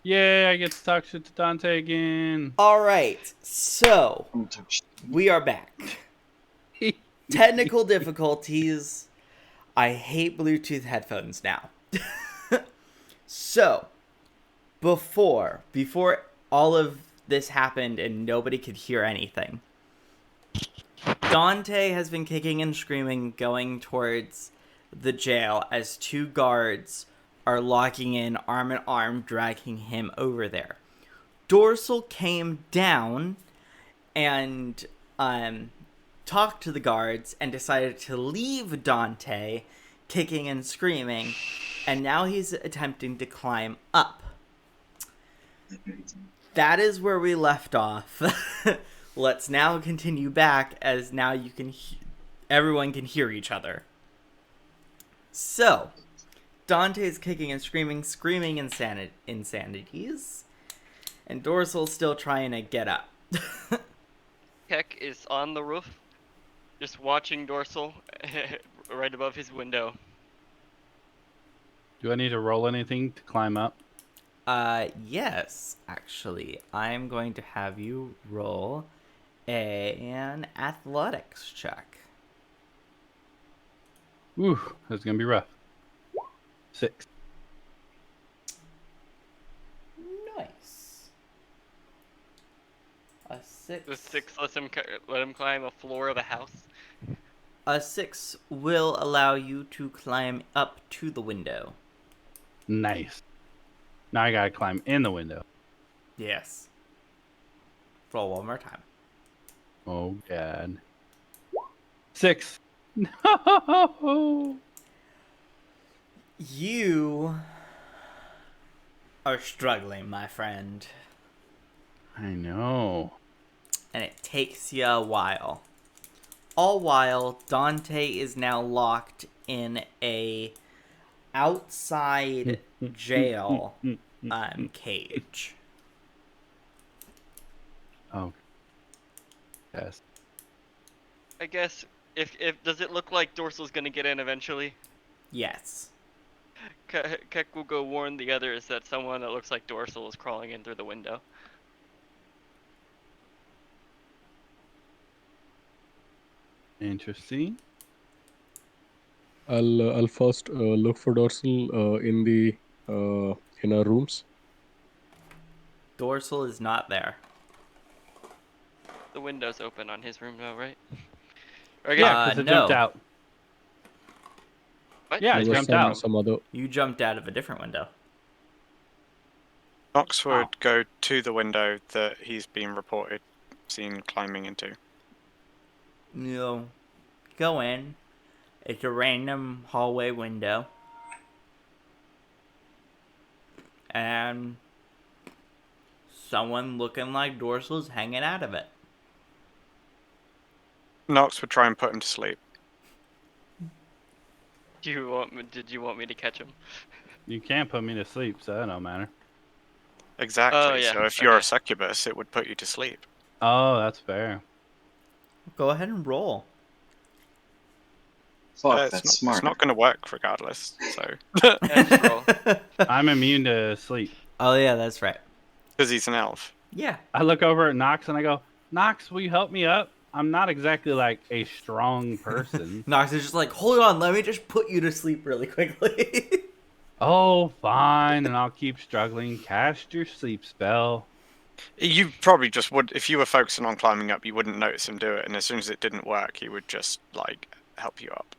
Yay, I get to talk shit to Dante again. Alright, so we are back. Technical difficulties. I hate Bluetooth headphones now. So, before all of this happened and nobody could hear anything, Dante has been kicking and screaming going towards the jail as two guards are locking in arm in arm, dragging him over there. Dorsal came down and talked to the guards and decided to leave Dante kicking and screaming, and now he's attempting to climb up. That is where we left off. Let's now continue back, as now you can everyone can hear each other. So, Dante is kicking and screaming insanities, and Dorsal's still trying to get up. Keck is on the roof, just watching Dorsal right above his window. Do I need to roll anything to climb up? Yes, actually. I'm going to have you roll an athletics check. Ooh, that's gonna be rough. 6. Nice. A 6. The 6 let him climb a floor of a house. A 6 will allow you to climb up to the window. Nice. Now I gotta climb in the window. Yes. Roll one more time. Oh, God. 6. No! You are struggling, my friend. I know. And it takes you a while. All while, Dante is now locked in a outside jail cage. Oh. Yes. I guess if does it look like Dorsal's gonna get in eventually? Yes. Keck will go warn the others that someone that looks like Dorsal is crawling in through the window. Interesting. I'll first look for Dorsal in the inner rooms. Dorsal is not there. The window's open on his room now, right? Or Yeah, because it jumped no. out. What? Yeah, There it was jumped out. some other. You jumped out of a different window. Knox would go to the window that he's been reported seen climbing into. You go in. It's a random hallway window. And someone looking like Dorsal's hanging out of it. Knox would try and put him to sleep. Did you want me to catch him? You can't put me to sleep, so that don't matter. Exactly. Oh, yeah. So if you're a Okay. succubus, it would put you to sleep. Oh, that's fair. Go ahead and roll. Fuck, that's It's smart. not going to work regardless. So Yeah, just roll. I'm immune to sleep. Oh, yeah, that's right. because he's an elf. Yeah. I look over at Knox and I go, Knox, will you help me up? I'm not exactly like a strong person. Nox is just like, hold on, let me just put you to sleep really quickly. Oh, fine, and I'll keep struggling. Cast your sleep spell. You probably just would, if you were focusing on climbing up, you wouldn't notice him do it, and as soon as it didn't work, he would just like help you up.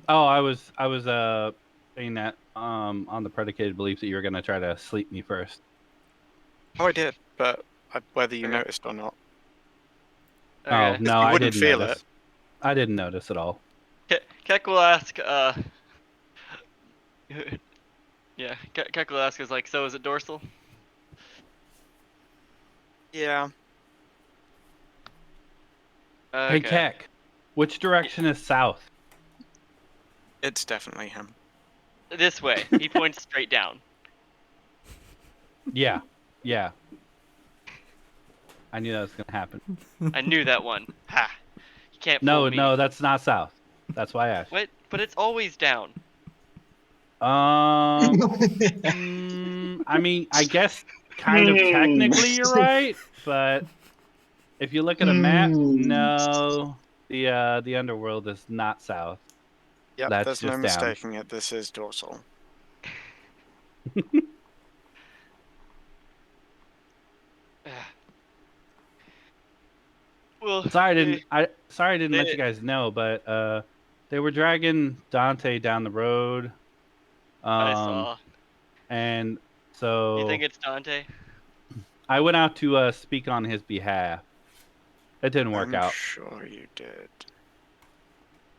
Oh, I was saying that on the predicated belief that you were gonna try to sleep me first. Oh, I did, but whether you Okay. noticed or not. Oh Okay. no, You I wouldn't didn't feel notice. it. I didn't notice at all. Keck will ask, yeah, Keck will ask is like, so is it Dorsal? Yeah. Hey, Okay. Keck, which direction is south? It's definitely him. This way. He points straight down. Yeah, yeah. I knew that was gonna happen. I knew that one. Ha! You can't No, fool me. no, that's not south. That's why I asked. What? But it's always down. I I mean, I guess kind of technically you're right, but if you look at a map, no, the underworld is not south. Yep, That's there's no just down. mistaking it. This is dorsal. Well, Sorry, I didn't let they- you guys know, but they were dragging Dante down the road. I saw. And Do so you think it's Dante? I went out to speak on his behalf. It didn't work I'm out. sure you did.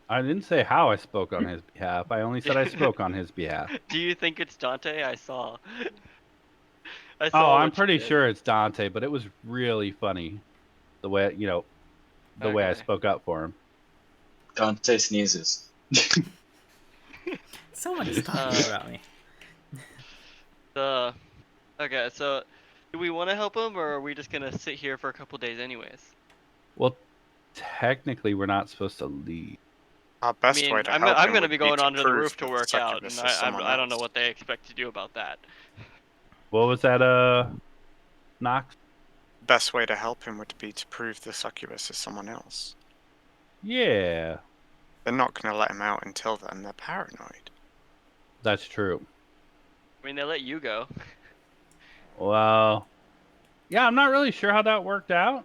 I didn't say how I spoke on his behalf. I only said I spoke on his behalf. Do you think it's Dante? I saw. I Oh, saw I'm what you pretty did. sure it's Dante, but it was really funny the way the way I Okay. spoke up for him. Dante sneezes. Someone is talking about me. Okay, so do we want to help him, or are we just gonna sit here for a couple days anyways? Well, technically, we're not supposed to leave. Our I best way mean, to I'm help I'm him gonna would be going to onto the prove roof to that the work out, and succubus is someone I don't know else. what they expect to do about that. What was that, Knox? Best way to help him would be to prove the succubus is someone else. Yeah, They're not going to let him out until then. They're paranoid. that's true. I mean, they let you go. Well, yeah, I'm not really sure how that worked out, I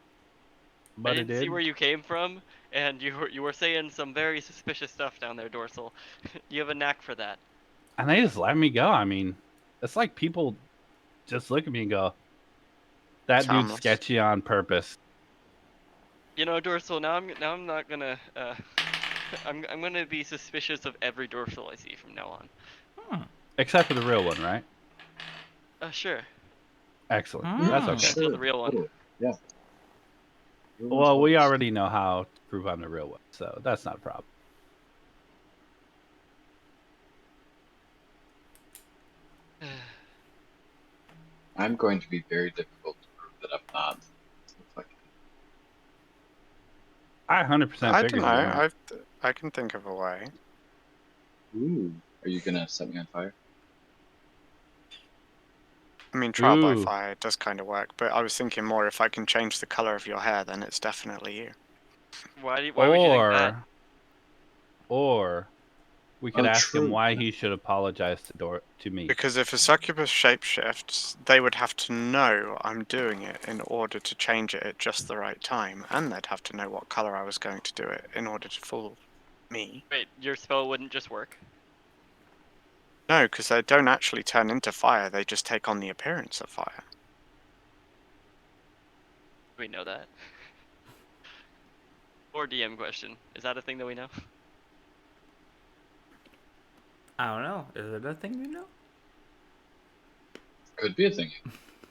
but it didn't see did. where you came from, and you were saying some very suspicious stuff down there, Dorsal. You have a knack for that. And they just let me go. I mean, it's like people just look at me and go, It's "That dude's harmless. sketchy on purpose." You know, Dorsal. Now I'm not gonna. I'm gonna be suspicious of every Dorsal I see from now on. Except for the real one, right? Sure. Excellent. Hmm. That's okay. Until the real one. Totally. Yeah. Well, we already know how to prove I'm the real one, so that's not a problem. I'm going to be very difficult to prove that I'm not. Looks like I 100% I figured don't you know. weren't. I can think of a way. ooh. Are you gonna set me on fire? I mean, trial by Ooh. fire does kind of work, but I was thinking more if I can change the color of your hair, then it's definitely you. Why would you think that? Or we could Oh, ask him true. why he should apologize to me. Because if a succubus shapeshifts, they would have to know I'm doing it in order to change it at just the right time, and they'd have to know what color I was going to do it in order to fool me. Wait, your spell wouldn't just work? No, because they don't actually turn into fire, they just take on the appearance of fire. We know that. Or DM question. Is that a thing that we know? I don't know. Is it a thing you know? Could be a thing.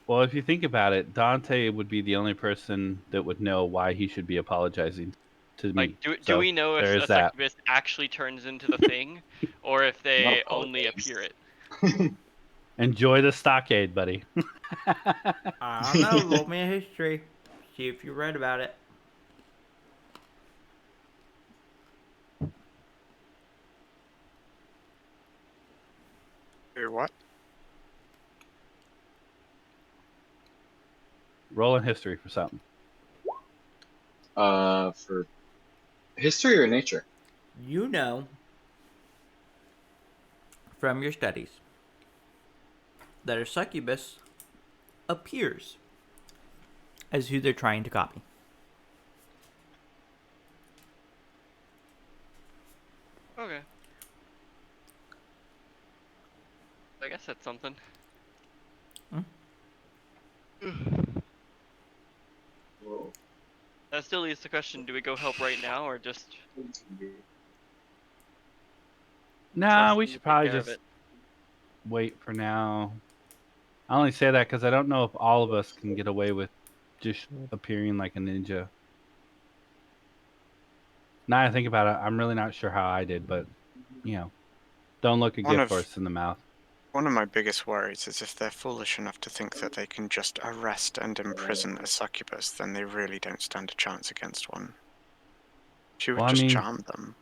Well, if you think about it, Dante would be the only person that would know why he should be apologizing to me. Like, do So, we know if there a is that. succubus actually turns into the thing, or if they only appear it? Enjoy the stockade, buddy. I don't know. Roll me a history. See if you read about it. Do what? Rolling history for something. For history or nature? You know from your studies that a succubus appears as who they're trying to copy. Okay. I guess that's something. Whoa. That still leaves the question: do we go help right now, or just? Nah, trust we them to should take probably care of just it? wait for now. I only say that because I don't know if all of us can get away with just appearing like a ninja. Now I think about it, I'm really not sure how I did, but don't look a One gift of horse in the mouth. One of my biggest worries is if they're foolish enough to think that they can just arrest and imprison a succubus, then they really don't stand a chance against one. She would Well, I just mean, charm them.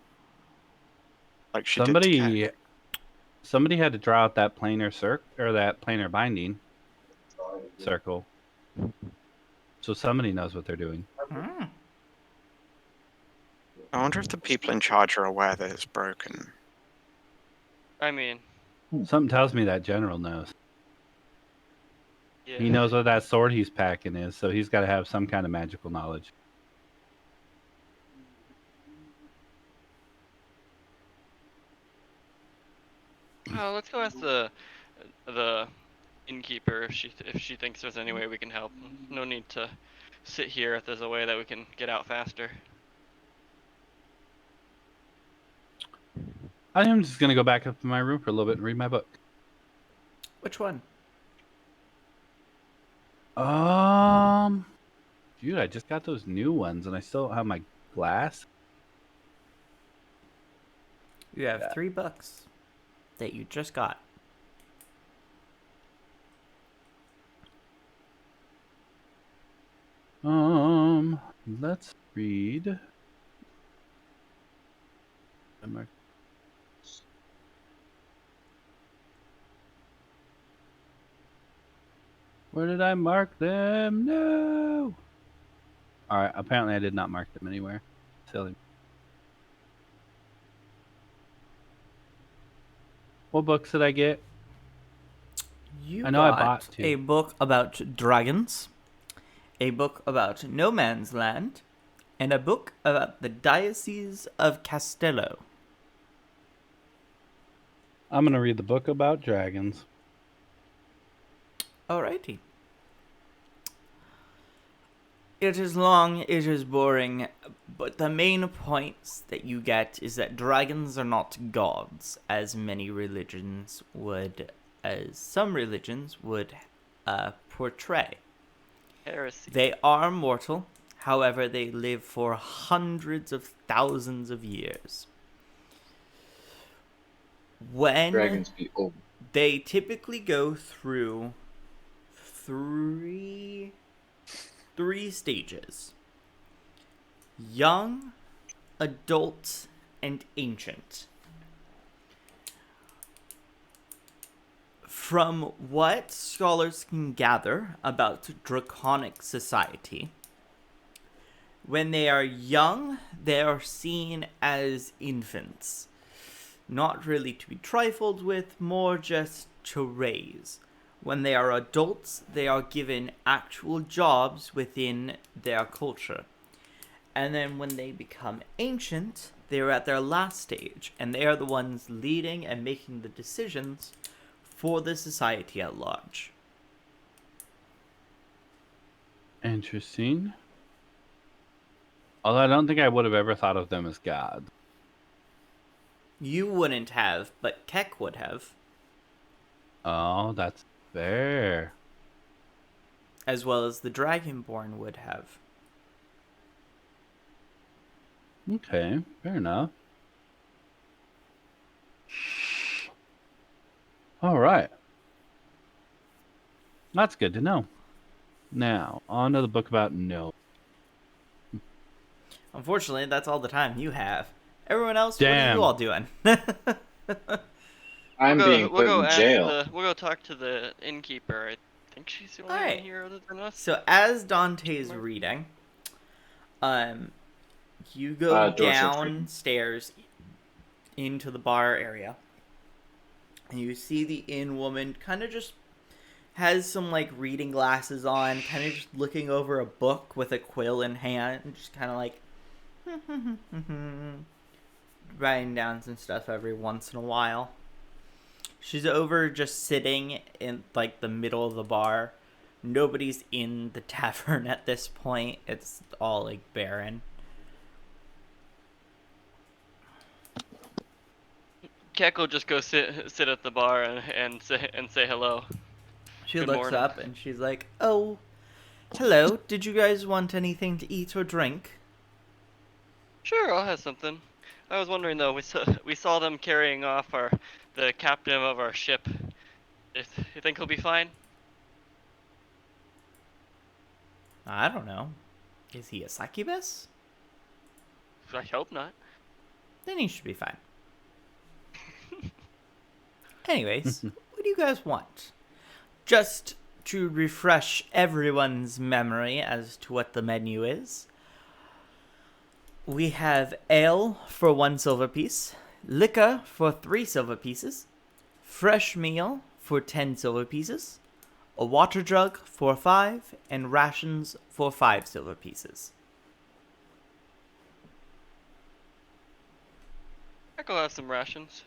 Like she did to Keck. somebody had to draw out that planar circ or that planar binding. circle. So somebody knows what they're doing. Hmm. I wonder if the people in charge are aware that it's broken. I mean, Something tells me that general knows. yeah. He knows what that sword he's packing is, so he's got to have some kind of magical knowledge. Oh, let's go ask the innkeeper if she thinks there's any way we can help. No need to sit here if there's a way that we can get out faster. I am just gonna go back up to my room for a little bit and read my book. Which one? Dude, I just got those new ones, and I still don't have my glass. You have 3 books that you just got. Let's read. Where did I mark them? No. All right. Apparently, I did not mark them anywhere. Silly. What books did I get? You I know I got bought 2. a book about dragons, a book about no man's land, and a book about the Diocese of Castello. I'm gonna read the book about dragons. Alrighty. It is long, it is boring, but the main points that you get is that dragons are not gods, as some religions would portray. Heresy. They are mortal, however, they live for hundreds of thousands of years. When Dragons be old. they typically go through three stages: young, adult, and ancient. From what scholars can gather about draconic society, when they are young, they are seen as infants. Not really to be trifled with, more just to raise. When they are adults, they are given actual jobs within their culture. And then when they become ancient, they are at their last stage, and they are the ones leading and making the decisions for the society at large. Interesting. Although I don't think I would have ever thought of them as gods. You wouldn't have, but Keck would have, Oh, that's fair. as well as the Dragonborn would have. Okay, fair enough. All right. That's good to know. Now, on to the book about no. Unfortunately, that's all the time you have. Everyone else, Damn. what are you all doing? I'm being put in jail. We'll go talk to the innkeeper. I think she's the only one Alright. here other than us. So as Dante's reading, you go Dorsal's reading. downstairs into the bar area, and you see the inn woman kind of just has some like reading glasses on, kind of just looking over a book with a quill in hand, just kind of like writing down some stuff every once in a while. She's over just sitting in like the middle of the bar. Nobody's in the tavern at this point. It's all like barren. Keck will just go sit at the bar and say hello. She Good looks morning. up and she's like, "Oh, hello. Did you guys want anything to eat or drink?" Sure, I'll have something. I was wondering though, we saw them carrying off the captain of our ship. You think he'll be fine? I don't know. Is he a succubus? I hope not. Then he should be fine. Anyways, what do you guys want? Just to refresh everyone's memory as to what the menu is, we have ale for 1 silver piece, liquor for 3 silver pieces, fresh meal for 10 silver pieces, a water jug for 5, and rations for 5 silver pieces. I go have some rations.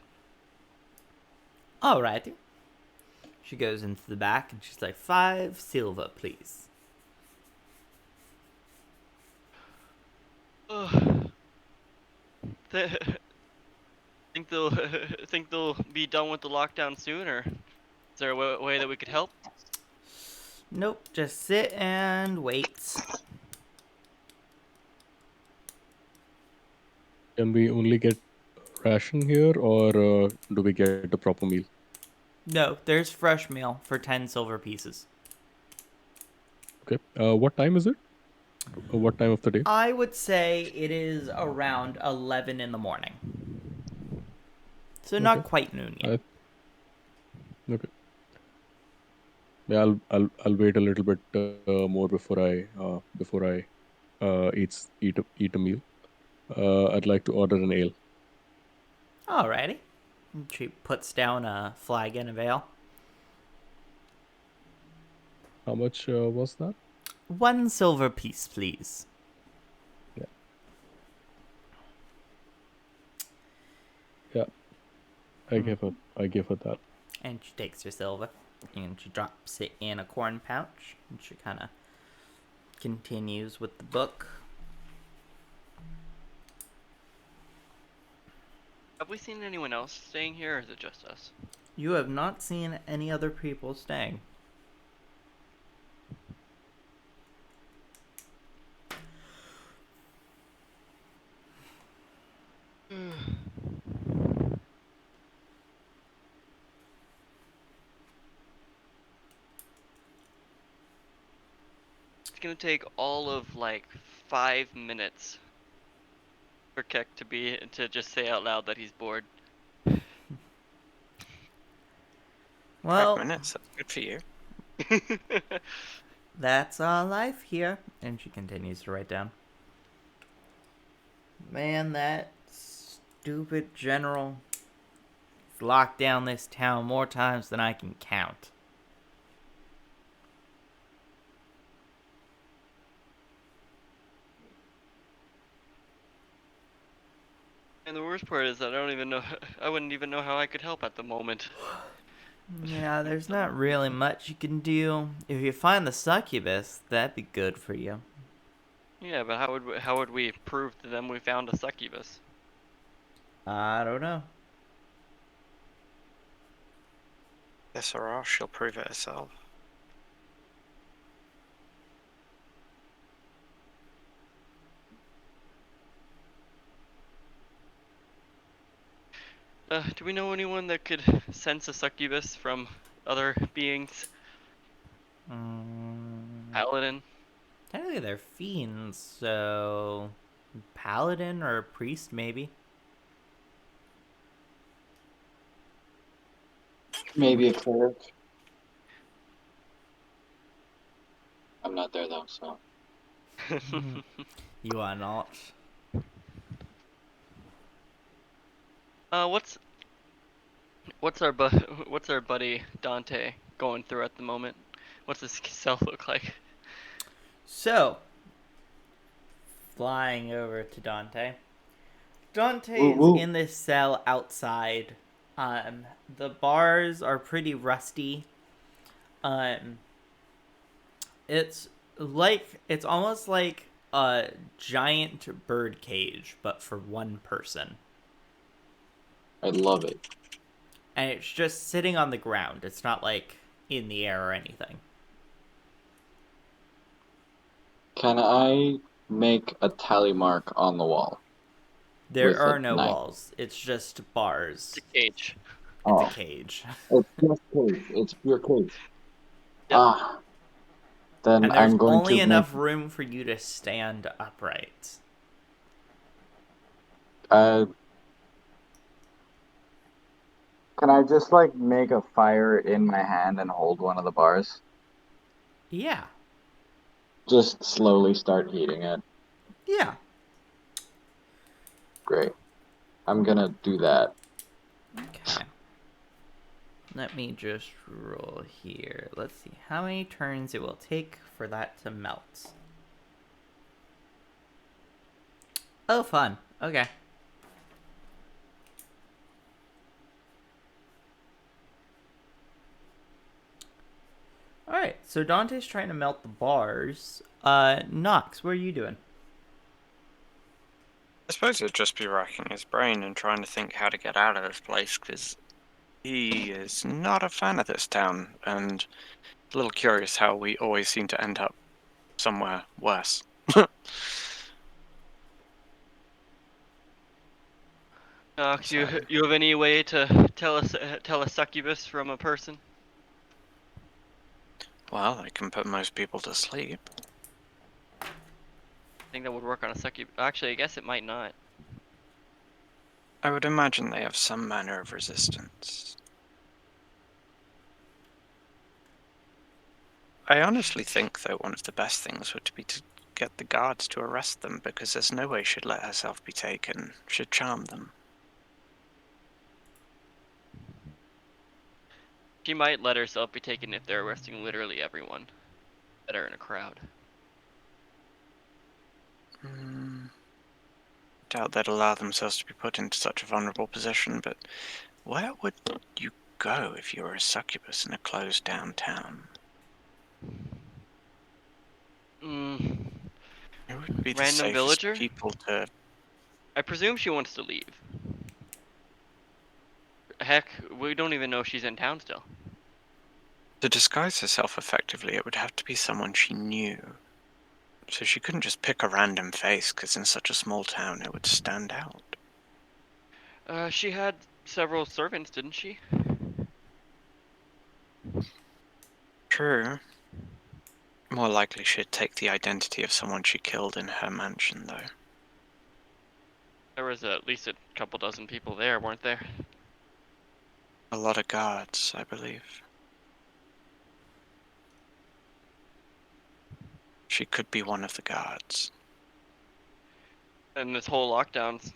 Alrighty. She goes into the back and she's like, 5 silver, please. Think they'll think they'll be done with the lockdown soon, or is there a way that we could help? Nope, just sit and wait. Can we only get ration here, or do we get a proper meal? No, there's fresh meal for 10 silver pieces. Okay. What time is it? What time of the day? I would say it is around 11 in the morning. So not Okay. quite noon yet. Okay. Yeah, I'll wait a little bit more before I eat a meal. I'd like to order an ale. Alrighty. And she puts down a flagon of ale. How much was that? 1 silver piece, please. Yeah. I give her that. And she takes her silver and she drops it in a corn pouch. And she kind of continues with the book. Have we seen anyone else staying here, or is it just us? You have not seen any other people staying. It's gonna take all of like 5 minutes for Keck to just say out loud that he's bored. Well, 5 minutes, that's good for you. that's our life here. And she continues to write down. Man, that stupid general has locked down this town more times than I can count. And the worst part is that I wouldn't even know how I could help at the moment. Yeah, there's not really much you can do. If you find the succubus, that'd be good for you. Yeah, but how would we prove to them we found a succubus? I don't know. Yes, or else she'll prove it herself. Do we know anyone that could sense a succubus from other beings? Paladin? Technically, they're fiends, so paladin or priest, maybe. Maybe a cleric. I'm not there though, so. You are not. What's our buddy Dante going through at the moment? What's his cell look like? So, flying over to Dante. Dante Woo is woo. in this cell outside. The bars are pretty rusty. It's almost like a giant bird cage, but for one person. I love it. And it's just sitting on the ground. It's not like in the air or anything. Can I make a tally mark on the wall? There With are a no knife. walls. It's just bars. It's a cage. It's Oh, a cage. it's just cage. It's pure cage. Yep. Ah, then And there's I'm going only to enough room for you to stand upright. Can I just like make a fire in my hand and hold one of the bars? Yeah. Just slowly start heating it. Yeah. Great. I'm gonna do that. Okay. Let me just roll here. Let's see how many turns it will take for that to melt. Oh, fun. Okay. Alright, so Dante's trying to melt the bars. Nox, what are you doing? I suppose it'd just be racking his brain and trying to think how to get out of this place, because he is not a fan of this town, and a little curious how we always seem to end up somewhere worse. Nox, you So, you have any way to tell a succubus from a person? well, I can put most people to sleep. I think that would work on a succubus. Actually, I guess it might not. I would imagine they have some manner of resistance. I honestly think, though, one of the best things would be to get the guards to arrest them, because there's no way she'd let herself be taken. She'd charm them. She might let herself be taken if they're arresting literally everyone that are in a crowd. Doubt they'd allow themselves to be put into such a vulnerable position, but where would you go if you were a succubus in a closed down town? Mm, Who would be the random safest villager? people to... I presume she wants to leave. Heck, we don't even know if she's in town still. To disguise herself effectively, it would have to be someone she knew. So she couldn't just pick a random face, because in such a small town it would stand out. She had several servants, didn't she? True. More likely she'd take the identity of someone she killed in her mansion, though. There was at least a couple dozen people there, weren't there? A lot of guards, I believe. She could be one of the guards. And this whole lockdown's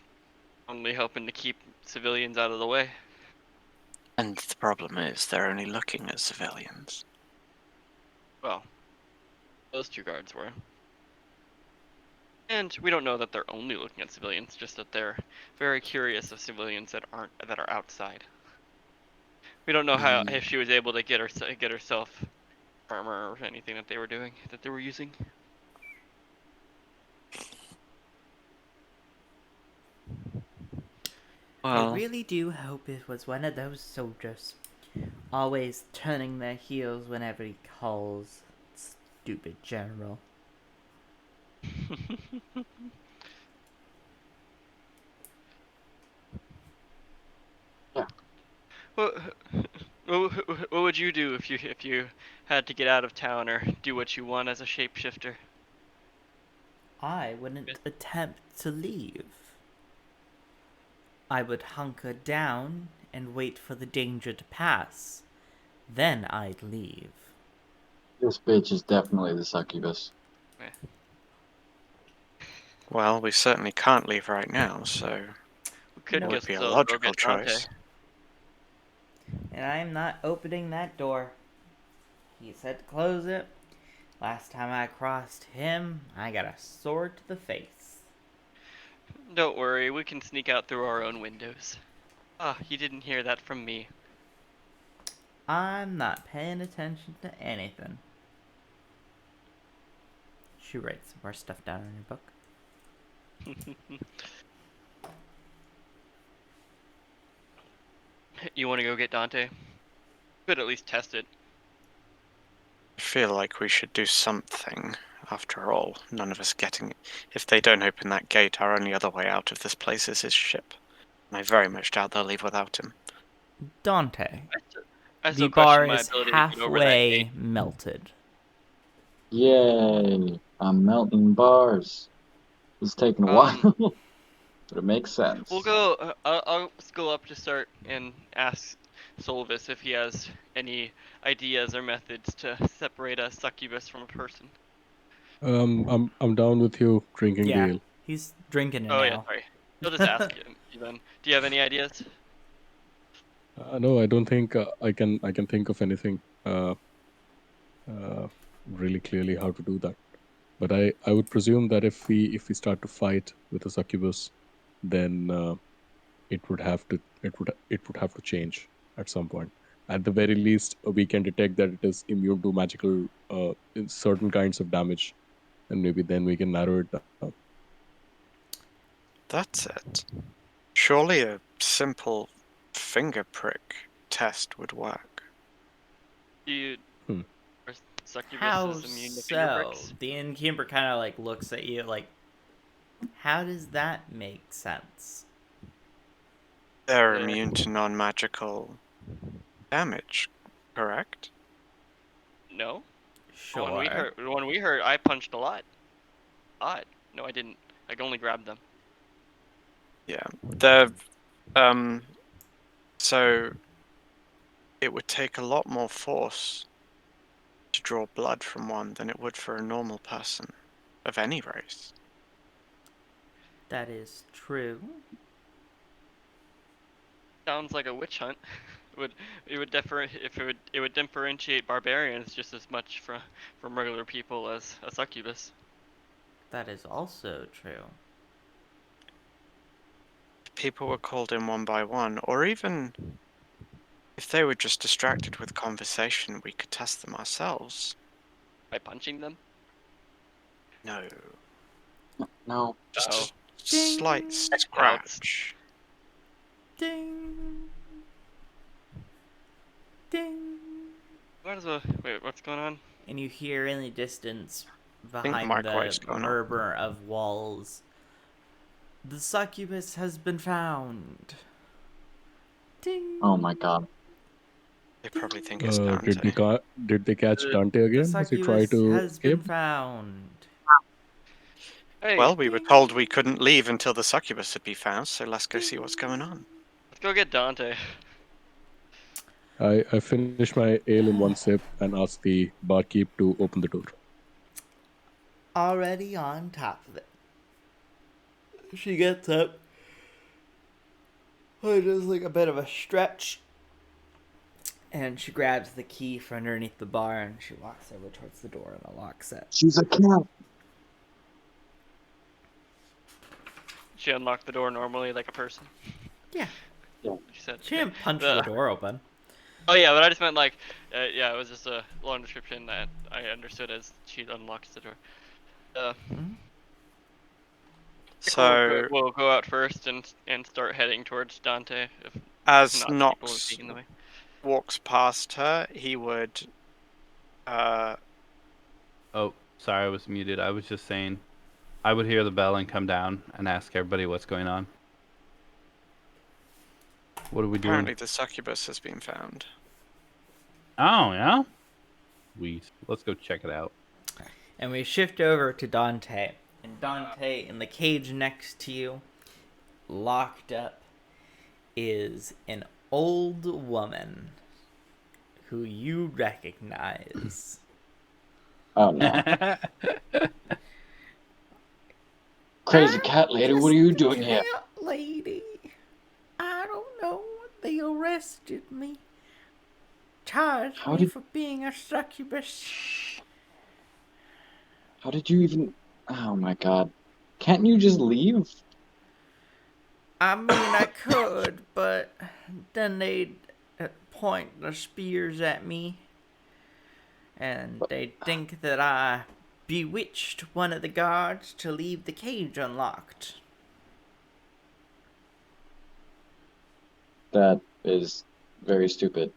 only helping to keep civilians out of the way. And the problem is, they're only looking at civilians. Well, those two guards were. And we don't know that they're only looking at civilians, just that they're very curious of civilians that are outside. We don't know how if she was able to get herself armor or anything that they were using. I Well, really do hope it was one of those soldiers. Always turning their heels whenever he calls. Stupid general. Yeah. What, what would you do if you had to get out of town or do what you want as a shapeshifter? I wouldn't attempt to leave. I would hunker down and wait for the danger to pass. Then I'd leave. This bitch is definitely the succubus. well, we certainly can't leave right now, so We could it would just be a go logical get Dante. choice. And I'm not opening that door. He said to close it. Last time I crossed him, I got a sword to the face. Don't worry, we can sneak out through our own windows. Ah, you didn't hear that from me. I'm not paying attention to anything. Should write some more stuff down in your book. You want to go get Dante? Could at least test it. I feel like we should do something. After all, none of us getting... If they don't open that gate, our only other way out of this place is his ship. And I very much doubt they'll leave without him. Dante, I the still bar question my is ability to get over that gate. halfway melted. Yay! I'm melting bars. It's taking a while, but it makes sense. We'll go. I'll go up to start and ask Solvis if he has any ideas or methods to separate a succubus from a person. I'm down with you drinking the Yeah, ale. he's drinking it Oh yeah, now. sorry. He'll just ask you then. Do you have any ideas? No, I don't think I can think of anything really clearly how to do that. But I would presume that if we start to fight with a succubus, then it would have to change at some point. At the very least, we can detect that it is immune to magical in certain kinds of damage, and maybe then we can narrow it down. That's it. Surely a simple finger prick test would work. Do you Hmm. are How succubuses immune to finger so? pricks? The innkeeper kind of like looks at you like, how does that make sense? They're There. immune to non-magical damage, correct? No. Sure. When we heard, I punched a lot. Odd. No, I didn't. I only grabbed them. Yeah. They're so it would take a lot more force to draw blood from one than it would for a normal person of any race. That is true. Sounds like a witch hunt. It would differentiate barbarians just as much from regular people as a succubus. That is also true. If people were called in one by one, or even if they were just distracted with conversation, we could test them ourselves. By punching them. No, No. just Oh. a slight Ding. scratch. Ding. Ding. Wait, what's going on? And you hear in the distance, think behind microwave's the going on. murmur of walls, the succubus has been found. Ding. Oh my god. They probably think it's Did they catch The- Dante The again? Does he try succubus to has been escape? found. Hey, Well, we were told we couldn't leave until the succubus had been found, so let's go see what's going on. let's go get Dante. I finish my ale in one sip and ask the barkeep to open the door. Already on top of it. She gets up. Does like a bit of a stretch. And she grabs the key from underneath the bar and she walks over towards the door and unlocks it. She's a cat. She unlocked the door normally like a person. Yeah. She said. She didn't punch The- the door open. Oh yeah, but I just meant like, yeah, it was just a long description that I understood as she unlocks the door. So, we'll go out first and start heading towards Dante. If as not, people Nox being in the way. walks past her, he would. Oh, sorry, I was muted. I was just saying, I would hear the bell and come down and ask everybody what's going on. What are we doing? Apparently, the succubus has been found. Oh, yeah? Sweet. Let's go check it out. And we shift over to Dante. And Dante, in the cage next to you, locked up, is an old woman who you recognize. Oh no. Crazy cat lady, what are you doing here? Cat lady. I don't know. They arrested me. Charged How me did- for being a succubus. How did you even... Oh my god. Can't you just leave? I mean, I could, but then they'd point their spears at me. And they'd think that I bewitched one of the guards to leave the cage unlocked. That is very stupid.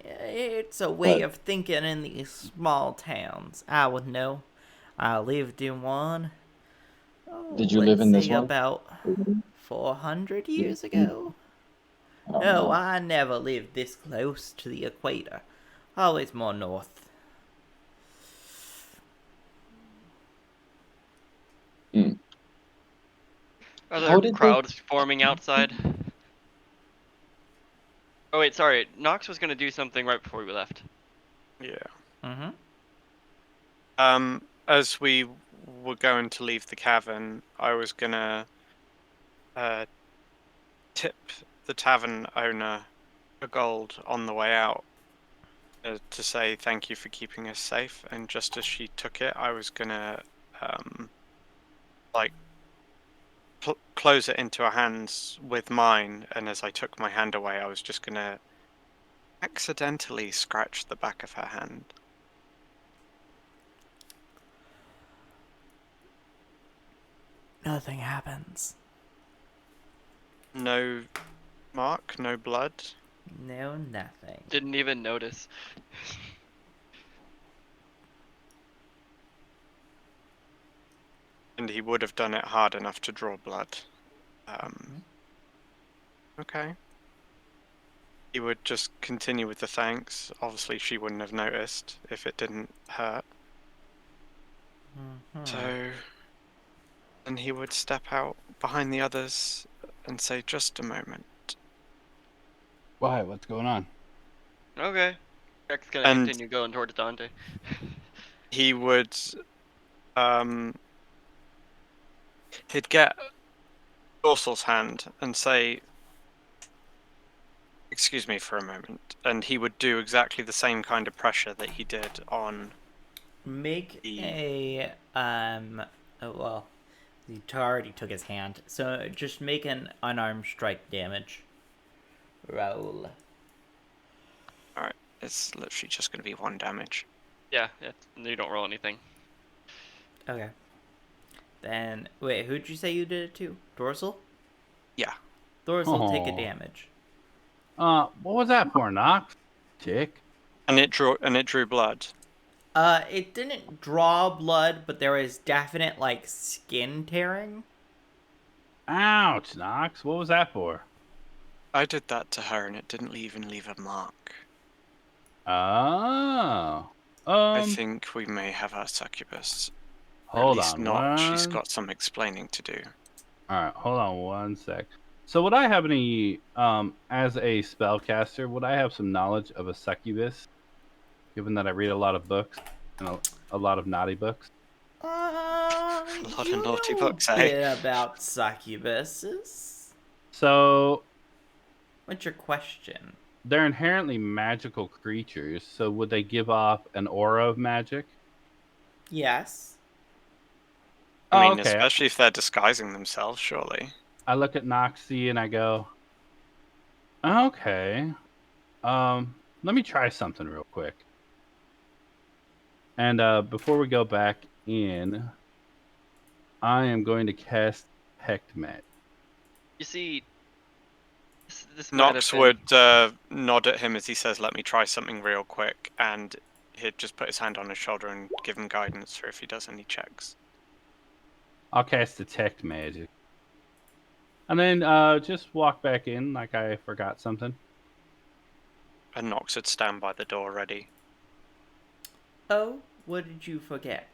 It's a way But- of thinking in these small towns. I would know. I lived in one. Did you live in let's this say one? about 400 years ago. Oh, No, no. I never lived this close to the equator. Always more north. Hmm. Are How there did they- crowds forming outside? Oh wait, sorry. Nox was gonna do something right before we left. Yeah. Mm-hmm. As we were going to leave the cavern, I was gonna tip the tavern owner a gold on the way out to say thank you for keeping us safe. And just as she took it, I was gonna like close it into her hands with mine. And as I took my hand away, I was just gonna accidentally scratch the back of her hand. Nothing happens. No mark, no blood. No, nothing. Didn't even notice. And he would have done it hard enough to draw blood. Okay. He would just continue with the thanks. Obviously, she wouldn't have noticed if it didn't hurt. So, then he would step out behind the others and say, "Just a moment." Why? What's going on? Okay. Jack's gonna And continue going towards Dante. he would, he'd get Dorsal's hand and say, "Excuse me for a moment," and he would do exactly the same kind of pressure that he did on. Make The- a oh, well, he already took his hand, so just make an unarmed strike damage roll. Alright, it's literally just going to be 1 damage. Yeah, you don't roll anything. Okay. Then wait, who'd you say you did it to? Dorsal? Yeah. Dorsal, take a Aw. damage. What was that for, Nox? Chick? And it drew blood. It didn't draw blood, but there was definite like skin tearing. Ouch, Nox. What was that for? I did that to her and it didn't even leave a mark. Oh. I think we may have our succubus. Or at Hold least on. not. She's one- got some explaining to do. Alright, hold on 1 sec. So would I have any, as a spellcaster, would I have some knowledge of a succubus? Given that I read a lot of books, and a lot of naughty books. A lot of naughty books, eh? Bit about succubuses. So, What's your question? they're inherently magical creatures, so would they give off an aura of magic? Yes. I mean, okay. especially if they're disguising themselves, surely. I look at Noxie and I go, okay. Let me try something real quick. And before we go back in, I am going to cast Hecht Magic. You see, this might Nox have would nod at him as he says, "Let me try something real quick," and he'd just put his hand on his shoulder and give him guidance for if he does any checks. I'll cast Detect Magic. And then just walk back in like I forgot something. And Nox would stand by the door ready. Oh, what did you forget?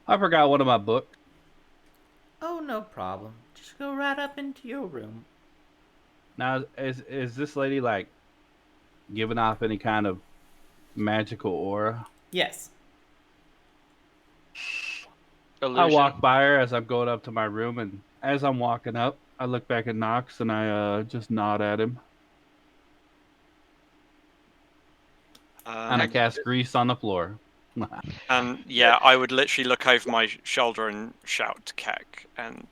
I forgot one of my books. Oh, no problem. Just go right up into your room. Now, is this lady like giving off any kind of magical aura? Yes. illusion. I walk by her as I'm going up to my room, and as I'm walking up, I look back at Nox and I just nod at him. And I cast grease on the floor. And yeah, I would literally look over my shoulder and shout to Keck. And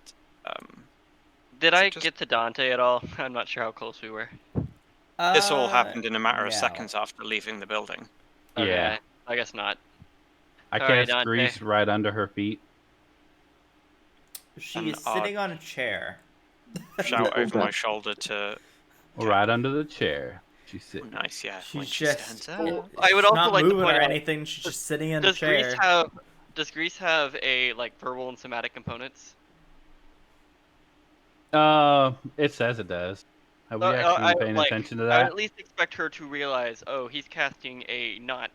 Did is it I just- get to Dante at all? I'm not sure how close we were. this all happened in a matter of no. seconds after leaving the building. Okay, Yeah. I guess not. I Sorry, cast Dante. grease right under her feet. She An is sitting on a chair. Shout over my shoulder to. Right under the chair. She's Oh, sitting. nice, yeah. She's when she just. stands up. I would she's also not like to moving point or out, anything. She's just sitting in a Does chair. Grease have a like verbal and somatic components? It says it does. Have we actually been paying attention to I would that? at least expect her to realize, oh, he's casting a not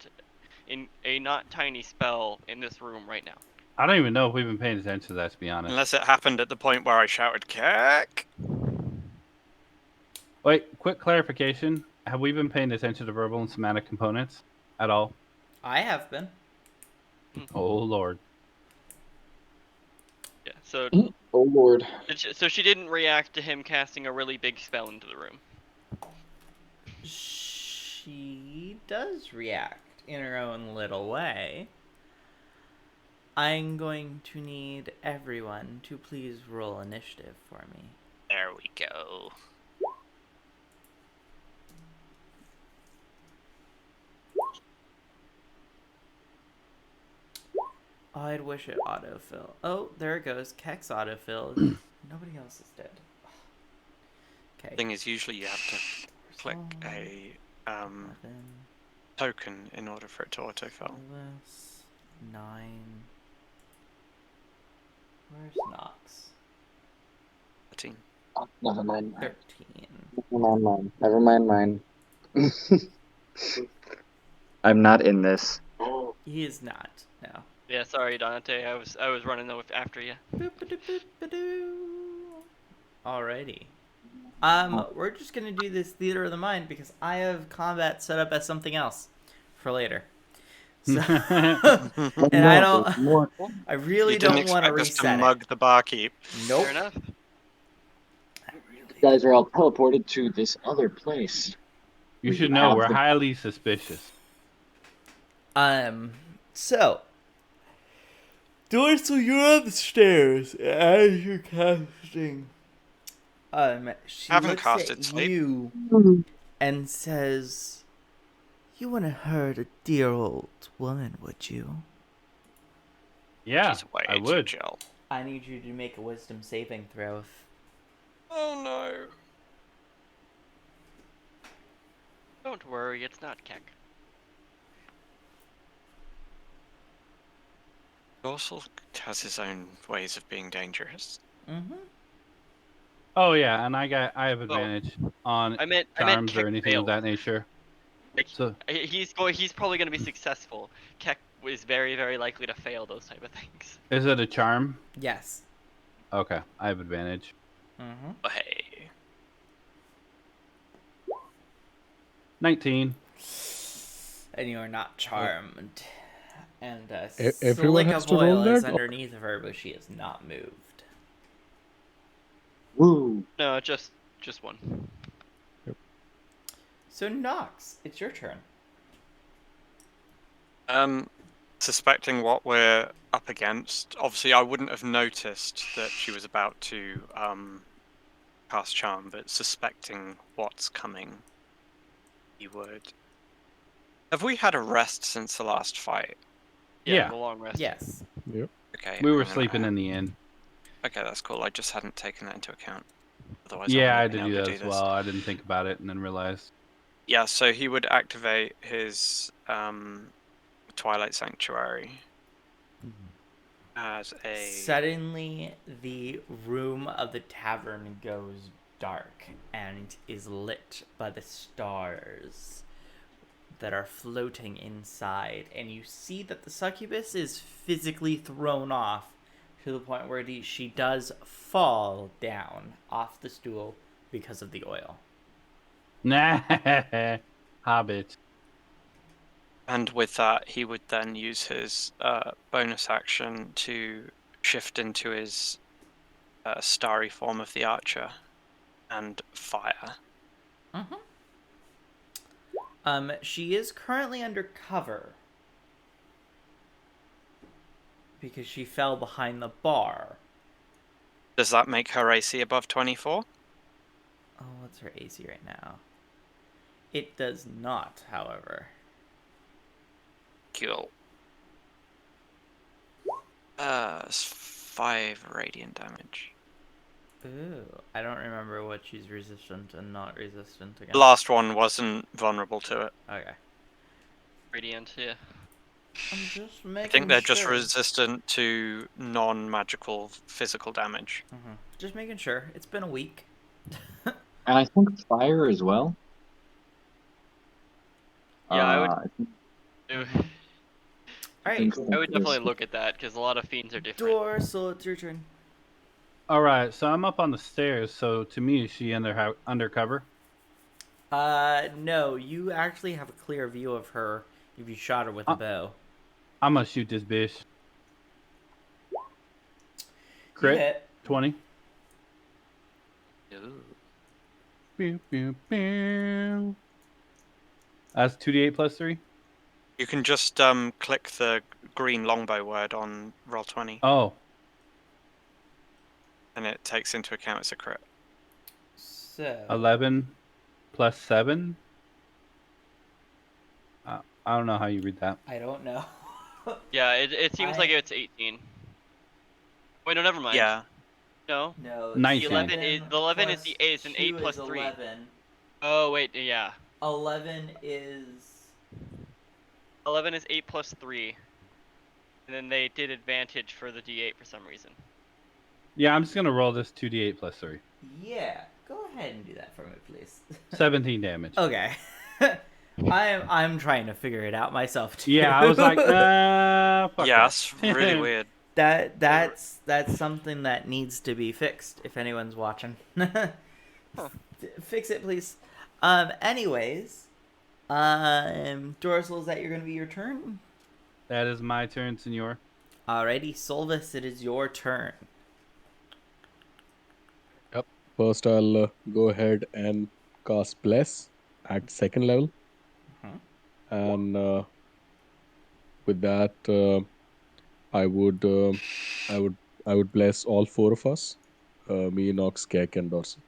tiny spell in this room right now. I don't even know if we've been paying attention to that, to be honest. Unless it happened at the point where I shouted, Keck! Wait, quick clarification. Have we been paying attention to verbal and somatic components at all? I have been. Oh, Lord. Yeah. So Oh lord. so she didn't react to him casting a really big spell into the room. She does react in her own little way. I'm going to need everyone to please roll initiative for me. There we go. Oh, I'd wish it autofill. Oh, there it goes. Kex autofilled. Nobody else is dead. Okay. Thing is, usually you have to click a 11, token in order for it to autofill. 9. Where's Nox? 13. Never mind. 13. Never mind mine. I'm not in this. He is not. No. Yeah. Sorry, Dante. I was running after you. Alrighty. We're just gonna do this theater of the mind because I have combat set up as something else for later. So, and I really You don't didn't want to expect us to reset it. mug the barkeep. Nope. Fair enough. You guys are all teleported to this other place. You We should know have we're the- highly suspicious. So, Dorsal, you're on the stairs as you're casting. She Haven't looks casted at sleep. you and says, "You wouldn't hurt a dear old woman, would you?" Yeah, She's way I too would. chill. I need you to make a wisdom saving throw. Oh no. Don't worry, it's not Keck. Dorsal has his own ways of being dangerous. Mm-hmm. Oh yeah, and I have advantage on I meant charms or Keck anything of failed. that nature. Like, So he's probably going to be successful. Keck is very, very likely to fail those type of things. is it a charm? Yes. Okay, I have advantage. Mm-hmm. Oh, hey. 19. And you are not charmed. And Everyone Slick has of to roll oil is that? underneath of her, but she is not moved. Woo! No, just one. So Nox, it's your turn. Suspecting what we're up against, obviously I wouldn't have noticed that she was about to cast charm, but suspecting what's coming, you would. Have we had a rest since the last fight? Yeah. The long rest. Yes. Yep. Okay. We were I'm gonna sleeping add- in the inn. Okay, that's cool. I just hadn't taken that into account. Otherwise, Yeah, I wouldn't did have been do able that to as this. well. I didn't think about it and then realized. Yeah, so he would activate his Twilight Sanctuary as a. Suddenly, the room of the tavern goes dark and is lit by the stars that are floating inside. And you see that the succubus is physically thrown off to the point where she does fall down off the stool because of the oil. Nah, Hobbit. And with that, he would then use his bonus action to shift into his starry form of the archer and fire. She is currently under cover because she fell behind the bar. Does that make her AC above 24? Oh, what's her AC right now? It does not, however. Cool. It's 5 radiant damage. Ooh, I don't remember what she's resistant and not resistant against. The last one wasn't vulnerable to it. Okay. Radiant, yeah. I'm just making I think they're just sure. resistant to non-magical physical damage. Mm-hmm. Just making sure. It's been a week. And I think fire as well. Yeah, I would. I think- Alright, I would definitely look at that because a lot of fiends are different. Dorsal, it's your turn. All right, so I'm up on the stairs. So to me, is she undercover? No, you actually have a clear view of her if you shot her with a bow. I'm gonna shoot this bitch. You Crit. hit. 20. Ooh. Pew, pew, pew. That's 2d8 plus 3. You can just click the green longbow word on Roll20, Oh, and it takes into account it's a crit. So 11 plus 7. I don't know how you read that. I don't know. Yeah, it seems like it's 18. Wait, no, never mind. Yeah. No. No, 19. The 11 is an 8 plus 3. 11. Oh wait, yeah. 11 is 11 is 8 plus 3. And then they did advantage for the d8 for some reason. Yeah, I'm just gonna roll this 2d8 plus 3. yeah. Go ahead and do that for me, please. 17 damage. Okay. I'm trying to figure it out myself too. Yeah, I was like, fuck Yeah, that. that's really weird. That's something that needs to be fixed if anyone's watching. Fix it, please. Anyways, Dorsal, is that gonna be your turn? That is my turn, senor. Alrighty, Solvis, it is your turn. First, I'll go ahead and cast Bless at 2nd level. And with that, I would bless all 4 of us. Me, Nox, Keck, and Dorsey.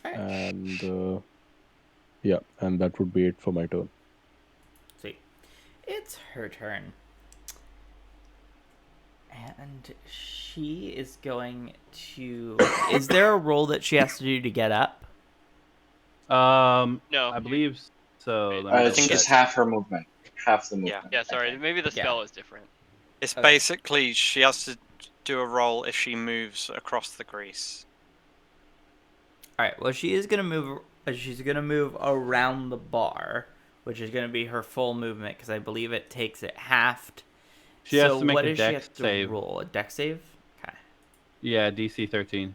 And yeah, and that would be it for my turn. Sweet. It's her turn. And she is going to... Is there a roll that she has to do to get up? No. I believe so. Let me I double think It's check. half her movement. Half the movement. Yeah, sorry. I think. Maybe the Yeah. spell is different. It's Okay. basically she has to do a roll if she moves across the grease. Alright, well, she is going to move... She's going to move around the bar, which is going to be her full movement, because I believe it takes it halved. She has So to make what a does she dex have to save. roll? A dex save? Okay. Yeah, DC 13.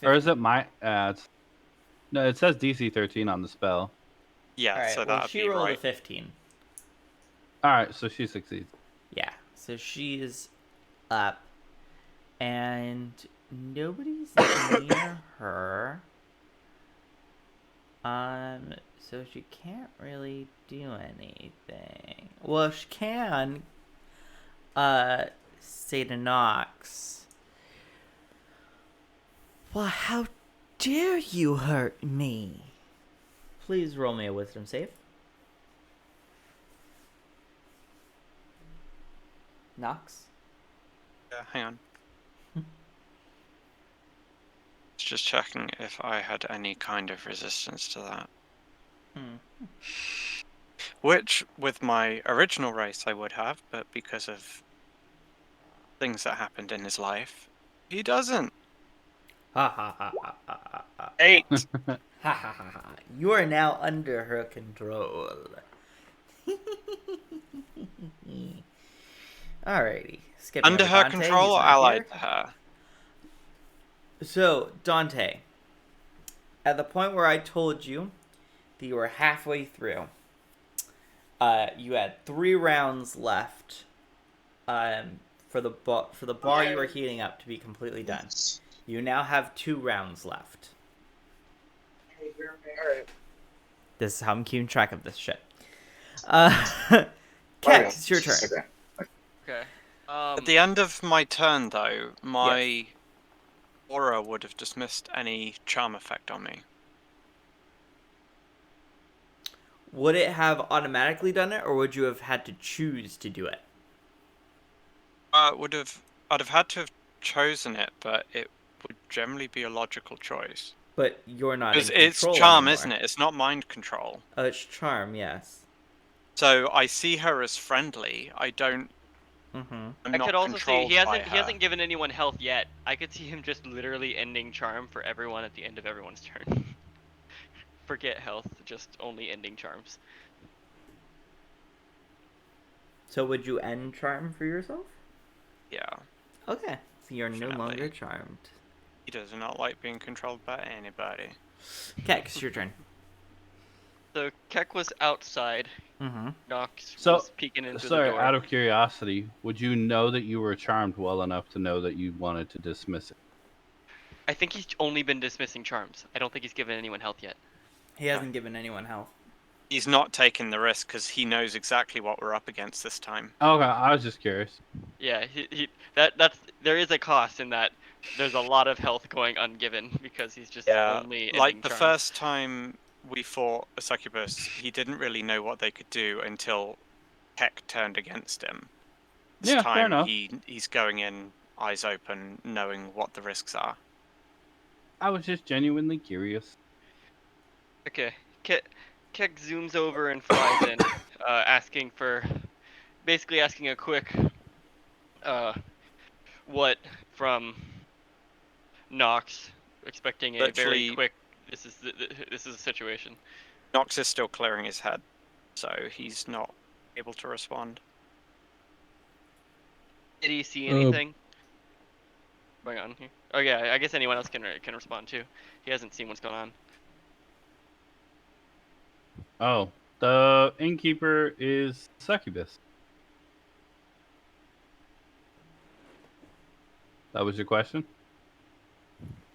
Or is it my... no, it says DC 13 on the spell. Yeah, Alright, so well, that'd she be rolled a right. 15. Alright, so she succeeds. Yeah, so she's up, and nobody's near her. So she can't really do anything. Well, she can, say to Nox, "Well, how dare you hurt me?" Please roll me a wisdom save. Nox? Yeah, hang on. Just checking if I had any kind of resistance to that. Which, with my original race, I would have, but because of things that happened in his life, he doesn't. Ha ha ha ha ha ha ha. 8! Ha ha ha ha. You are now under her control. Alrighty. Skipping Under over her Dante, control he's or not allied here. to her? So, Dante, at the point where I told you that you were halfway through, you had 3 rounds left for the bar you were heating up to be completely done. You now have 2 rounds left. This is how I'm keeping track of this shit. Keck, it's your turn. Okay. Okay. At the end of my turn, though, my aura would have dismissed any charm effect on me. Would it have automatically done it, or would you have had to choose to do it? I'd have had to have chosen it, but it would generally be a logical choice. But you're not in Because control it's charm, anymore. isn't it? It's not mind control. Oh, it's charm, yes. So I see her as friendly. I don't. Mm-hmm. I'm I not could also see controlled he by hasn't her. given anyone health yet. I could see him just literally ending charm for everyone at the end of everyone's turn. Forget health, just only ending charms. So would you end charm for yourself? Yeah. Okay. You're no Definitely. longer charmed. He does not like being controlled by anybody. Kex, your turn. So Keck was outside. Mm-hmm. Nox So, was peeking in through sorry, the door. out of curiosity, would you know that you were charmed well enough to know that you wanted to dismiss it? I think he's only been dismissing charms. I don't think he's given anyone health yet. He hasn't given anyone health. He's not taking the risk because he knows exactly what we're up against this time. Okay, I was just curious. Yeah, that's there is a cost in that. There's a lot of health going ungiven because he's just only like ending the charms. first time we fought a succubus, he didn't really know what they could do until Keck turned against him. This Yeah, fair time enough. he's going in eyes open, knowing what the risks are. I was just genuinely curious. Okay, Keck zooms over and flies in, basically asking a quick, what from Nox, expecting a very Literally- quick. This is a situation. Nox is still clearing his head, so he's not able to respond. Did he see anything going on here? Oh yeah, I guess anyone else can respond too. He hasn't seen what's going on. Oh, the innkeeper is succubus. That was your question?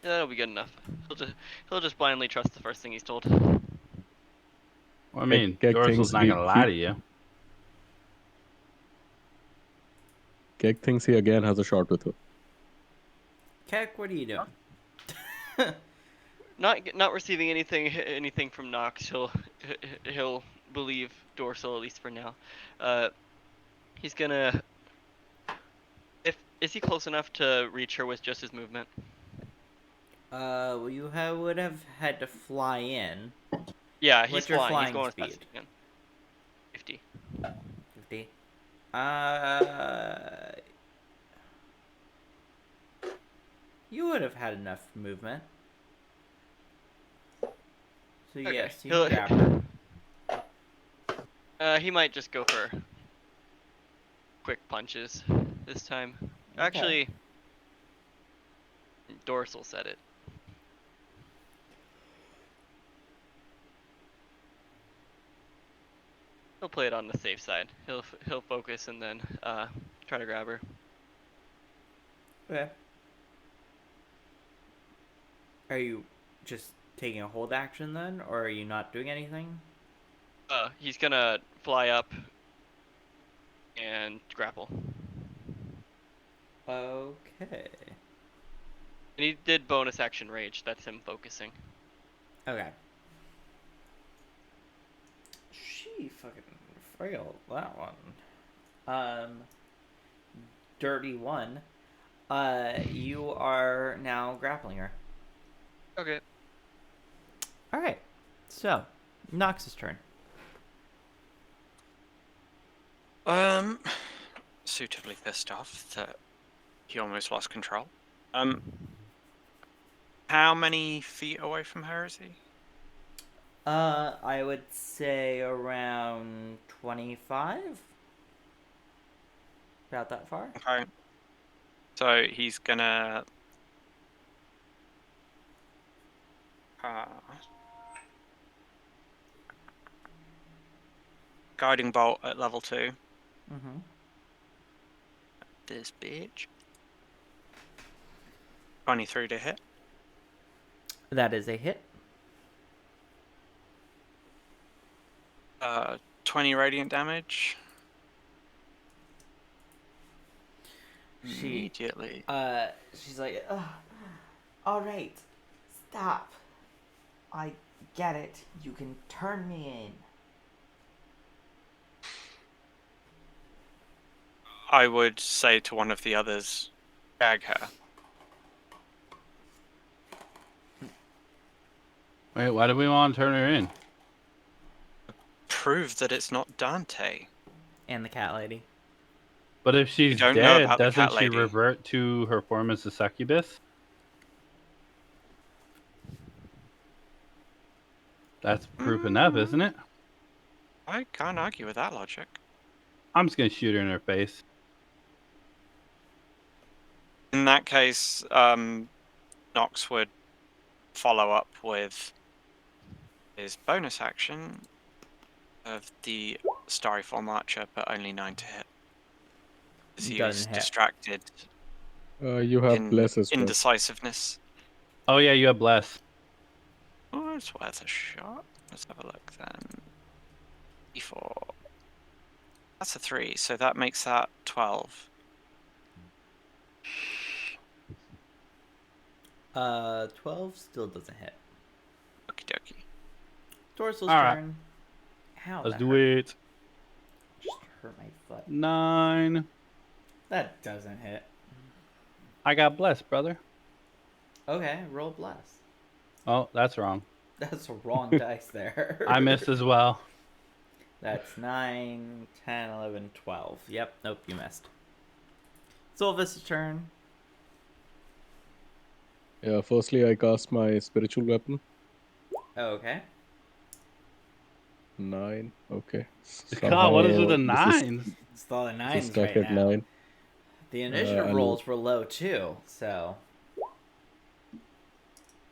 That'll be good enough. He'll just blindly trust the first thing he's told. Well, I mean, Keck Dorsal's thinks not gonna lie to you. Keck thinks he again has a shot with her. Keck, what are you doing? Not receiving anything from Nox. He'll believe Dorsal, at least for now. He's gonna. Is he close enough to reach her with just his movement? Well, you would have had to fly in. Yeah, he's What's your flying. He's flying going as speed? fast as he can. 50. 50. You would have had enough movement. So Okay. yes, you can grab her. He might just go for quick punches this time. Okay. Actually, Dorsal said it. He'll play it on the safe side. He'll focus and then try to grab her. Okay. Are you just taking a hold action then, or are you not doing anything? He's gonna fly up and grapple. Okay. And he did bonus action rage. That's him focusing. Okay. She fucking failed that one. Dirty one. You are now grappling her. Okay. Alright. So, Nox's turn. Suitably pissed off that he almost lost control. How many feet away from her is he? I would say around 25. About that far. Okay. So he's gonna guiding bolt at level 2. Mm-hmm. This bitch. 23 to hit. That is a hit. 20 radiant damage. Immediately. She's like, ugh. All right, stop. I get it. You can turn me in. I would say to one of the others, gag her. Wait, why do we want to turn her in? Prove that it's not Dante. And the cat lady. But if she's don't know dead, about the doesn't cat she lady. revert to her form as a succubus? That's proof enough, isn't it? I can't argue with that logic. I'm just gonna shoot her in her face. In that case, Nox would follow up with his bonus action of the Starry Form Archer, but only 9 to hit. Because he was Doesn't hit. distracted You have in bless as well. indecisiveness. Oh yeah, you have bless. Oh, it's worth a shot. Let's have a look then. E4. That's a 3, so that makes that 12. 12 still doesn't hit. Okie dokie. Dorsal's All right. turn. Ow, Let's that do hurt. it. Just hurt my foot. 9. That doesn't hit. I got blessed, brother. Okay, roll bless. Oh, that's wrong. That's a wrong dice there. I missed as well. That's 9, 10, 11, 12. Yep, nope, you missed. Solvis' turn. Yeah, firstly, I cast my spiritual weapon. Okay. 9. Okay. God, what is with the Somehow this is 9s? It's all the this is nines stuck right at now. 9. The initiative I'll- rolls were low too, so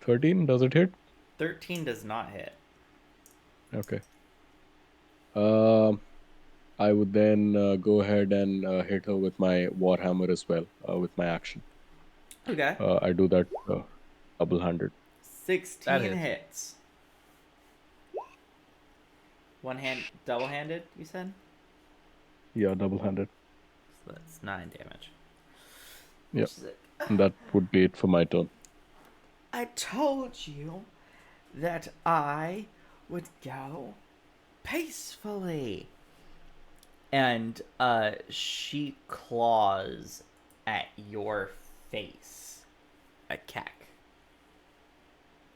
13, does it hit? 13 does not hit. Okay. I would then go ahead and hit her with my Warhammer as well, with my action. Okay. I do that double-handed. 16 hits. hits. One hand, double-handed, you said? Yeah, double-handed. So that's 9 damage. Yep. Sick. And that would be it for my turn. I told you that I would go peacefully. And she claws at your face. A cack.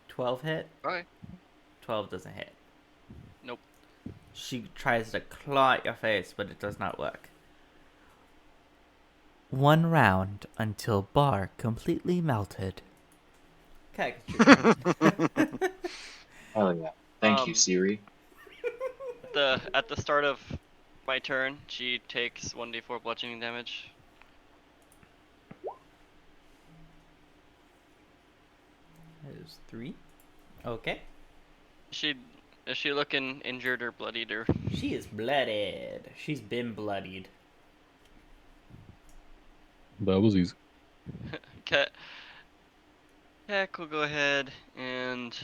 12 hit? Okay. 12 doesn't hit. Nope. She tries to claw at your face, but it does not work. 1 round until bar completely melted. Okay. Oh yeah. Thank you, Um, Siri. At the start of my turn, she takes 1d4 bludgeoning damage. There's 3. Okay. Is she looking injured or bloodied or? She is blooded. She's been bloodied. That was easy. Okay. Heck, we'll go ahead and.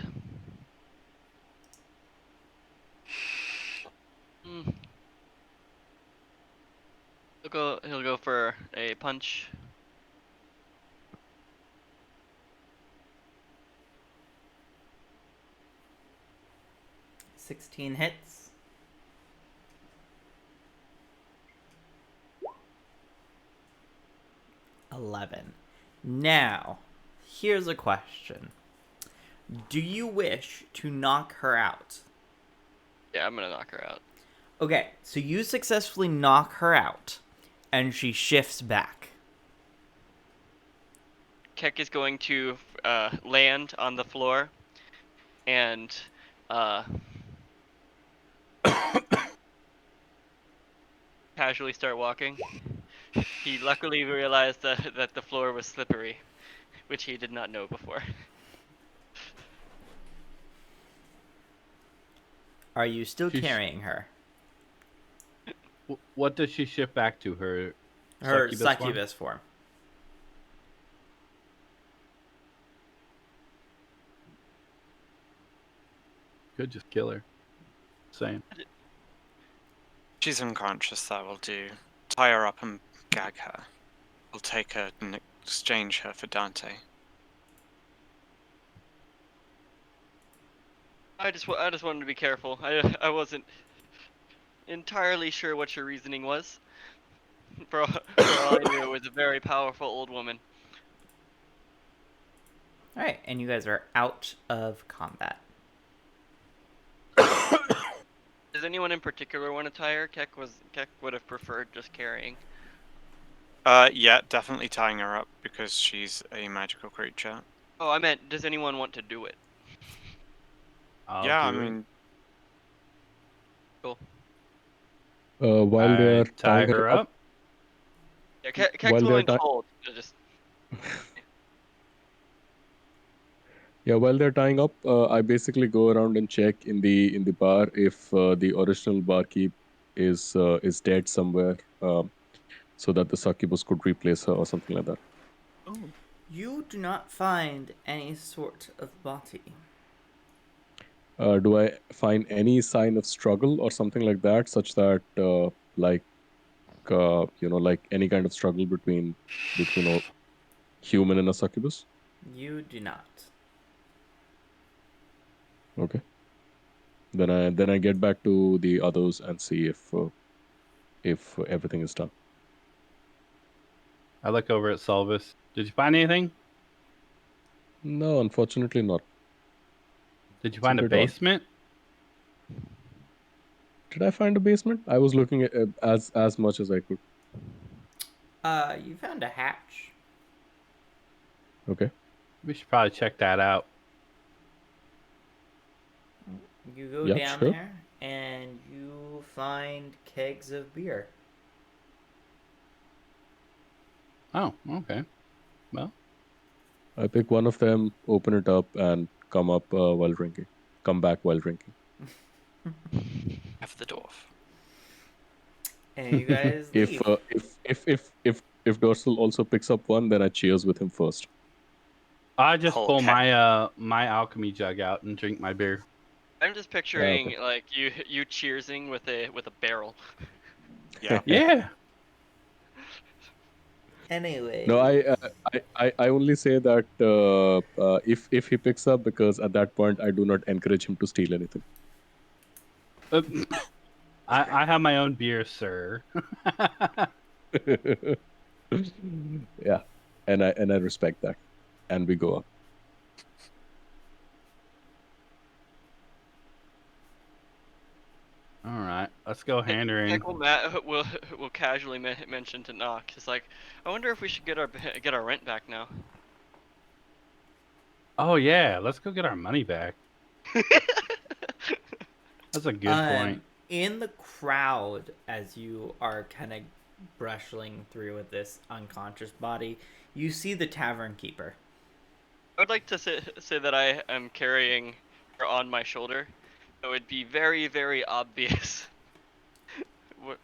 Hmm. He'll go for a punch. $16 hits. $11. Now, here's a question. Do you wish to knock her out? Yeah, I'm gonna knock her out. Okay, so you successfully knock her out, and she shifts back. Keck is going to land on the floor and casually start walking. He luckily realized that the floor was slippery, which he did not know before. Are you still She's- carrying her? What does she shift back to? Her Her form? succubus form. Could just kill her. Same. She's unconscious, that will do. Tie her up and gag her. We'll take her and exchange her for Dante. I just wanted to be careful. I wasn't entirely sure what your reasoning was. For all I knew, it was a very powerful old woman. Alright, and you guys are out of combat. Does anyone in particular want to tie her? Keck would have preferred just carrying. Yeah, definitely tying her up because she's a magical creature. Oh, I meant, does anyone want to do it? Yeah, I mean, Cool. While they I are tie tying her up. Yeah, Keck's While they're willing to ti- hold. Just Yeah, while they're tying up, I basically go around and check in the bar if the original barkeep is dead somewhere, so that the succubus could replace her or something like that. Oh. You do not find any sort of body. Do I find any sign of struggle or something like that, such that like like any kind of struggle between a human and a succubus? You do not. Okay. Then I get back to the others and see if everything is done. I look over at Solvis. Did you find anything? No, unfortunately not. Did you It's a find a bit odd. basement? Did I find a basement? I was looking at as much as I could. You found a hatch. Okay. We should probably check that out. You go Yeah, down sure. there and you find kegs of beer. Oh, okay. Well, I pick one of them, open it up, and come up while drinking. Come back while drinking. F the dwarf. And you guys If leave. if Dorsal also picks up one, then I cheers with him first. I just Whole pull cat. my alchemy jug out and drink my beer. I'm just Okay. picturing like you cheersing with a barrel. Yeah. Yeah. Anyway. No, I only say that if he picks up, because at that point I do not encourage him to steal anything. Uh, I have my own beer, sir. Yeah, and I respect that, and we go up. All right, let's go handering. Heck will casually mention to Knock. He's like, I wonder if we should get our rent back now. Oh yeah, let's go get our money back. That's a good point. In the crowd, as you are kind of brushing through with this unconscious body, you see the tavern keeper. I would like to say that I am carrying her on my shoulder. It would be very, very obvious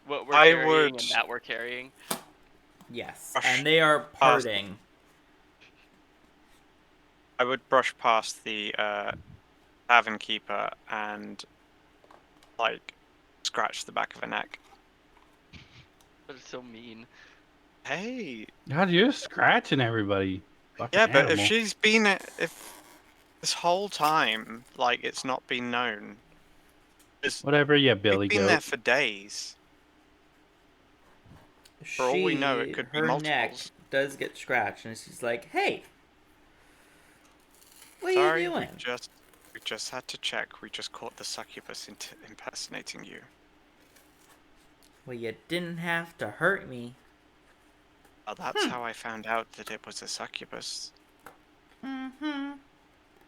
what we're I carrying would- and that we're carrying. Yes, Brush and they are past- parting. I would brush past the tavern keeper and like scratch the back of her neck. That is so mean. Hey. God, you're scratching everybody. Fucking Yeah, but if animal. she's been if this whole time like it's not been known, Whatever, you we've Billy been there goat. for days. For all we know, it could be her neck multiples. does get scratched, and she's like, "Hey, what Sorry, are you doing?" we just had to check. We just caught the succubus impersonating you. Well, you didn't have to hurt me. Well, that's how I found out that it was a succubus. Mm-hmm.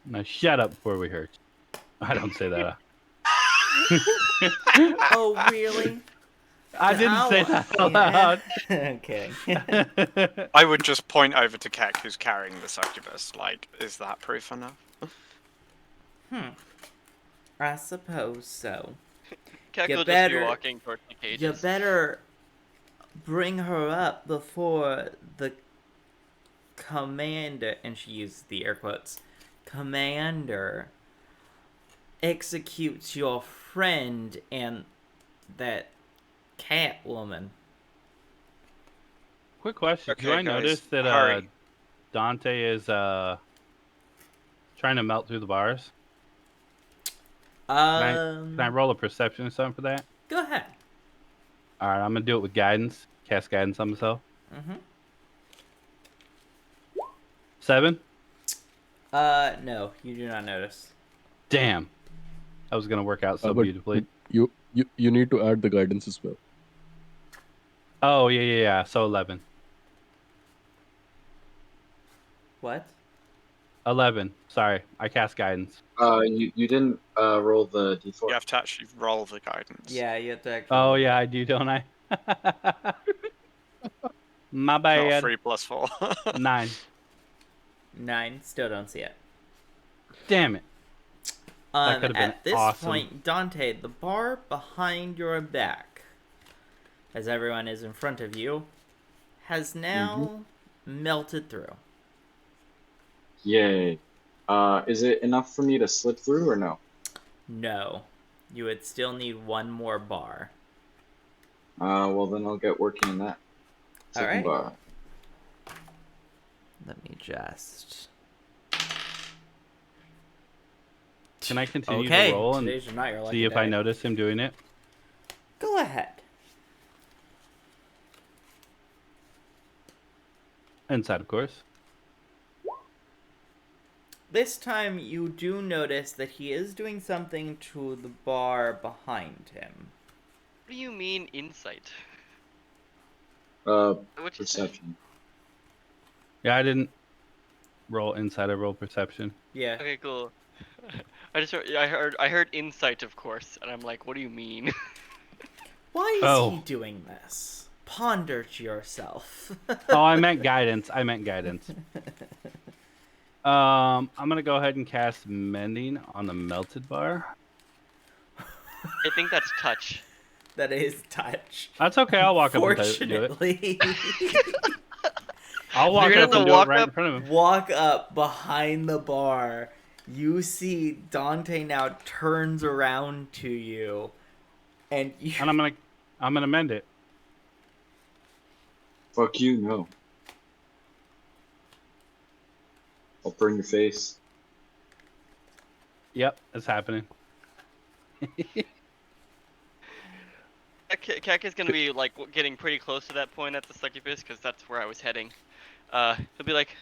Now shut up before we hurt you. I don't say that. Oh, really? I didn't say that out Yeah. loud. Okay. I would just point over to Keck, who's carrying the succubus. Like, is that proof enough? I suppose so. Keck You will better- just be walking towards the You cages. better bring her up before the commander, and she uses the air quotes, commander executes your friend and that cat woman. Quick question. Do Okay, I guys, notice that hurry. Dante is trying to melt through the bars? Can I roll a perception or something for that? Go ahead. Alright, I'm gonna do it with guidance. Cast guidance on myself. Mm-hmm. 7? No, you do not notice. Damn. That was gonna work out so But beautifully. you need to add the guidance as well. Oh yeah. So 11. What? 11. Sorry, I cast guidance. You didn't roll the d4. You have to actually roll the guidance. Yeah, you have to actually. Oh yeah, I do, don't I? My Not bad. 3 plus 4. 9. 9. Still don't see it. Damn it. That could have been At this awesome. point, Dante, the bar behind your back, as everyone is in front of you, has now melted through. Yay. Is it enough for me to slip through or no? No. You would still need one more bar. Well then I'll get working on that. Second Alright. bar. Let me just... Can I continue Okay, to roll and today's not your lucky see if day. I notice him doing it? Go ahead. Inside, of course. This time you do notice that he is doing something to the bar behind him. What do you mean insight? Uh, What you say? perception. Yeah, I didn't roll inside. I rolled perception. Yeah. Okay, cool. I heard insight, of course, and I'm like, what do you mean? Why is Oh. he doing this? Ponder to yourself. Oh, I meant guidance. I meant guidance. I'm gonna go ahead and cast mending on the melted bar. I think that's touch. That is touch. That's okay. I'll walk up and do it. Fortunately, I'll walk You're gonna up and have to do it walk right in up- front of him. walk up behind the bar. You see Dante now turns around to you, and you. And I'm gonna mend it. Fuck you, no. I'll burn your face. Yep, it's happening. Kek is gonna be like getting pretty close to that point at the succubus because that's where I was heading. He'll be like,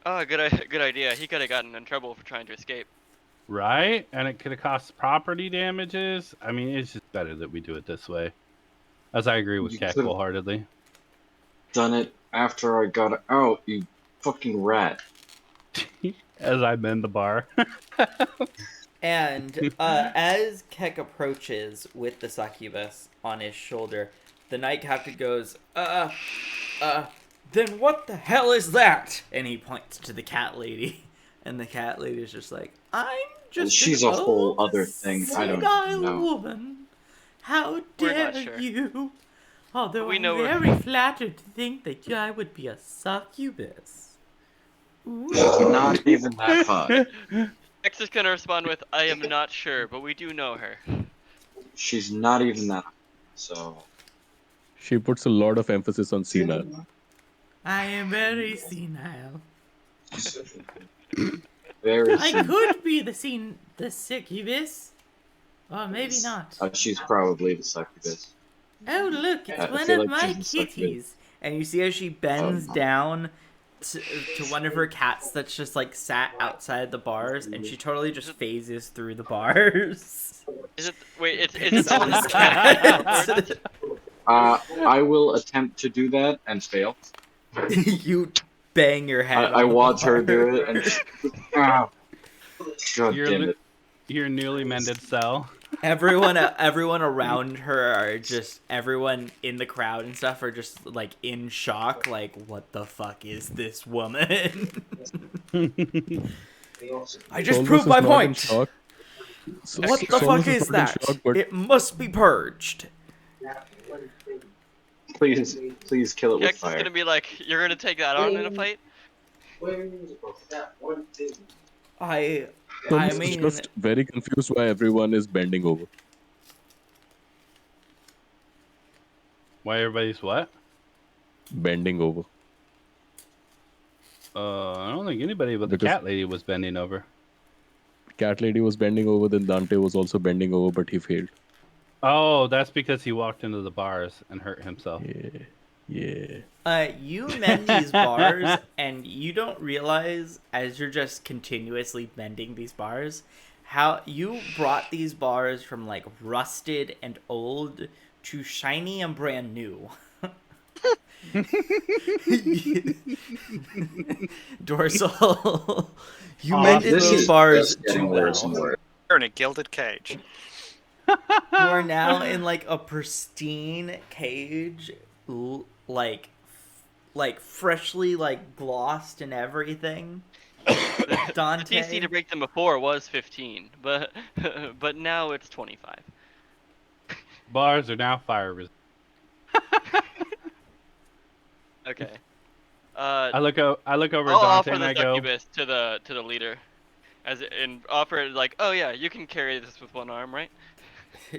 "Oh, good idea. He could have gotten in trouble for trying to escape." Right? And it could have cost property damages. I mean, it's just better that we do it this way. As I agree with You Kek could've- wholeheartedly. Done it after I got out, you fucking rat. As I mend the bar. And as Keck approaches with the succubus on his shoulder, the night captain goes, then what the hell is that? And he points to the cat lady. And the cat lady is just like, I'm just She's an a whole old other thing. I don't senile know. woman. How We're dare not sure. you? Although We I'm know her. very flattered to think that I would be a succubus. Ooh. Not even that hot. X is gonna respond with, "I am not sure, but we do know her." She's not even that hot. So, She puts a lot of emphasis on senile. I am very senile. very I soon. could be the succubus. Or maybe not. She's probably the succubus. Oh, look, it's I one feel of like my she's the succubus. kitties. And you see as she bends down to one of her cats that's just like sat outside the bars, and she totally just phases through the bars. Is it? Wait, is it Someone's the cat? cat. I will attempt to do that and fail. You bang your head. I on the watch her bar. do it and. Ah. God Your damn it. Your newly mended cell. Everyone around her are just, everyone in the crowd and stuff are just like in shock, like, what the fuck is this woman? I just Solvus proved is my not in point. shock. What the Solvus fuck is not in that? shock, but It must be purged. Please kill it with Kex is fire. gonna be like, "You're gonna take that on in a fight?" I Solvus is mean, just very confused why everyone is bending over. Why everybody's what? Bending over. I don't think anybody but the Because- cat lady was bending over. Cat lady was bending over, then Dante was also bending over, but he failed. Oh, that's because he walked into the bars and hurt himself. Yeah. you mend these bars, and you don't realize, as you're just continuously mending these bars, how you brought these bars from like rusted and old to shiny and brand new. Dorsal, you mended This these is bars just getting too worse and well. worse. You're in a gilded cage. You are now in like a pristine cage, like like freshly like glossed and everything. The Dante. DC to break them before was 15, but but now it's 25. Bars are now fire resistant. Okay. I look over at I'll Dante offer and the I go, succubus to the leader, and offer it like, oh yeah, you can carry this with one arm, right?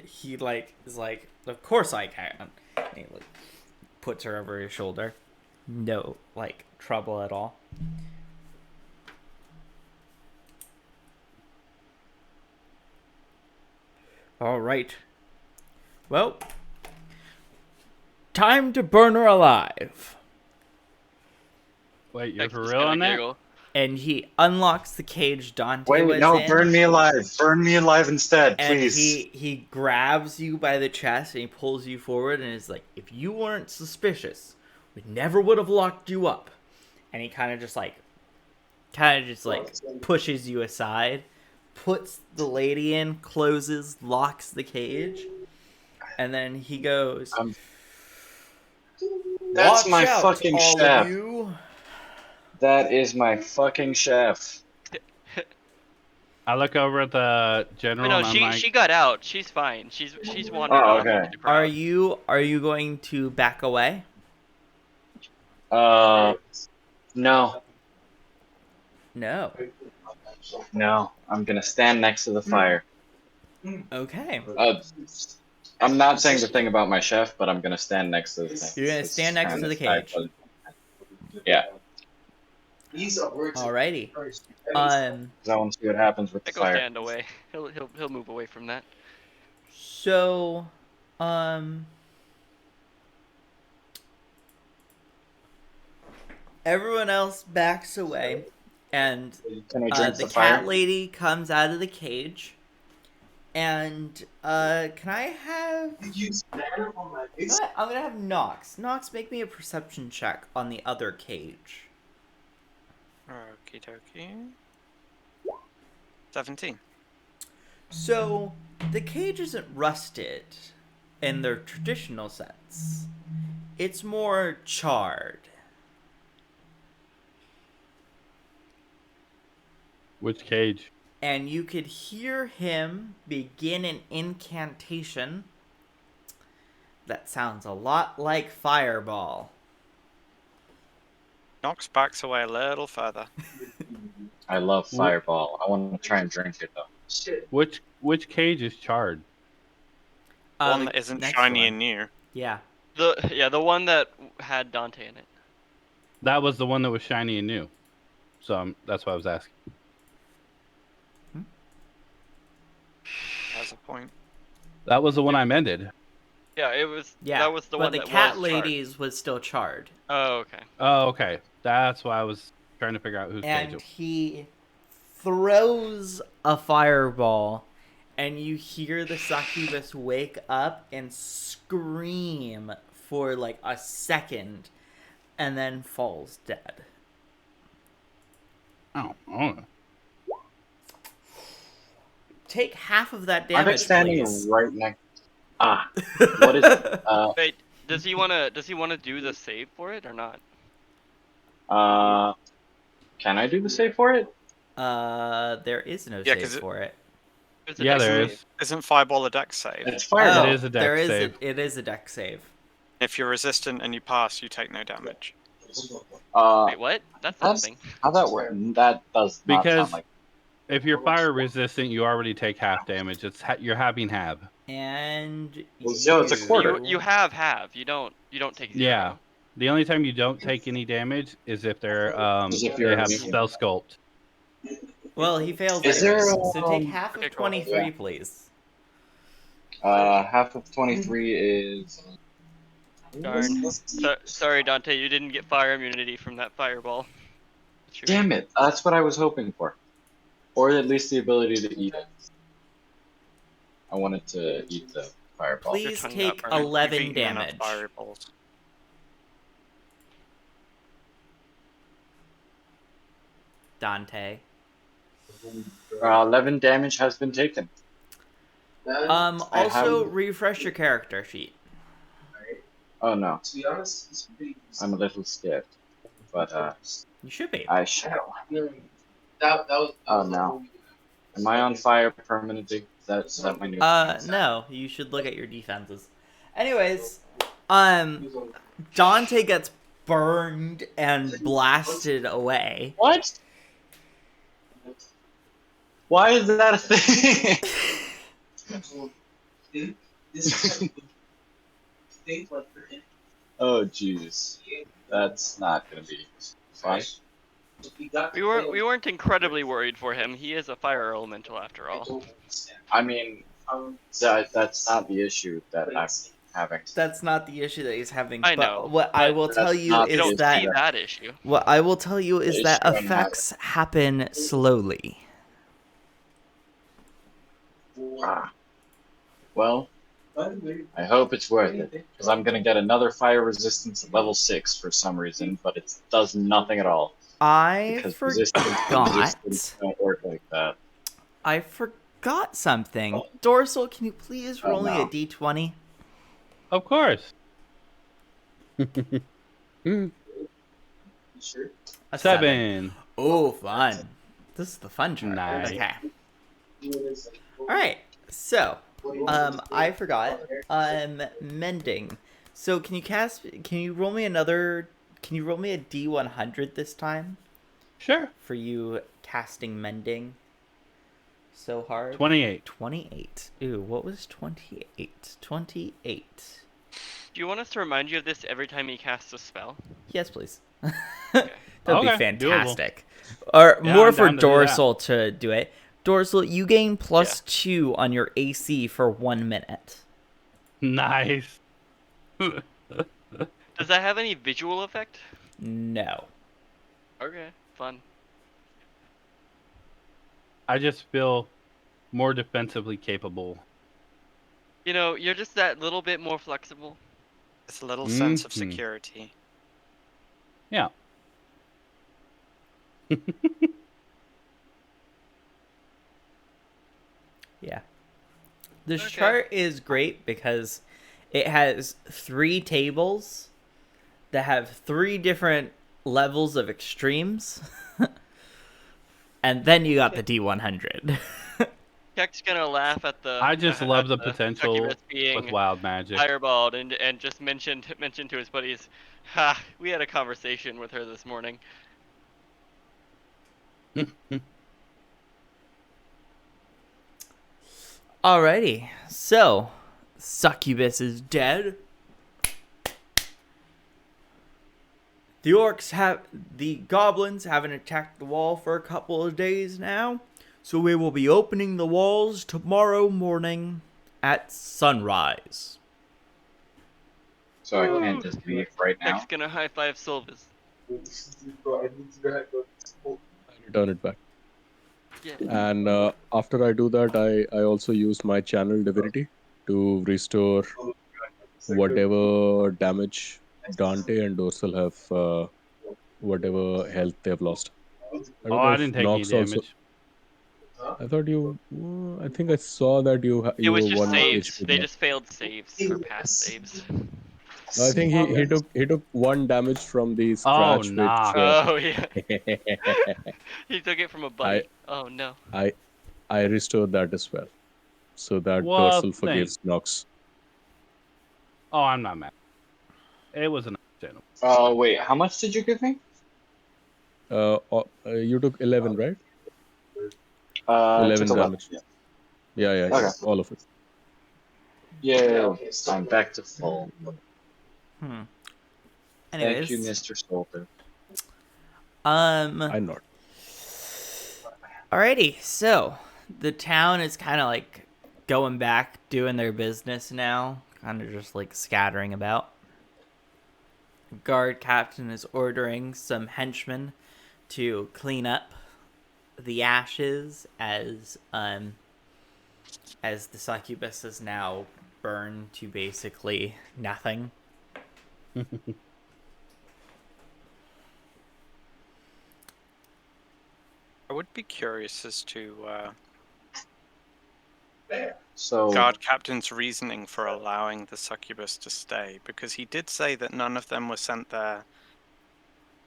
He like is like, of course I can. And he like puts her over his shoulder. No like trouble at all. All right. Well, time to burn her alive. wait, you're Tex for was real gonna on that? giggle. And he unlocks the cage Dante Wait, was no, in. burn me alive. Burn me alive instead, And please. he grabs you by the chest and he pulls you forward and is like, if you weren't suspicious, we never would have locked you up. And he kind of just pushes you aside, puts the lady in, closes, locks the cage, and then he goes, That's "Watch my out, fucking all chef. of you." That is my fucking chef. I look over at the But general no, and I'm like, she got out. She's fine. She's wandered Oh, off okay. into the crowd. Are you going to back away? No. No. No. I'm gonna stand next to the fire. Okay. I'm not saying the thing about my chef, but I'm gonna stand next to the thing. You're gonna stand next to the cage. Yeah. Alrighty. 'Cause I want to see what happens with the I go fire. stand away. He'll move away from that. So, everyone else backs away, and Can I drink the the fire? cat lady comes out of the cage. And can I have? You know what? I'm gonna have Nox. Nox, make me a perception check on the other cage. Okie dokie. 17. So the cage isn't rusted in their traditional sense. It's more charred. which cage? And you could hear him begin an incantation that sounds a lot like Fireball. Nox backs away a little further. I love Fireball. I want to try and drink it though. Which cage is charred? One The that isn't next shiny one. and new. Yeah. The one that had Dante in it. That was the one that was shiny and new. So that's why I was asking. That's a point. That was the one I mended. Yeah, it was. Yeah. That was the but one the that cat was charred. ladies was still charred. Oh, okay. Oh, okay. That's why I was trying to figure out whose cage it And was. he throws a fireball, and you hear the succubus wake up and scream for like a second, and then falls dead. Oh. Take half of that Aren't I damage, standing please. right next? What is? Wait, does he wanna do the save for it or not? Can I do the save for it? There is no Yeah, save 'cause it- for it. It's a Yeah, dex there save. is. Isn't Fireball a dex save? It's Fireball. It is a dex there is save. it is a dex save. If you're resistant and you pass, you take no damage. Wait, what? That's That's something. how that works. That does not Because sound like. if you're fire resistant, you already take half damage. You're having half. And No, it's a quarter. You have. You don't take 0. Yeah. The only time you don't take any damage is if they're Is if they you're have immune. spell sculpt. Well, he fails Is anyways. there, So take half of okay, cool. 23, Yeah. please. Half of 23 is. Darn. Sorry, Dante, you didn't get fire immunity from that fireball. Damn it! That's what I was hoping for, or at least the ability to eat it. I wanted to eat the fireball. Please tongue take got burned. 11 You've eaten enough damage. Fireballs. Dante. 11 damage has been taken. I Also, haven't- refresh your character sheet. Oh no. I'm a little scared, but You should be. I shall. Oh no. Am I on fire permanently? Is that my new defense? No, you should look at your defenses. Anyways, Dante gets burned and blasted away. What? Why is that a thing? Oh jeez. That's not gonna be fun. We weren't incredibly worried for him. He is a fire elemental after all. I mean, that's not the issue that I'm having. That's not the issue that he's having. I But know, what I but will tell that's you not We the is don't issue that see that issue. what I will tell you is The that issue I'm having. effects happen slowly. Ah. Well, I hope it's worth it, because I'm gonna get another fire resistance at level 6 for some reason, but it does nothing at all. I Because forgot. resistance don't work like that. I forgot something. Dorsal, can you please Oh, roll me a no. d20? Of course. A 7. Oh, fun. This is the fun chart. Nice. Okay. Alright, so, I forgot. Mending. So, can you roll me a D100 this time? Sure. For you casting Mending so hard? 28. 28. Ooh, what was 28? 28. Do you want us to remind you of this every time he casts a spell? Yes, please. Okay. That'd be Okay, fantastic. Or Yeah, more I'm for down to do that. Dorsal to do it. Dorsal, you gain +2 on your AC for 1 minute. Nice. Does that have any visual effect? No. Okay, fun. I just feel more defensively capable. You know, you're just that little bit more flexible. It's a little sense of Mhm. security. Yeah. Yeah. This Okay. chart is great because it has 3 tables that have 3 different levels of extremes. And then you got the D100. Keck's gonna laugh at the. I just love at the potential succubus with being wild magic. fireballed and just mentioned to his buddies, "Ha! We had a conversation with her this morning." Alrighty. So, Succubus is dead. The goblins haven't attacked the wall for a couple of days now, so we will be opening the walls tomorrow morning at sunrise. So I can't just leave right now. Keck's gonna high five Silvis. I return it back. Yeah. And after I do that, I also use my channel divinity to restore whatever damage Dante and Dorsal have, whatever health they've lost. I Oh, don't know I if didn't take any Nox also. damage. I thought you. I think I saw that you It was were just 1 saves. HP They down. just failed saves or past saves. No, I think he took 1 damage from the Oh, scratch, which nah. Oh yeah. I He took it from a buddy. Oh no. I restored that as well, so that Well, Dorsal thanks. forgives Nox. Oh, I'm not mad. It was an understandable. Oh wait, how much did you give me? You took 11, right? I 11 took 11. damage. Yeah, Okay. all of it. Yeah, I'm back to full. Anyways, Thank you, Mr. Solter. I'm not. Alrighty, so the town is kind of like going back, doing their business now, kind of just like scattering about. Guard captain is ordering some henchmen to clean up the ashes as the succubus is now burned to basically nothing. I would be curious as to So Guard captain's reasoning for allowing the succubus to stay, because he did say that none of them were sent there.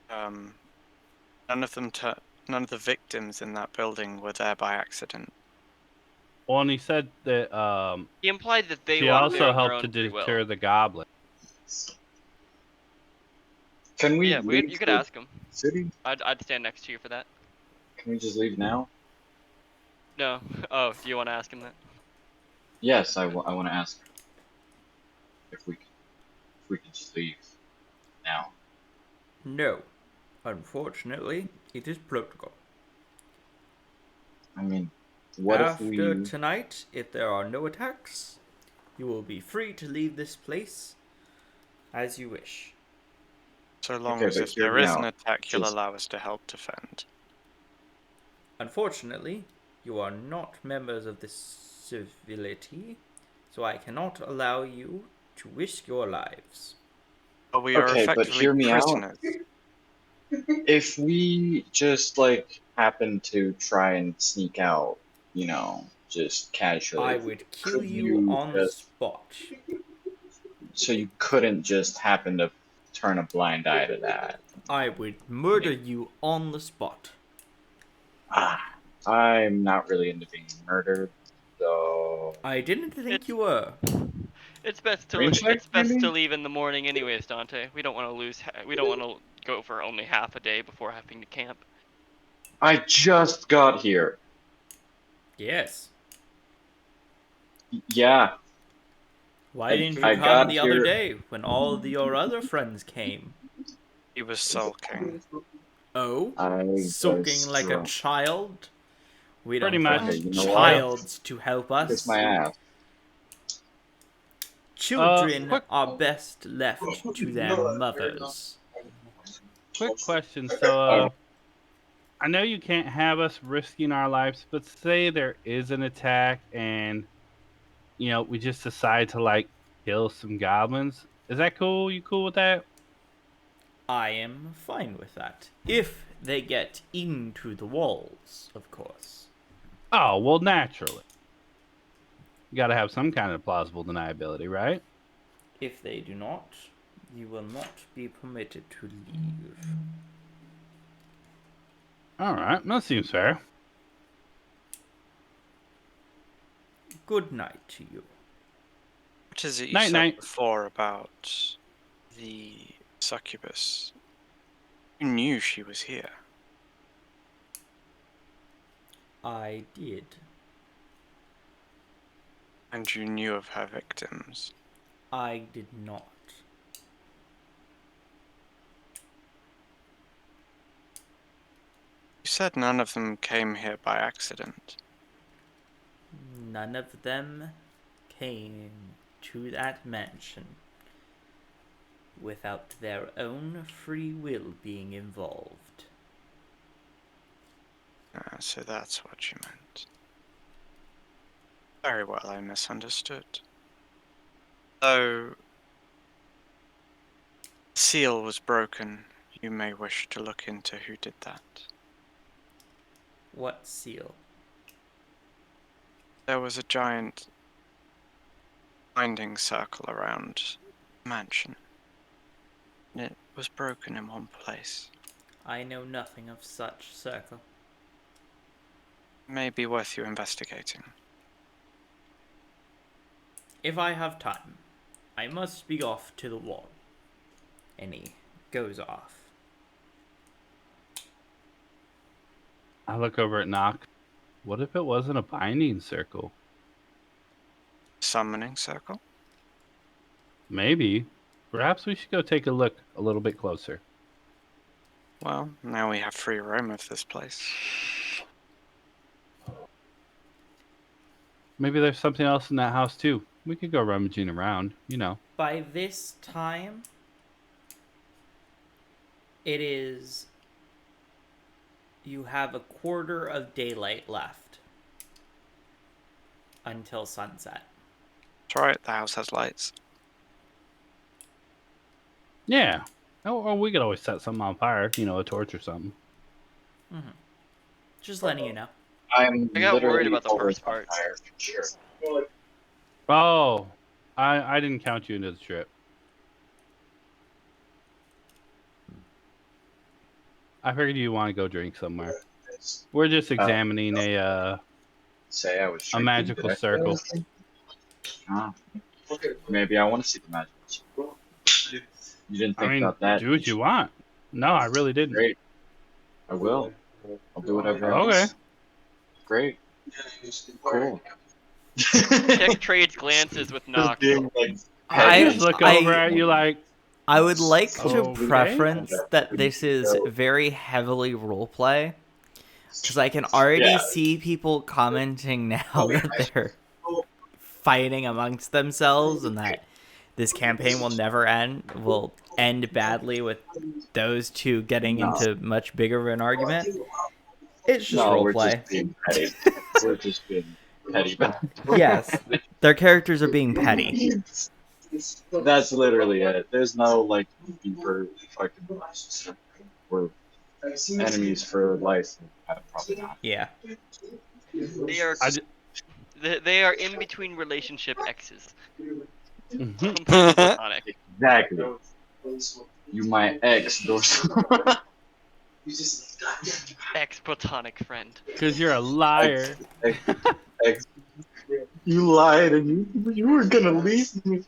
None of the victims in that building were there by accident. Well, and he said that He implied that they she walked there also on their helped to own free deter will. the goblin. can we Yeah, leave you could the ask him. city? I'd stand next to you for that. Can we just leave now? No. Oh, do you want to ask him that? Yes, I want to ask if we could just leave now. No. Unfortunately, it is protocol. I mean, what if After we? tonight, if there are no attacks, you will be free to leave this place as you wish. So long Okay, as but if hear there me is an out. attack, you'll Just- allow us to help defend. Unfortunately, you are not members of this civility, so I cannot allow you to risk your lives. But we are Okay, but effectively hear me out. prisoners. If we just like happen to try and sneak out, just casually, I would kill could you on the just, spot. so you couldn't just happen to turn a blind eye to that. I would murder you on the spot. I'm not really into being murdered, so I didn't think you were. It's best to Rain check, it's best maybe? to leave in the morning, anyways, Dante. We don't want to lose. We don't want to go for only half a day before having to camp. I just got here. Yes. Yeah, Why I- didn't I you come got the other here- day when all of your other friends came? He was sulking. Oh? I Sulking was like a drunk. child? We Pretty don't much. want Okay, you know what? childs to help us. Kiss my ass. Children quick- are best left to their mothers. Quick question. So, I know you can't have us risking our lives, but say there is an attack and, we just decide to, like, kill some goblins. Is that cool? You cool with that? I am fine with that. If they get into the walls, of course. Oh, well, naturally. You gotta have some kind of plausible deniability, right? If they do not, you will not be permitted to leave. Alright, that seems fair. Good night to you. What is it you Night, said night. before about the succubus? You knew she was here. I did. And you knew of her victims. I did not. You said none of them came here by accident. None of them came to that mansion without their own free will being involved. So that's what you meant. Very well, I misunderstood. Though the seal was broken, you may wish to look into who did that. What seal? There was a giant binding circle around the mansion. And it was broken in one place. I know nothing of such circle. May be worth you investigating. If I have time, I must be off to the wall. And he goes off. I look over at Nock. What if it wasn't a binding circle? Summoning circle? Maybe. Perhaps we should go take a look a little bit closer. Well, now we have free roam of this place. Maybe there's something else in that house too. We could go rummaging around, By this time, it is. You have a quarter of daylight left until sunset. It's alright, the house has lights. Yeah. Or we could always set something on fire, a torch or something. Just letting you know. I'm I got worried literally about the always first on part. fire, Sure. Oh, I didn't count you into the trip. I figured you want to go drink somewhere. We're just examining Say I was a drinking. magical Did I say I circle. was drinking? Ah, maybe I want to see the magic circle. You didn't I think mean, about that. do what you want. No, I really didn't. Great. I will. I'll do whatever Okay. else. Great. Cool. Check trades glances with Nox. Being like I I just look over at you like, I would like to Okay. preference that this is very heavily roleplay, because I can already see people commenting now that they're fighting amongst themselves and that this campaign will end badly with those two getting into much bigger of an argument. It's just no, we're roleplay. just being petty. We're just being petty. Yes, their characters are being petty. That's literally it. There's no like deeper fucking. We're enemies for life. Probably not. Yeah. They are they are in between relationship X's. Completely platonic. Exactly. You my ex, Dorsal. Ex platonic friend. because you're a liar. Ex. You lied and you were gonna leave me.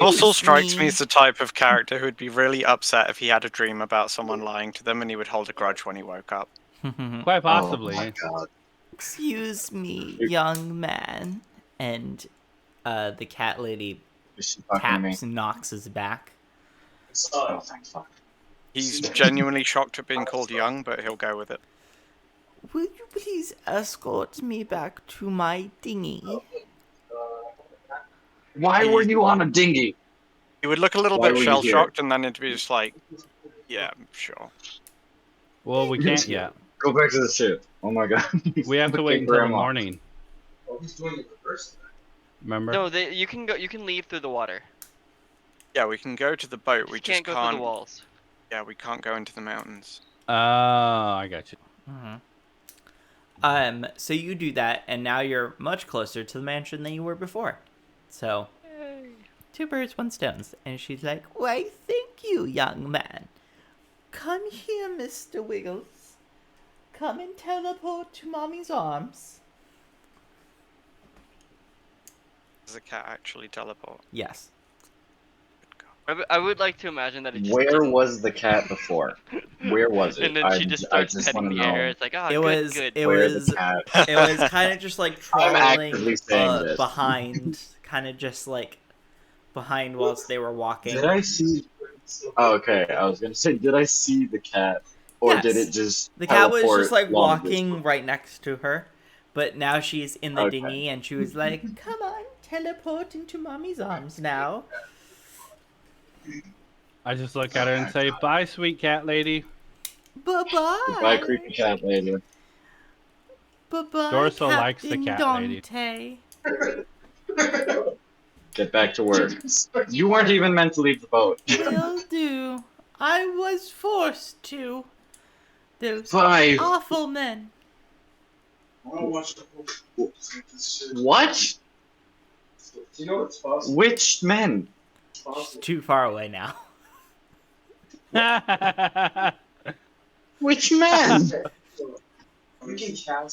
Dorsal strikes me as the type of character who'd be really upset if he had a dream about someone lying to them and he would hold a grudge when he woke up. Quite possibly. Oh my god. Excuse me, young man. And the cat lady Is she fucking me? taps Nox's back. Oh, thank fuck. He's genuinely shocked at being called young, but he'll go with it. Will you please escort me back to my dinghy? Why were you on a dinghy? He would look a little Why bit were you shell here? shocked, and then it'd be just like, yeah, sure. Well, we can't yet. Go back to the ship. Oh my god. We have to wait until the morning. Remember? No, you can go. You can leave through the water. Yeah, we can go to the boat. We You just can't go through the walls. Yeah, we can't go into the mountains. Oh, I got you. So you do that, and now you're much closer to the mansion than you were before. So, two birds, one stone. And she's like, "Why, thank you, young man. Come here, Mr. Wiggles. Come and teleport to Mommy's arms." Does the cat actually teleport? Yes. I would like to imagine that it just Where didn't. was the cat before? Where was it? And then she just starts petting wanna the air. know It's like, oh, It good, was. good. It where was. the cat. It was kind of just like I'm actively trolling saying this. behind, kind of just like behind whilst they were walking. Did I see? Oh, okay, I was gonna say, did I see the cat, or did Yes. it just? The cat was teleport just like long walking distance? right next to her, but now she's in the Okay. dinghy, and she was like, "Come on, teleport into Mommy's arms now." I just look at her and say, "Bye, sweet cat lady." Bye-bye. Bye, creepy cat lady. Bye-bye, Dorsal likes the Captain cat lady. Dante. Get back to work. You weren't even meant to leave the boat. Will do. I was forced to. Those Bye. awful men. What? Which men? She's too far away now. Which men?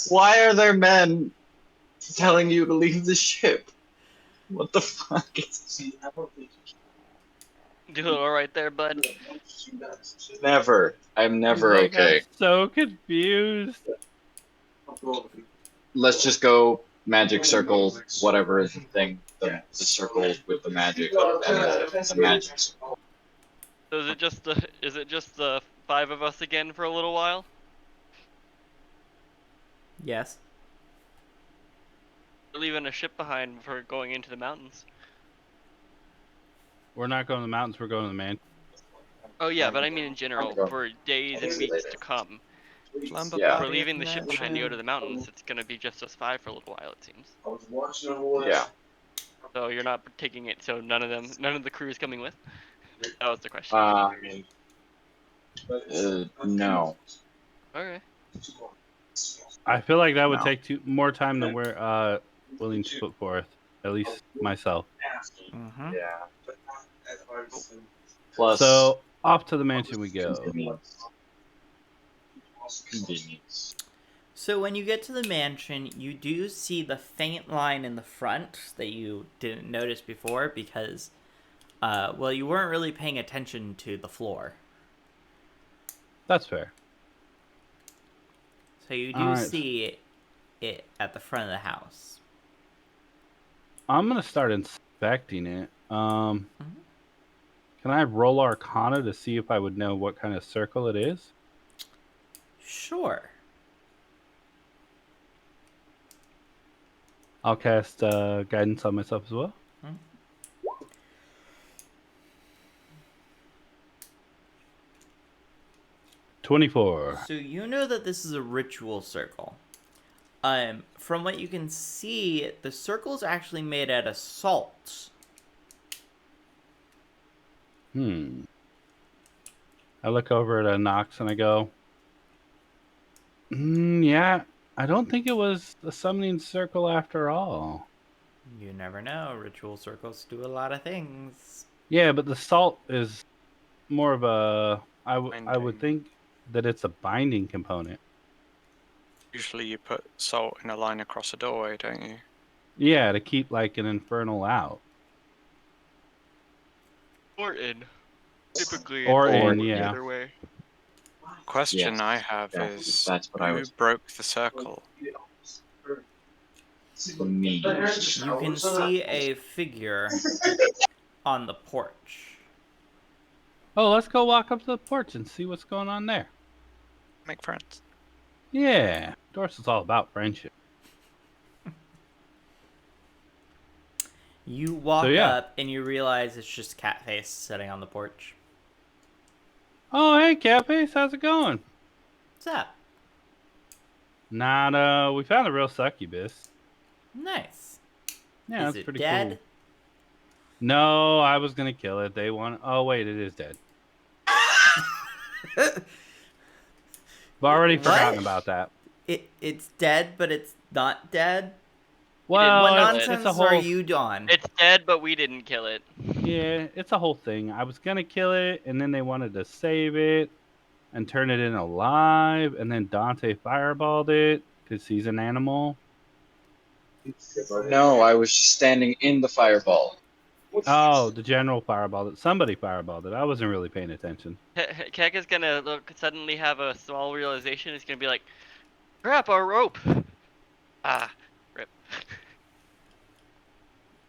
Why are there men telling you to leave the ship? What the fuck? Do it all right there, bud. Never. I'm never Like, okay. I'm so confused. Let's just go magic circle, whatever is the thing. The circle with the magic and the magic circle. So is it just the 5 of us again for a little while? Yes. We're leaving a ship behind for going into the mountains. We're not going to the mountains. We're going to the man. Oh yeah, but I mean in general, for days and weeks to come. Yeah. We're leaving the ship behind to go to the mountains. It's gonna be just us 5 for a little while, it seems. Yeah. So you're not taking it. So none of the crew is coming with. That was the question. No. Okay. I feel like that would No. take more time than we're willing to put forth, at least myself. Mm-hmm. Plus, So off to the mansion we go. Convenience. So when you get to the mansion, you do see the faint line in the front that you didn't notice before because, well, you weren't really paying attention to the floor. That's fair. So you do Alright. see it at the front of the house. I'm gonna start inspecting it. Mhm. Can I roll Arcana to see if I would know what kind of circle it is? Sure. I'll cast guidance on myself as well. Mhm. 24. So you know that this is a ritual circle. From what you can see, the circle's actually made out of salt. I look over at Nox and I go, yeah, I don't think it was a summoning circle after all. You never know. Ritual circles do a lot of things. Yeah, but the salt is more of a. I would Binding. think that it's a binding component. Usually you put salt in a line across a doorway, don't you? Yeah, to keep like an infernal out. Or in. Typically, Or it's in, the yeah. other way. Question Yes, I have exactly. is, That's what I who was. broke the circle? For me. You can see a figure on the porch. Oh, let's go walk up to the porch and see what's going on there. Make friends. Yeah, Dorset's all about friendship. You walk yeah. up and you realize it's just Catface sitting on the porch. Oh, hey, Catface, how's it going? What's up? Nada. We found a real succubus. Nice. Yeah, Is that's it pretty dead? cool. No, I was gonna kill it. They want. Oh wait, it is dead. I've already forgotten about that. It's dead, but it's not dead. Well, What kill it. nonsense it's a are whole. you on? It's dead, but we didn't kill it. Yeah, it's a whole thing. I was gonna kill it, and then they wanted to save it and turn it in alive, and then Dante fireballed it because he's an animal. No, I was just standing in the fireball. Oh, the general fireballed it. Somebody fireballed it. I wasn't really paying attention. Keck is gonna suddenly have a small realization. He's gonna be like, "Crap, our rope!" Ah, rip.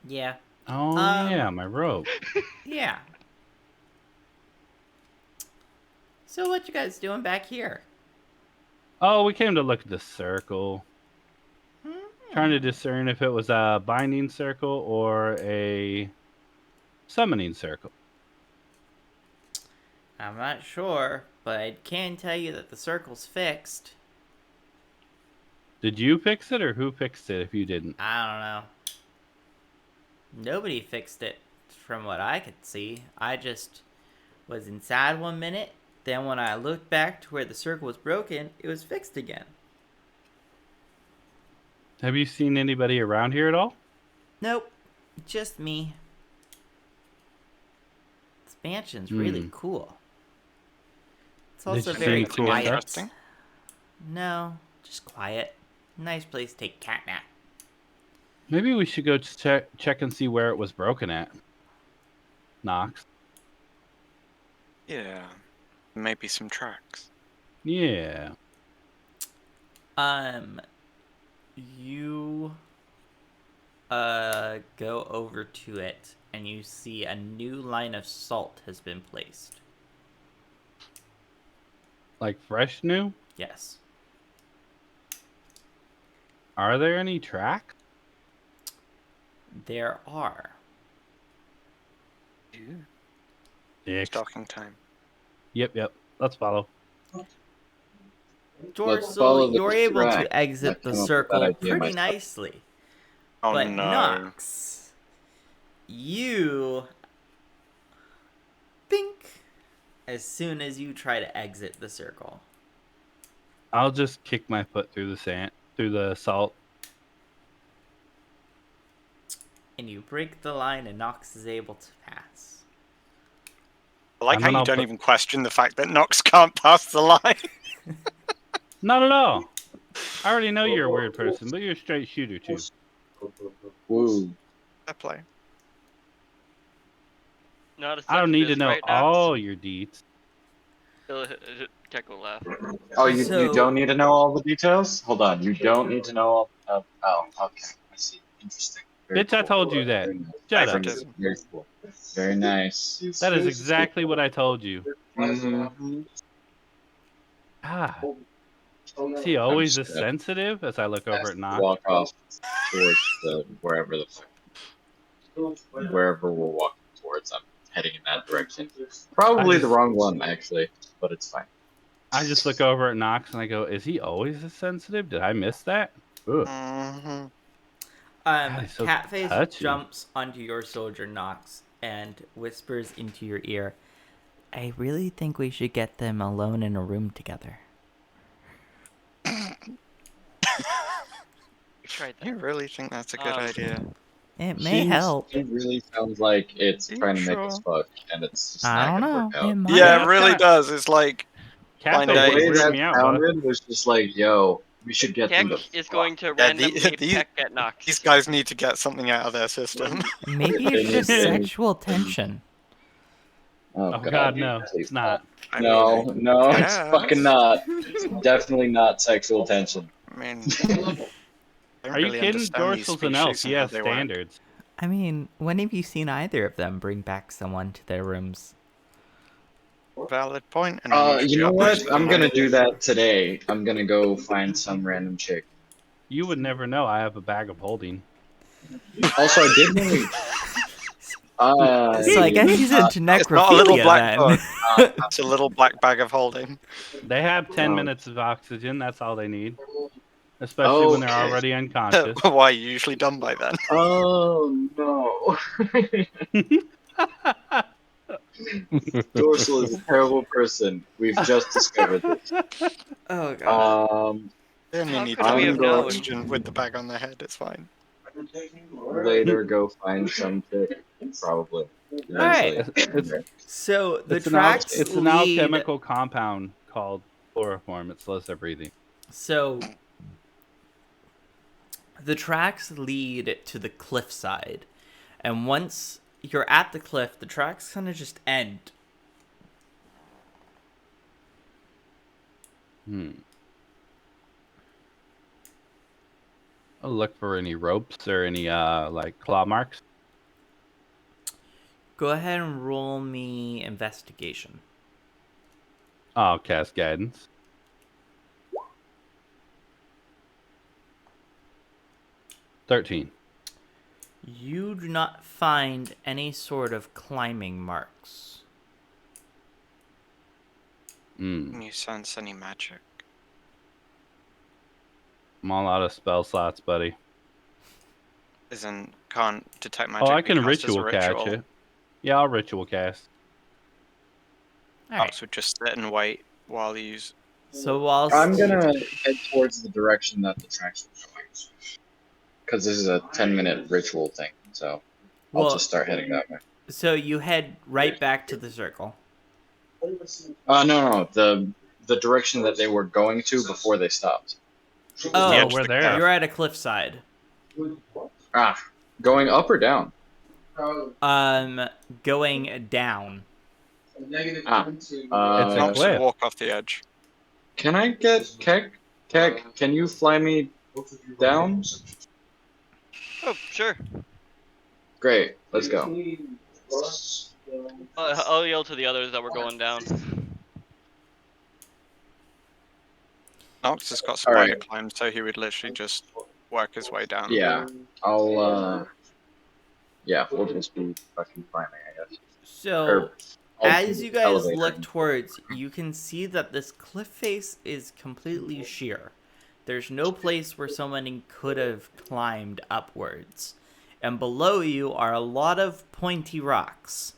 Yeah. Oh yeah, my rope. Yeah. So what you guys doing back here? Oh, we came to look at the circle. Hmm. Trying to discern if it was a binding circle or a summoning circle. I'm not sure, but I can tell you that the circle's fixed. Did you fix it or who fixed it if you didn't? I don't know. Nobody fixed it from what I could see. I just was inside one minute, then when I looked back to where the circle was broken, it was fixed again. Have you seen anybody around here at all? Nope, just me. This mansion's really cool. It's also you very see cool quiet. Interesting. No, just quiet. Nice place to take a cat nap. Maybe we should go check and see where it was broken at. Knox. Yeah. Maybe some tracks. Yeah. You go over to it and you see a new line of salt has been placed. Like fresh new? Yes. Are there any tracks? There are. Yeah. Stalking time. Yep. Let's follow. Let's follow Dorsal, the you're able track. to exit the I came up with that circle idea pretty myself. nicely. Oh But no. Nox, you think as soon as you try to exit the circle. I'll just kick my foot through the sand, through the salt. and you break the line, and Nox is able to pass. I like And how then you I'll don't put- even question the fact that Nox can't pass the line. Not at all. I already know you're a weird person, but you're a straight shooter too. Woo. Fair play. Not a I don't need to succubus, know right, Nox? all your deeds. Keck will laugh. Oh, you So- don't need to know all the details? Hold on, you don't need to know all. Oh, okay. I see. Interesting. Very Bitch, I cool. told you that. Very nice. Shut up. Favoritism. Very cool. Very nice. That is exactly what I told you. Mhm. Ah, is he always I'm this just gonna sensitive? As I look over at Nox. walk off towards the wherever we're walking towards. I'm heading in that direction. Probably the just- wrong one, actually, but it's fine. I just look over at Nox and I go, "Is he always this sensitive? Did I miss that?" Ugh. Mm-hmm. God, he's so Catface touchy. jumps onto your soldier, Nox, and whispers into your ear, I really think we should get them alone in a room together. Tried that. You really think that's a good idea? It may help. He really sounds like it's You trying to make us sure? fuck, and it's just I not don't gonna know. work out. It might. Yeah, that's it really kinda- does. It's like, Catface Blind The date. would way weird that me out, bud. sounded was just like, yo, we should get them Keck to is fuck. going to Yeah, randomly these- peck at Nox. these guys need to get something out of their system. Maybe it's just sexual tension. Oh, Oh God, no, please. it's not. I No, mean, no, it's yes. fucking not. It's definitely not sexual tension. I mean, I don't Are you really kidding? understand these Dorsal's an elf. species He and how has they work. standards. I mean, when have you seen either of them bring back someone to their rooms? Valid point. And You know what? I'm gonna do that today. I'm gonna go find some random chick. You would never know. I have a bag of holding. Also, I did when we. So I guess he's into It's not a little necrophilia black then. book. It's a little black bag of holding. They have 10 Oh. minutes of oxygen. That's all they need. Especially when they're Okay. Oh, already unconscious. Why are you usually done by then? Oh no. Dorsal is a terrible person. We've just discovered this. Oh god. They only How need could to we have have known? oxygen with the bag on their head. It's fine. Later, go find some chick. Probably. Alright. Eventually. So the it's tracks it's an lead. alchemical compound called chloroform. It slows their breathing. So the tracks lead to the cliffside, and once you're at the cliff, the tracks kind of just end. I'll look for any ropes or any like claw marks. Go ahead and roll me investigation. I'll cast guidance. $13. You do not find any sort of climbing marks. Can you sense any magic? I'm all out of spell slots, buddy. Can't detect magic. Oh, I be can cast as a ritual catch it. Yeah, I'll ritual cast. Alright. So just sit and wait while you use. So while I'm gonna head towards the direction that the tracks are going. Because this is a 10-minute ritual thing, so I'll Well- just start heading that way. So you head right back to the circle. No. The direction that they were going to before they stopped. Oh, Yeah, we're there. you're at a cliffside. Going up or down? Going down. It's a Nox cliff. would walk off the edge. Can I get Keck? Keck, can you fly me down? Oh, sure. Great, let's go. I'll yell to the others that we're going down. Nox has got spider Alright. climb, so he would literally just work his way down. Yeah, we'll just be fucking climbing, I guess. So Or I'll as you guys elevate look her. towards, you can see that this cliff face is completely sheer. There's no place where someone could have climbed upwards. And below you are a lot of pointy rocks.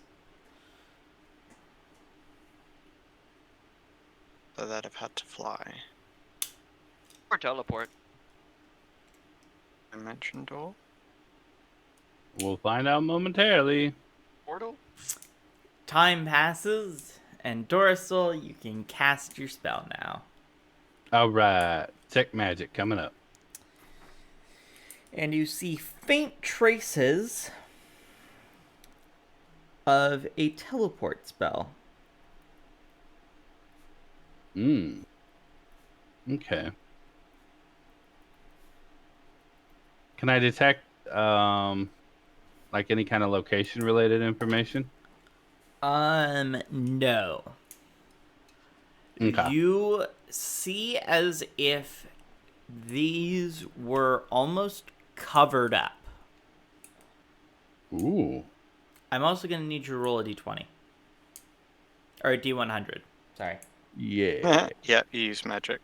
So they'd have had to fly. Or teleport. Dimension door? We'll find out momentarily. Portal? Time passes, and Dorsal, you can cast your spell now. All right, tech magic coming up. And you see faint traces of a teleport spell. Okay. Can I detect like any kind of location related information? No. Okay. You see as if these were almost covered up. Ooh. I'm also going to need you to roll a d20. Or a d100. Sorry. Yeah. Yeah, you use magic.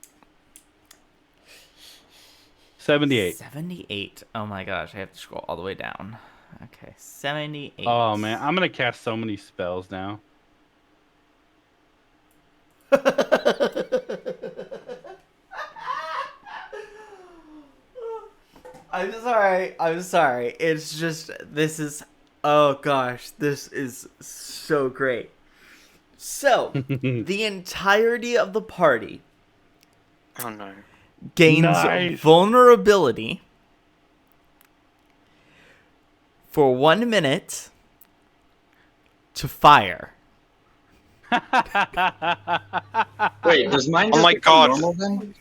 78. 78. Oh my gosh, I have to scroll all the way down. Okay, 78. Oh man, I'm gonna cast so many spells now. I'm sorry. It's just, this is, oh gosh, this is so great. So, the entirety of the party Oh no. gains Nice. vulnerability for 1 minute to fire. Wait, does mine Oh just my become God. normal then?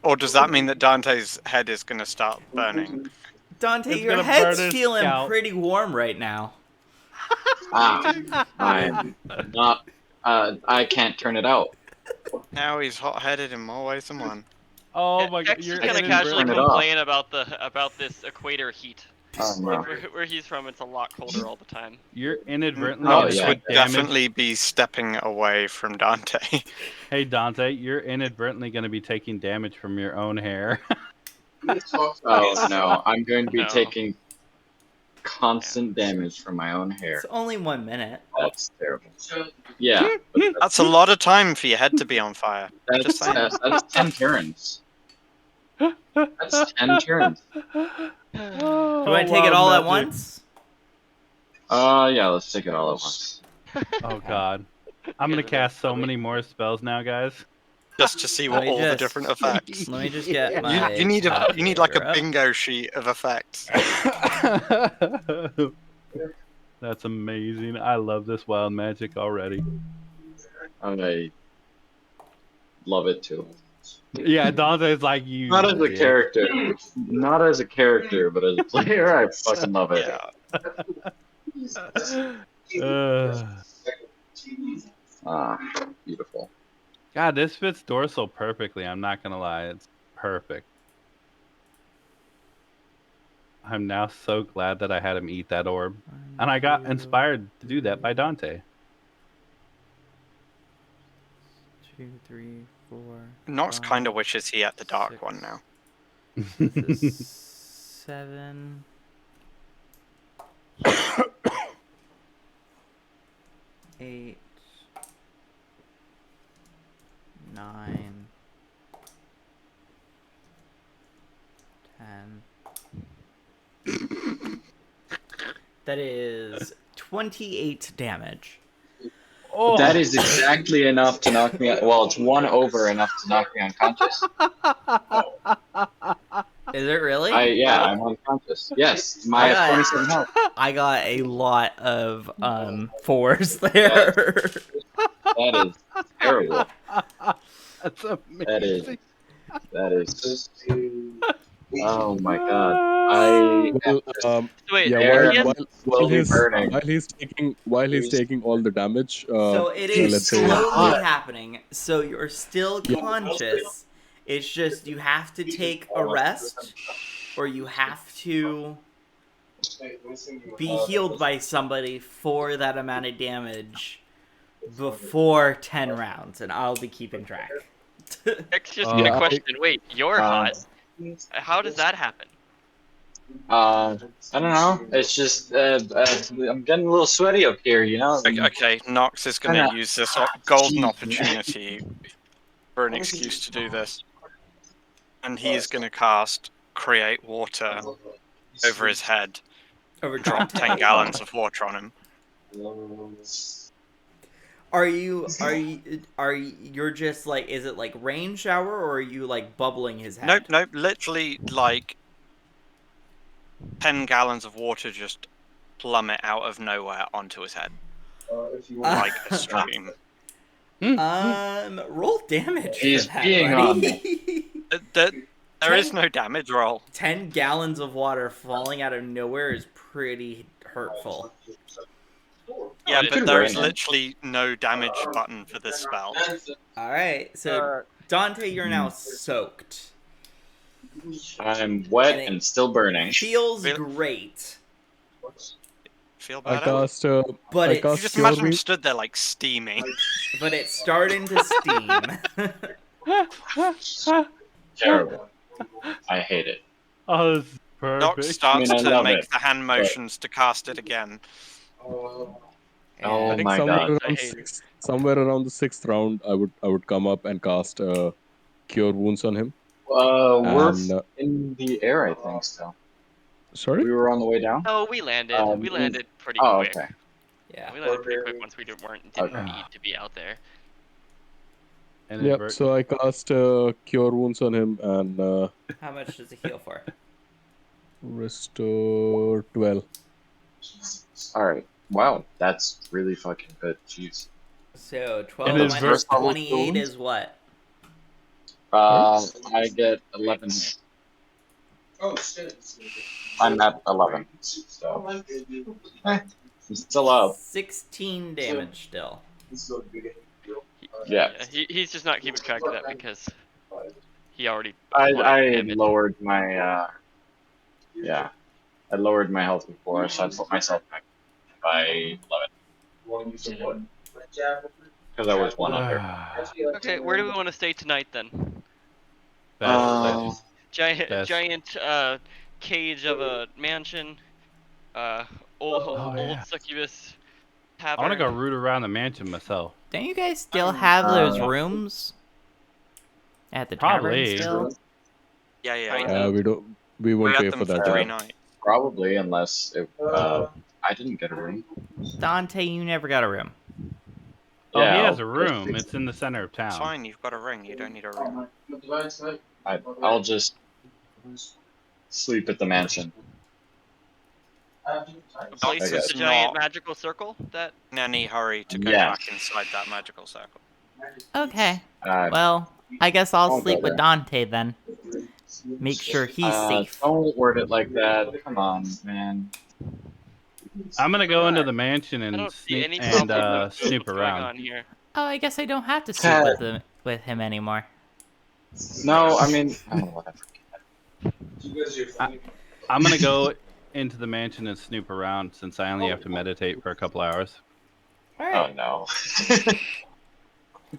Or does that mean that Dante's head is going to start burning? Dante, It's your gonna head's burn his feeling scalp. pretty warm right now. I'm not. I can't turn it out. Now he's hot-headed in more ways than one. Oh my god, Hex you're just gonna can't casually turn it inadvertently. off. complain about this equator heat. Oh no. Where he's from, it's a lot colder all the time. You're inadvertently Oh, gonna Nox yeah. would take damage. definitely be stepping away from Dante. Hey Dante, you're inadvertently gonna be taking damage from your own hair. Oh no, I'm going to be No. taking constant damage from my own hair. It's only 1 minute. That's terrible. Yeah, but That's a lot of time for your head to be on fire. Just saying. that's 10 turns. That's 10 turns. Do you want to take it all at once? Yeah, let's take it all at once. Oh god. I'm gonna cast so many more spells now, guys. Just to see what Let me all the just- different effects. Let me just get my You need like a calculator up. bingo sheet of effects. That's amazing. I love this wild magic already. I love it too. Yeah, Dante's like you. Not as a dick. character. Not as a character, but as a player, I fucking love it. Yeah. Beautiful. God, this fits Dorsal perfectly. I'm not gonna lie, it's perfect. I'm now so glad that I had him eat that orb, and I got inspired to do that by Dante. 2, 3, 4. Nox 5, kind of wishes he had the dark 6, one now. 7. 8. 9. 10. That is 28 damage. Oh, That is exactly enough to knock me out. Well, it's one over enough to knock me unconscious. Is it really? I'm unconscious. Yes, I have 27 health. I got a lot of 4s there. That is terrible. that's amazing. That is. Oh my god. I Well, So wait, yeah, Air he has- slowly burning. while he's taking all the damage. So it so is let's say slowly happening. So you're still conscious. It's just you have to take a rest, or you have to be healed by somebody for that amount of damage before 10 rounds, and I'll be keeping track. Hex just Yeah, a question. Wait, you're hot. How does that happen? I don't know. It's just I'm getting a little sweaty up here, you know. Okay, Nox is going to use this golden opportunity for an excuse to do this. And he is going to cast Create Water over his head. Over drop Dante. 10 gallons of water on him. You're just like, is it like rain shower, or are you like bubbling his head? Nope, literally like 10 gallons of water just plummet out of nowhere onto his head. Like a stream. Roll damage He's for that, peeing on buddy. There is no damage roll. 10 gallons of water falling out of nowhere is pretty hurtful. Yeah, it but could there rain is him. literally no damage button for this spell. Alright, so Dante, you're now soaked. I'm wet And it and still burning. Feels Really? great, Feel I better? cast. but I it's cast You just Cure imagine him Wounds. stood there like steaming. but it's starting to steam. Terrible. I hate it. Oh, this is Doc perfect. starts I mean, I to love make it, the hand motions to cast it again. Oh I think my God. I hate it. somewhere around the 6th round, I would come up and cast Cure Wounds on him. We're And in the air, I think, still. sorry. We were on the way down? Oh, we landed. We landed pretty Oh, quick. okay. Yeah. We landed pretty quick once we didn't Okay. need to be out there. Yep. So I cast Cure Wounds on him and How much does it heal for? restore 12. Alright. Wow, that's really fucking good. Jeez. So 12 It is minus first level 28 wounds? is what? I get 11 hit. I'm at 11. So. I'm still up. 16 damage still. Yeah. He's just not keeping track of that because he already. I lowered my, yeah. I lowered my health before, so I put myself back by 11. Because I was one under. Okay, where do we want to stay tonight then? Best Giant, That's- giant cage of a mansion. Old yeah. succubus I tavern. want to go root around the mansion myself. Don't you guys still have those Uh, rooms at the Probably. tavern still? Yeah. We don't. We We won't pay had for them for that. 3 job. nights. Probably, unless it, I didn't get a room. Dante, you never got a room. Oh, he Yeah, has a room. It's in the center of It's town. fine, you've got a ring, you don't need a room. I'll just sleep at the mansion. The place I with guess. the giant Not- magical circle. That In any hurry to go Yeah. back inside that magical circle. Okay. Uh, Well, I guess I'll I'll sleep go with there. Dante then. Make sure he's safe. Don't word it like that. Come on, man. I'm gonna go into the mansion I and don't see sneak any and problem with snoop what's going on around. here. Oh, I guess I don't have to sleep with him anymore. No, I mean, oh, whatever. I'm gonna go into the mansion and snoop around since I only have to meditate for a couple hours. Oh Alright. no.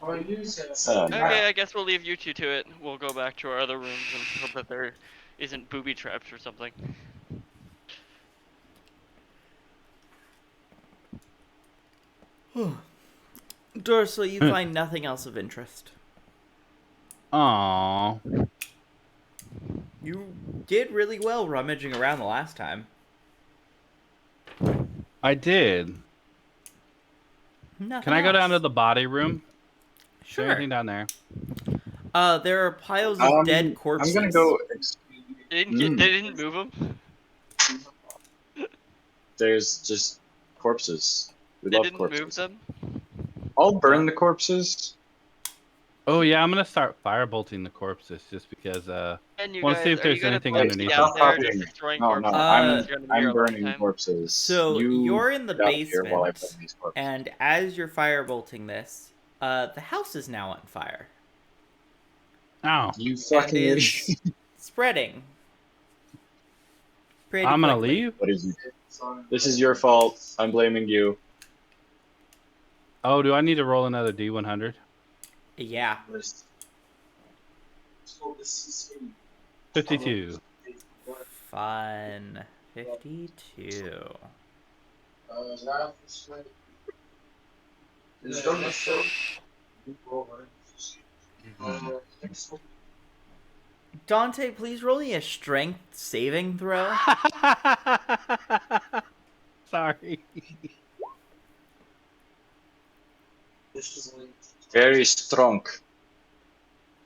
Okay, I guess we'll leave you two to it. We'll go back to our other rooms and hope that there isn't booby traps or something. Dorsal, you find nothing else of interest. Aww. You did really well rummaging around the last time. I did. Nothing Can I go down to else. the body room? Is there Sure. anything down there? There are piles of dead corpses. I'm gonna go. They didn't move them. There's just corpses. We They love didn't corpses. move them. I'll burn the corpses. Oh yeah, I'm gonna start firebolting the corpses just because. And you Wanna guys, see if are there's you gonna anything be underneath down them. there Copying just me. destroying No, corpses? I'm You're gonna be here a long burning time? corpses. So you're in the get out of here while I burn basement, these corpses. and as you're firebolting this, the house is now on fire. Ow. You fucking And idiot. is spreading. Pretty I'm gonna quickly. leave. What is you? This is your fault. I'm blaming you. Oh, do I need to roll another D100? Yeah. 52. Fun. 52. Dante, please roll me a strength saving throw. Sorry. Very strong.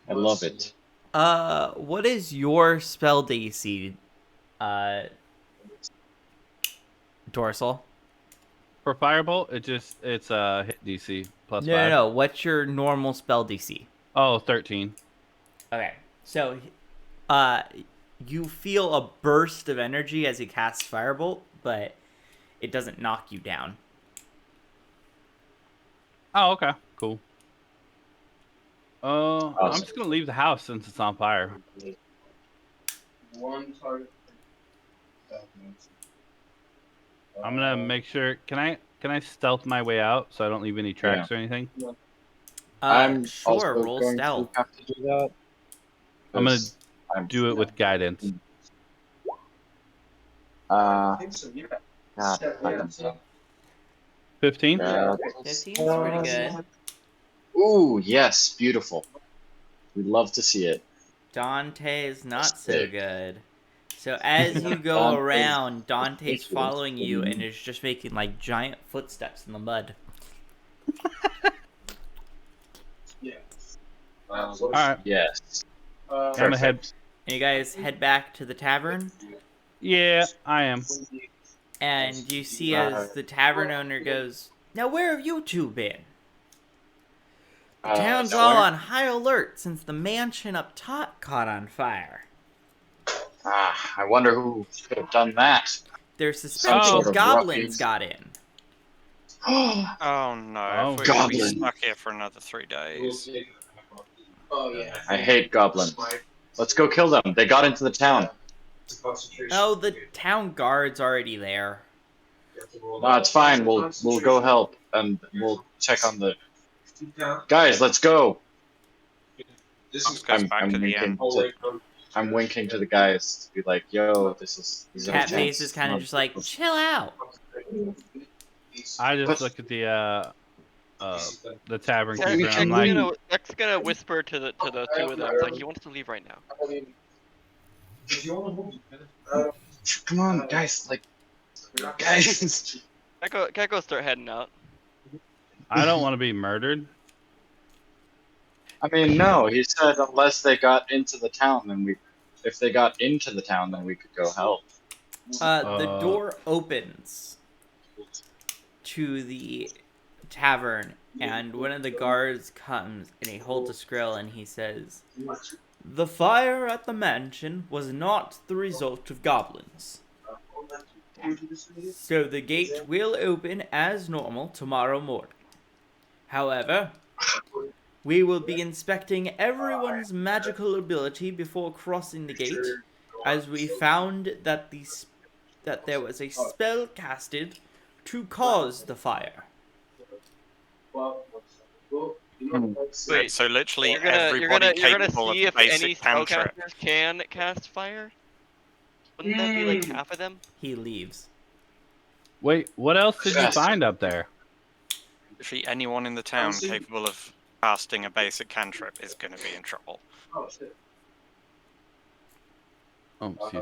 I love it. What is your spell DC, Dorsal? For Firebolt, it's hit DC plus No, 5. no. What's your normal spell DC? Oh, 13. Okay, so, you feel a burst of energy as he casts Firebolt, but it doesn't knock you down. Oh, okay. Cool. I'm Awesome. just gonna leave the house since it's on fire. I'm gonna make sure. Can I stealth my way out so I don't leave any tracks or anything? I'm Sure, also roll going stealth. to have to do that. I'm gonna 'cause I'm do it with guidance. God, 15. 15's pretty good. Ooh, yes, beautiful. We'd love to see it. Dante's not so Sick. good. So as you go Dante's around, Dante's ridiculous. following you and is just making like giant footsteps in the mud. All right. Yes. I'm gonna head. And you guys head back to the tavern, Yeah, I am. and you see as the tavern owner goes, "Now where have you two been? The town's all on high alert since the mansion up top caught on fire. I wonder who could have done that. They're suspecting sort of goblins ruffians. got in." Oh no, Oh, if we're gonna be goblin. stuck here for another 3 days. I hate goblins. Let's go kill them. They got into the town. Oh, the town guard's already there. No, it's fine. We'll go help and we'll check on the guys. Let's go. This goes back to the end. I'm winking to the guys to be like, "Yo, this is." Cat face is kind of just like, chill out. I just But- look at the tavern keeper. And I'm like, Jack's gonna whisper to the two of them. It's like he wants to leave right now. Come on, guys! Like, guys. Can't go start heading out. I don't want to be murdered. I mean, no. He said unless they got into the town, then if they got into the town, then we could go help. The door opens to the tavern, and one of the guards comes and he holds a scroll and he says, "The fire at the mansion was not the result of goblins. So the gate will open as normal tomorrow morning. However, we will be inspecting everyone's magical ability before crossing the gate, as we found that there was a spell casted to cause the fire." Wait, so literally You're everybody gonna capable see of if any basic cantrip. spellcasters can cast fire. Wouldn't that be like half of them? He leaves. Wait, what else did you Yes. find up there? Literally anyone in the town capable of casting a basic cantrip is going to be in trouble. Oh, excuse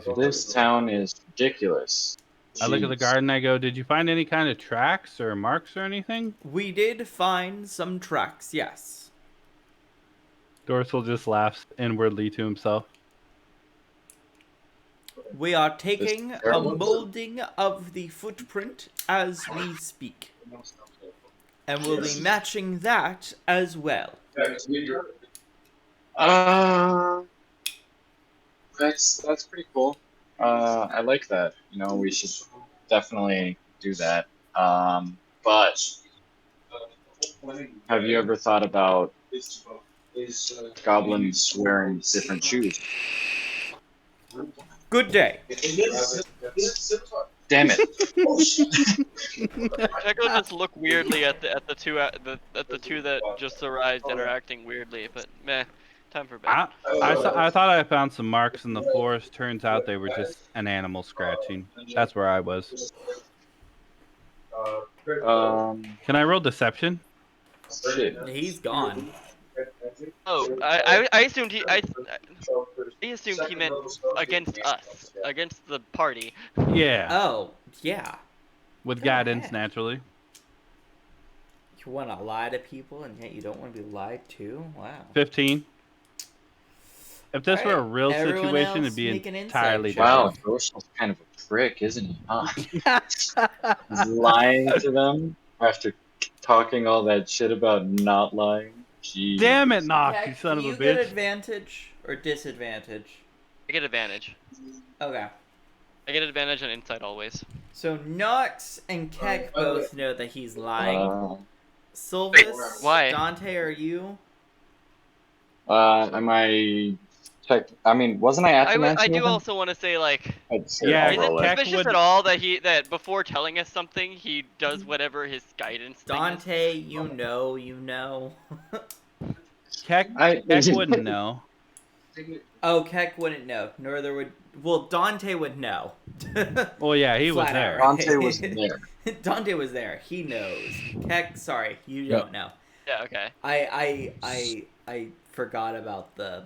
me. This town is ridiculous. I look at the Jeez. garden. I go, "Did you find any kind of tracks or marks or anything?" We did find some tracks, yes. Dorsal just laughs inwardly to himself. We are taking a terrible. molding of the footprint as we speak. And we'll be matching that as well. That's pretty cool. I like that. You know, we should definitely do that. But have you ever thought about goblins wearing different shoes? Good day. Damn it! Echo just look weirdly at the two that just arrived and are acting weirdly, but meh. Time for bed. I thought I found some marks in the forest. Turns out they were just an animal scratching. That's where I was. Can I roll deception? Shit. He's gone. Oh, I assumed I assumed he meant against us, against the party. Yeah. Oh, yeah. with Go guidance, ahead. naturally. You want to lie to people, and yet you don't want to be lied to? Wow. 15. If this were a Alright, real everyone situation, else it'd be make an insight entirely check. Wow, different. Dorsal's kind of a prick, isn't he? Huh? He's lying to them after talking all that shit about not lying. Jeez. Damn it, Nock, you Heck, son do of a you get bitch. advantage or disadvantage? I get advantage. Okay. I get advantage on insight always. So Nox and Keck both know that he's lying. Sylvis, Why? Dante, are you? Am I check? I mean, wasn't I at the I mansion do with him? also want to say, like, Yeah, is it roll it. Keck suspicious would- at all that before telling us something, he does whatever his guidance thing is? Dante, you know. Keck wouldn't know. Oh, Keck wouldn't know. Norther would. Well, Dante would know. Well, yeah, he was Flat there. out, right? Dante was there. Dante was there. He knows. Keck, sorry, you Yeah. don't know. Yeah, okay. I forgot about the.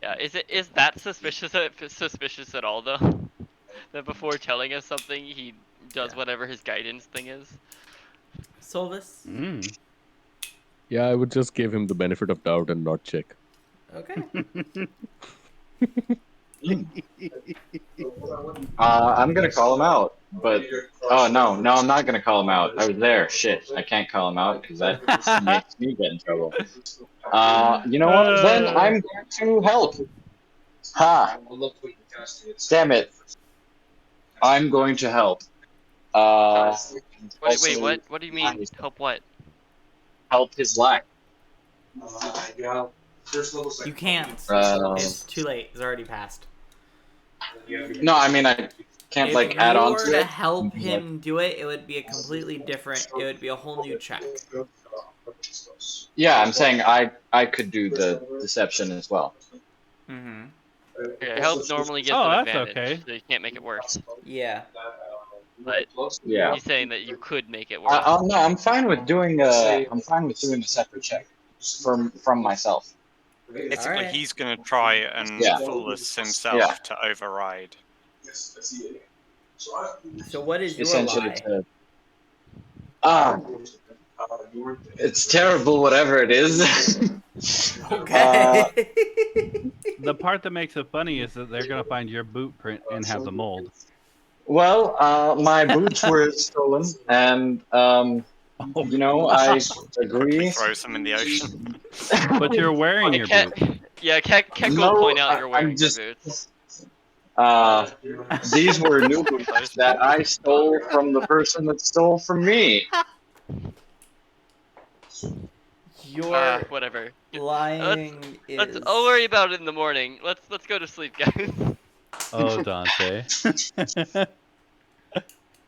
Yeah, is that suspicious at all though? That before telling us something, he does whatever his guidance thing is. Sylvis. Mm. Yeah, I would just give him the benefit of doubt and not check. Okay. I'm gonna call him out, but oh no, I'm not gonna call him out. I was there. Shit, I can't call him out because that makes me get in trouble. You know what? Then I'm going to help. Ha! Damn it! I'm going to help. Wait, what? What do you mean? Help what? Help his lack. You can't. It's too late. It's already passed. No, I mean I can't If like add you on were to to it. help him do it, it would be a completely different. It would be a whole new check. Yeah, I'm saying I could do the deception as well. Mm-hmm. Okay, help normally gets Oh, an that's advantage, okay. so you can't make it worse. Yeah. But Yeah. he's saying that you could make it worse. No, I'm fine with doing a separate check from myself. Basically, Alright. he's going to try and Yeah. fool us himself Yeah. to override. So what is your Essentially, lie? it's terrible. Whatever it is. Okay. The part that makes it funny is that they're gonna find your boot print and have the mold. Well, my boots were stolen, and you know, I agree. Throws them in the ocean. But you're wearing your Keck No, will point out you're I'm wearing just- your boots. These were new boots that I stole from the person that stole from me. Your Whatever. lying is. I'll worry about it in the morning. Let's go to sleep, guys. Oh, Dante.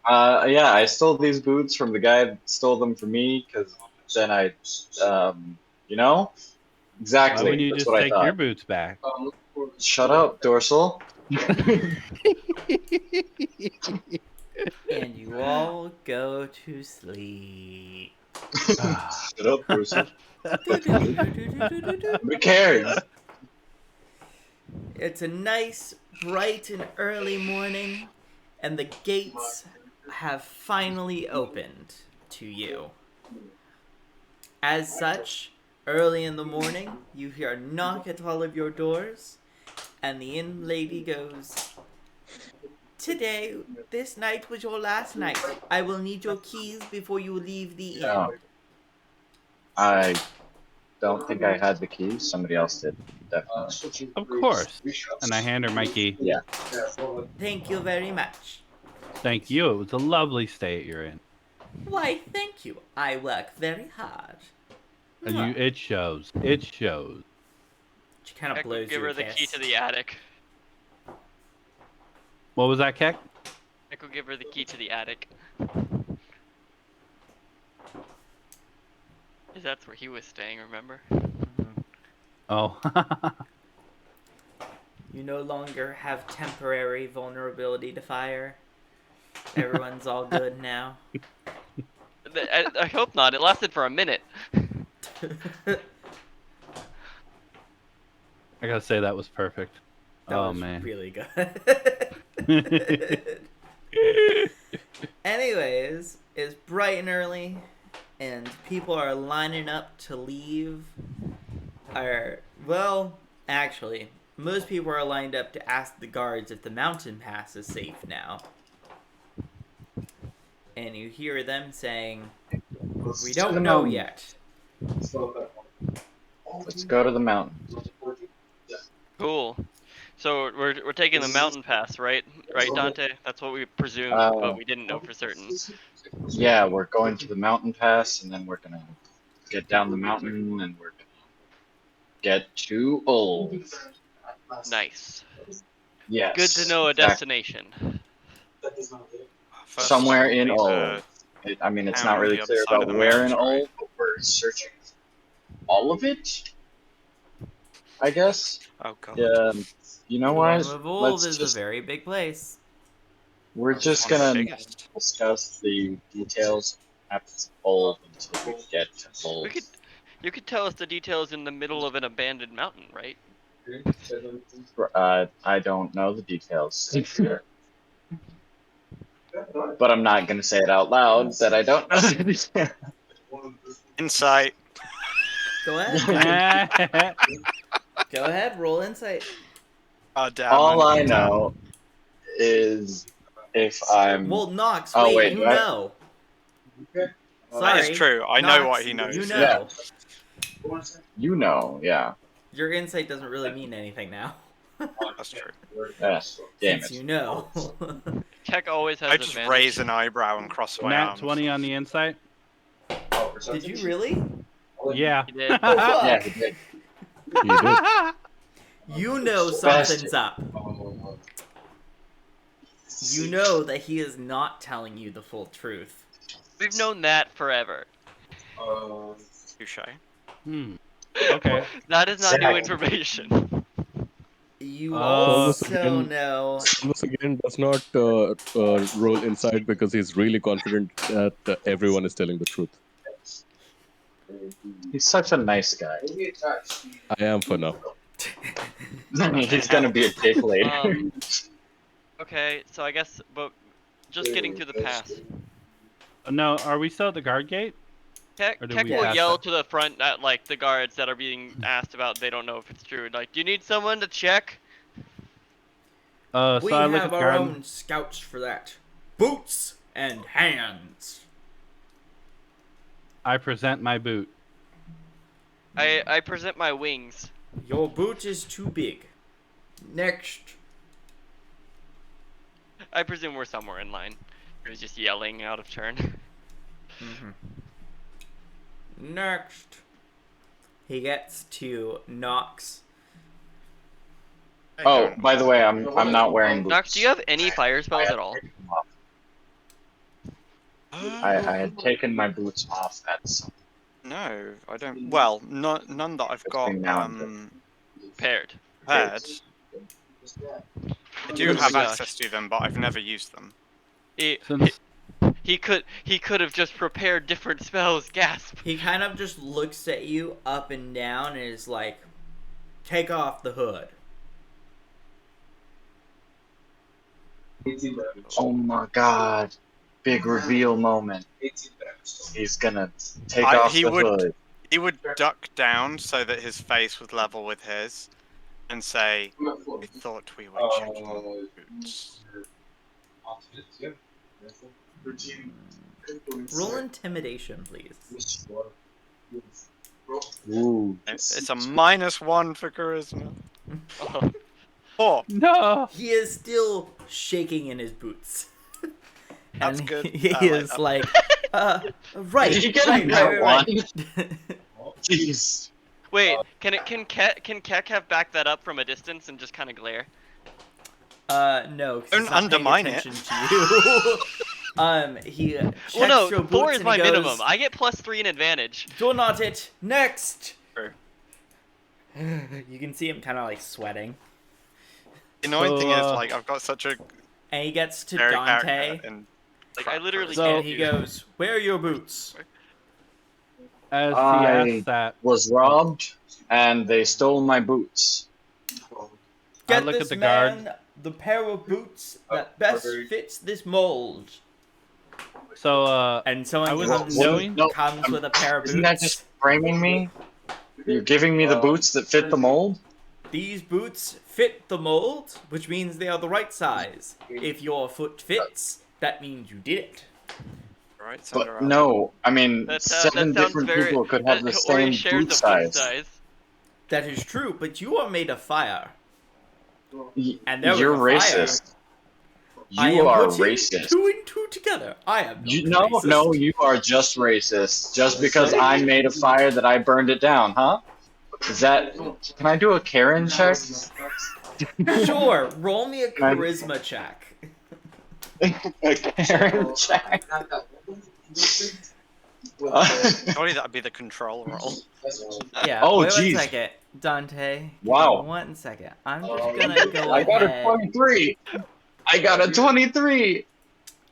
Yeah, I stole these boots from the guy that stole them from me, because then I, you know? Why Exactly, wouldn't you that's just what I take thought. your boots back? Shut up, Dorsal. And you all go to sleep. Shut up, Dorsal. Who cares? It's a nice, bright, and early morning, and the gates have finally opened to you. As such, early in the morning, you hear a knock at all of your doors, and the inn lady goes, "Today, this night was your last night. I will need your keys before you leave the inn." No. I don't think I had the keys. Somebody else did, definitely. Of course. And I hand her my key. Yeah. Thank you very much. Thank you. It was a lovely stay at your inn. Why, thank you. I work very hard. And it shows. It shows. She kind of Keck will blows give you her a the kiss. key to the attic. What was that, Keck? Keck will give her the key to the attic. 'Cause that's where he was staying, remember? Oh. You no longer have temporary vulnerability to fire. Everyone's all good now. I hope not. It lasted for a minute. I gotta say that was perfect. That Oh, was man. really good. Anyways, it's bright and early, and people are lining up to leave. Actually, most people are lined up to ask the guards if the mountain pass is safe now. And you hear them saying, "We To the don't know mountain. yet." Let's go to the mountain. Cool. So we're taking the mountain pass, right? Right, Dante? That's what we presumed, but we didn't know for certain. Yeah, we're going to the mountain pass, and then we're gonna get down the mountain, and we're gonna get to Ulv. Nice. Yes. Good to know a exactly. destination. First Somewhere stop will in be Ulv. the I mean, it's town not on really the other clear side of about the where in mountains, right? Ulv, but we're searching all of it, I guess. Oh god. Yeah. You know Kingdom what? of Ulv Let's is a just. very big place. We're It's just one of the gonna biggest. discuss the details of Ulv until we get to We Ulv. could, you could tell us the details in the middle of an abandoned mountain, right? I don't know the details. But I'm not gonna say it out loud that I don't know the details. Insight. Go ahead. Go ahead, roll insight. Oh damn. All I need to- know is if I'm. Well, Nox, Oh, wait, wait, you do I- know. That Sorry. is true. I know Nox, what he knows. You know. You know, yeah. Your insight doesn't really mean anything now. That's true. Yes. Damn Since it. you know. Keck always has I just advantage. raise an eyebrow and cross my Nat arms. 20 on the insight. Did you really? Yeah. He did. Oh, fuck. Yeah, he did. He did. You know Bastard. something's up. You know that he is not telling you the full truth. We've known that forever. Touche. Okay. That is not new Exactly. information. You Solvus also again- know. Solvus again does not roll inside because he's really confident that everyone is telling the truth. He's such a nice guy. I am for now. He's gonna be a dick later. Okay, so I guess, but just getting through the pass. No, are we still at the guard gate? Keck Or did we will pass yell that? to the front at like the guards that are being asked about. They don't know if it's true. Like, do you need someone to check? So We I look at have the our guard. own scouts for that. Boots and hands. I present my boot. I present my wings. Your boot is too big. Next. I presume we're somewhere in line. He was just yelling out of turn. Next. He gets to Nox. Oh, by the way, I'm not wearing boots. Nox, do you have any fire spells at all? I had taken my boots off at some. No, I don't. Well, none that I've got Between now and Paired. paired. I do Oh have my access to them, but I've never used them. Since He could have just prepared different spells. Gasp. He kind of just looks at you up and down and is like, take off the hood. Oh my god. Big reveal moment. He's gonna take off he the would- hood. He would duck down so that his face was level with his, and say, "I thought we were checking boots." Roll intimidation, please. Ooh. It's a -1 for charisma. Oh, 4. no. He is still shaking in his boots. That's And good. He I like is that. like, right, Did you get right, that right. Jeez. wait, can Keck have backed that up from a distance and just kind of glare? No, 'cause he's Don't not paying undermine it. attention to you. He checks Well, no, your boots 4 is and my he goes, minimum. I get +3 in advantage. do not it. Next. True. You can see him kind of like sweating, The annoying thing So, is, like, I've got such a and he gets to generic Dante, character, and Like, I literally So- can't and he do that. goes, "Where are your boots?" As he I- asks that, Was robbed, and they stole my boots. Get look at this the man guard. the pair of boots that best fits this mold. So And someone I was comes, knowing. No, comes with a pair of isn't that boots. just framing me? You're giving me the boots that fit the mold? These boots fit the mold, which means they are the right size. If your foot fits, that means you did it. Right, But Cinderella. no, I mean, That 7 sounds different very. people could have the Or he same shares boot a foot size. size. That is true, but you are made of fire. And there You're was a fire. racist. I You am are putting racist. 2 and 2 together. I am not No, racist. no, you are just racist. Just because I made a fire that I burned it down, huh? Is that? Can I do a Karen check? Sure, roll me a Can I- charisma check. A Karen check. Surely that'd be the control roll. Yeah, Oh, wait 1 jeez. second. Dante, give Wow. me 1 second. I'm just gonna go I got a ahead. 23. I got a 23.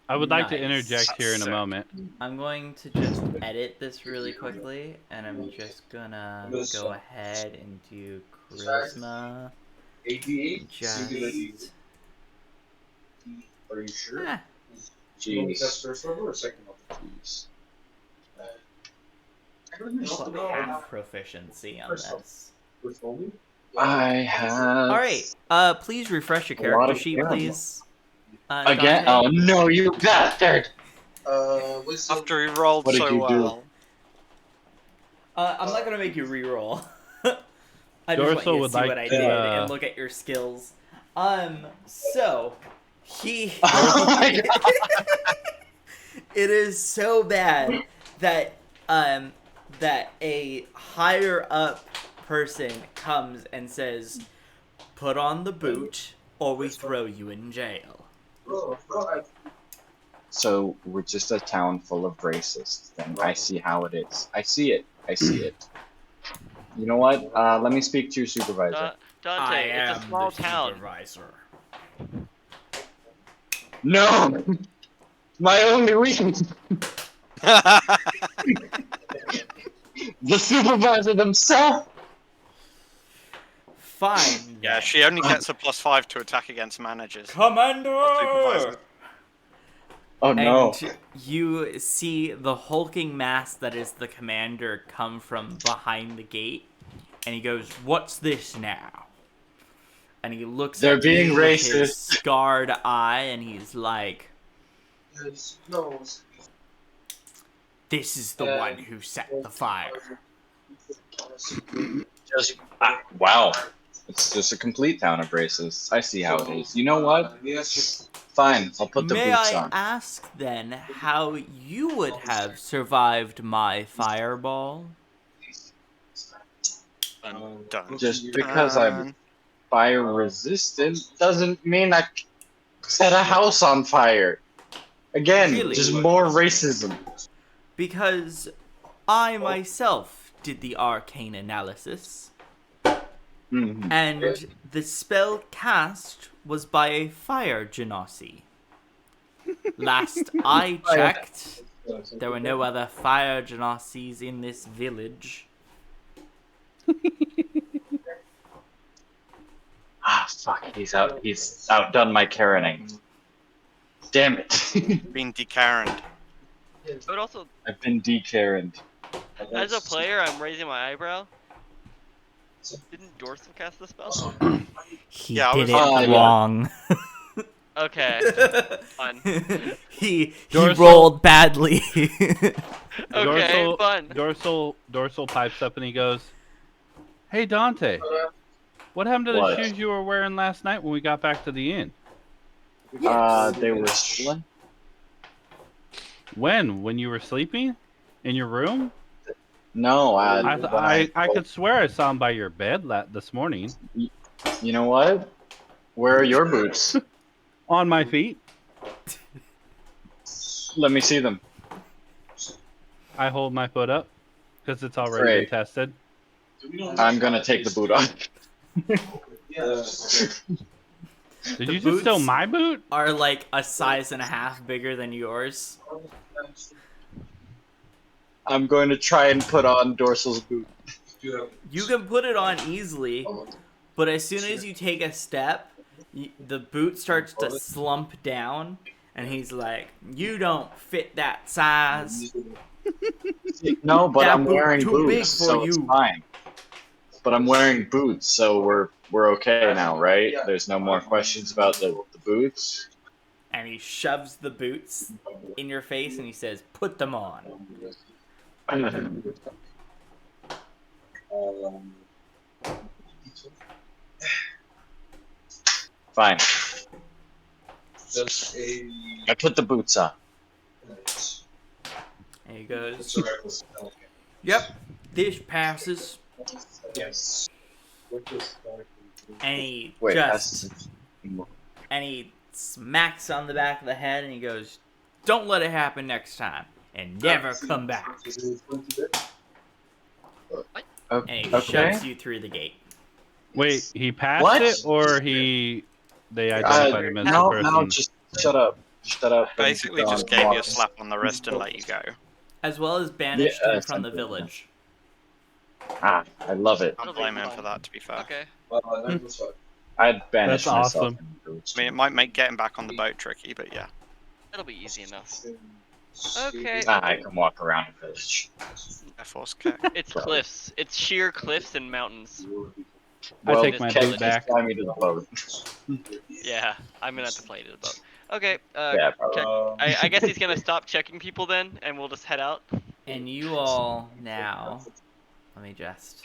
I would like to Nice. interject here in a Sick. moment. I'm going to just edit this really quickly, and I'm just gonna go ahead and do charisma. Just. Are you sure? Eh, Jeez. put half proficiency on this. I have. Alright, please refresh your A lot character of sheet, Karen. please. Again? Dante. Oh no, you bastard! After he rolled What did so you do? well. I'm not gonna make you re-roll. I just want Dorso you to would see like what I to, did and look at your skills. So he. Oh my god! It is so bad that that a higher up person comes and says, "Put on the boot, or we throw you in jail." So we're just a town full of racists. Then I see how it is. I see it. I see it. You know what? Let me speak to your supervisor. Dante, it's a small town. Supervisor. No, my only weakness. The supervisor themselves. Fine. Yeah, then. she only gets a +5 to attack against managers. Commander. Supervisors. Oh no! And you see the hulking mass that is the commander come from behind the gate, and he goes, "What's this now?" And he looks They're at you being with his racist. scarred eye, and he's like, "This is the one who set the fire." Just wow. It's just a complete town of racists. I see how it is. You know what? Fine, I'll put the May boots I on. ask then how you would have survived my fireball? Done. Just because I'm fire resistant doesn't mean I set a house on fire. Again, Really? just more racism. Because I myself did the arcane analysis. Mhm. And the spell cast was by a fire genasi. Last I checked, there were no other fire genasis in this village. Ah, fuck. He's outdone my Karening. Damn it. Being de-Karened. But also, I've been de-Karened. as a player, I'm raising my eyebrow. Didn't Dorsal cast the spell? He Yeah, I did was- it yeah. wrong. Okay, fun. he Dorsal- rolled badly. Okay, Dorsal, fun. Dorsal pipes up and he goes, "Hey Dante, what happened to the What? shoes you were wearing last night when we got back to the inn? They were stolen? When you were sleeping in your room? No, I could swear I saw them by your bed this morning You know what? Where are your boots? on my feet. Let me see them. I hold my foot up because it's already Great. been tested. I'm gonna take the boot off. Did you just steal boots- my boot? Are like a size and a half bigger than yours. I'm going to try and put on Dorsal's boot. You can put it on easily, but as soon as you take a step, the boot starts to slump down, And he's like, "You don't fit that size. No, but That I'm boot wearing too big boots, for so it's you." fine. But I'm wearing boots, so we're okay now, right? There's no more questions about the boots. And he shoves the boots in your face and he says, "Put them on." Fine. I put the boots on. And he goes, "Yep, this passes." And he Wait, just and he smacks on the back of the head and he goes, "Don't let it happen next time, and never come back." And he Okay. shoves you through the gate. Wait, he passed What? it, or they identified him as the No, person? just shut up. Shut up. and Basically, go just on gave you a walks. slap on the wrist and let you go. As well as banished him from the essentially, yeah. village. Ah, I love it. Can't It'll be blame him fine. for that, to be fair. Okay. I'd banish That's myself awesome. from the boots. I mean, it might make getting back on the boat tricky, but yeah. It'll be easy enough. Okay. I can walk around the village. Air Force kick. It's cliffs. It's sheer cliffs and mountains. I Well, take my Ken, boot back. fly me to the boat. Yeah, I'm gonna have to fly to the boat. Okay. Yeah, probably. I guess he's gonna stop checking people then, and we'll just head out. And you all now, let me just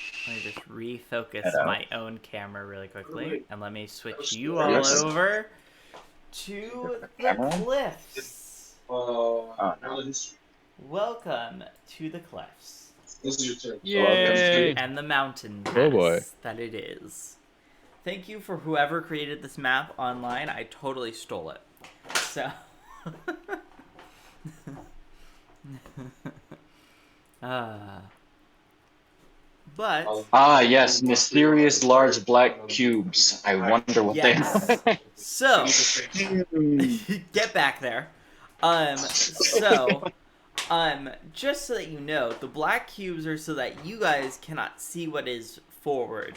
refocus Head out. my own camera really quickly, and let me switch you Are you all actually- over to the Camera? cliffs. Oh, no. Welcome to the cliffs Yay! and the mountain Oh, boy. mass that it is. Thank you for whoever created this map online. I totally stole it. So. But Ah, yes, mysterious large black cubes. I wonder what yes. they are. So get back there. Just so that you know, the black cubes are so that you guys cannot see what is forward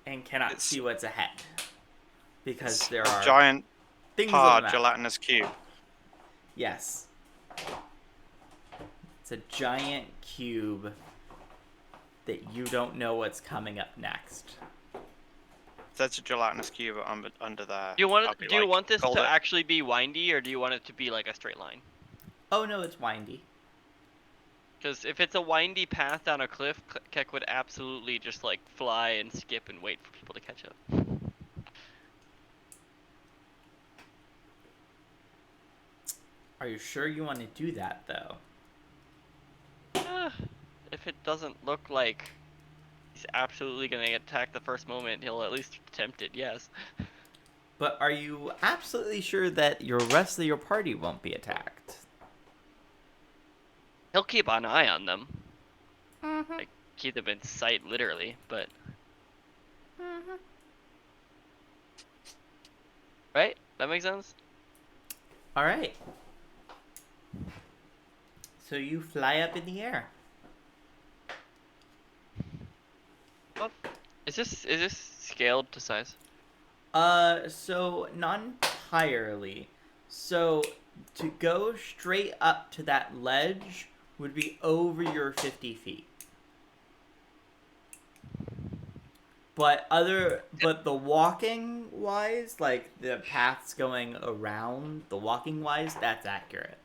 and cannot see what's ahead. Because there are Giant, things on the hard, map. gelatinous cube. Yes. It's a giant cube that you don't know what's coming up next. If there's a gelatinous cube under there. Do you want I'll it? be Do you like, want this "Hold to it." actually be windy, or do you want it to be like a straight line? Oh no, it's windy. Because if it's a windy path down a cliff, Keck would absolutely just like fly and skip and wait for people to catch up. Are you sure you want to do that though? If it doesn't look like he's absolutely gonna get attacked the first moment, he'll at least attempt it. Yes. But are you absolutely sure that your rest of your party won't be attacked? He'll keep an eye on them. Like, keep them in sight, literally, but... Right? That makes sense? Alright. So you fly up in the air. Oh, is this scaled to size? So not entirely. So to go straight up to that ledge would be over your 50 feet. But the walking wise, like the paths going around, the walking wise, that's accurate.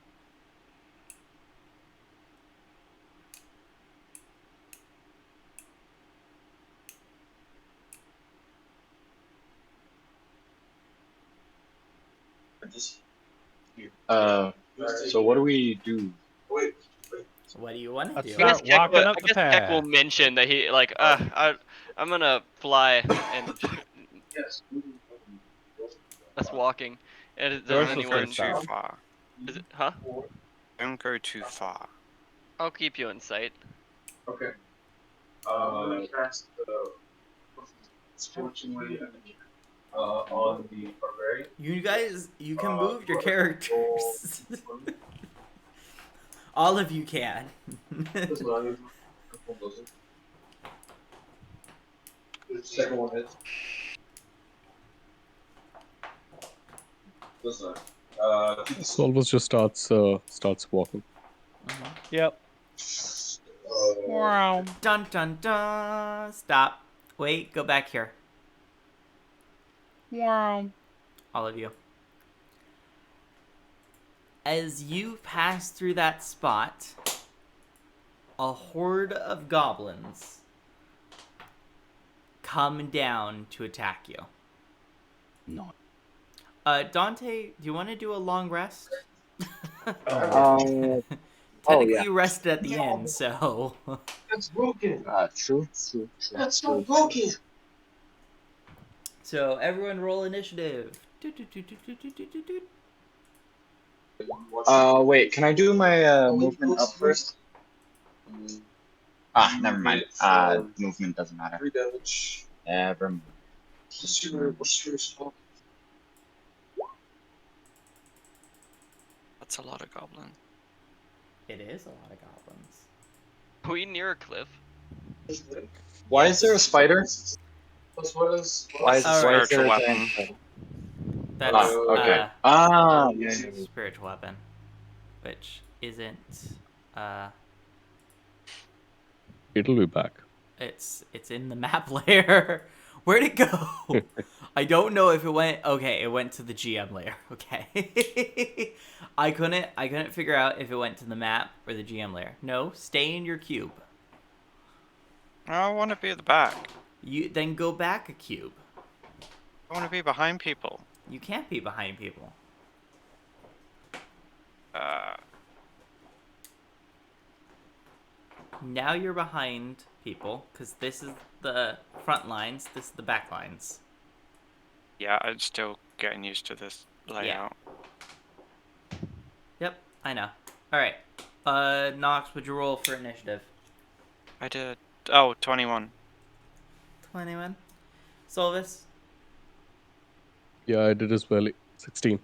So what do we do? What do you want to Let's do? start Keck walking will, up I the guess Keck will path. mention that he, like, I'm gonna fly and... That's walking. And does Dorsal's Don't go anyone... first. too far. Is it, huh? Don't go too far. I'll keep you in sight. Okay. Cast the on the barbarian. You guys, you can move your characters. All of you can. Second one hits. This one. Solvus just starts walking. Yep. Wow. Dun dun dun. Stop. Wait, go back here. Wow. All of you. As you pass through that spot, a horde of goblins come down to attack you. No. Dante, do you want to do a long rest? Oh, Technically, yeah. you rested at the end, so. True. So, everyone roll initiative. Wait, can I do my movement up first? Never mind. Movement doesn't matter. Never mind. That's a lot of goblins. It is a lot of goblins. Are we near a cliff? Why is there a spider? Why is Alright. there Spiritual a weapon. giant spider? That's Okay. Yeah. spiritual weapon, which isn't. It'll be back. It's in the map layer. Where'd it go? I don't know if it went. Okay, it went to the GM layer. Okay. I couldn't figure out if it went to the map or the GM layer. No, stay in your cube. I want to be at the back. You then go back a cube. I want to be behind people. You can't be behind people. Now you're behind people because this is the front lines. This is the back lines. Yeah, I'm still getting used to this layout. Yep, I know. All right. Nox, would you roll for initiative? I did. Oh, 21. 21. Solvis. Yeah, I did as well. 16.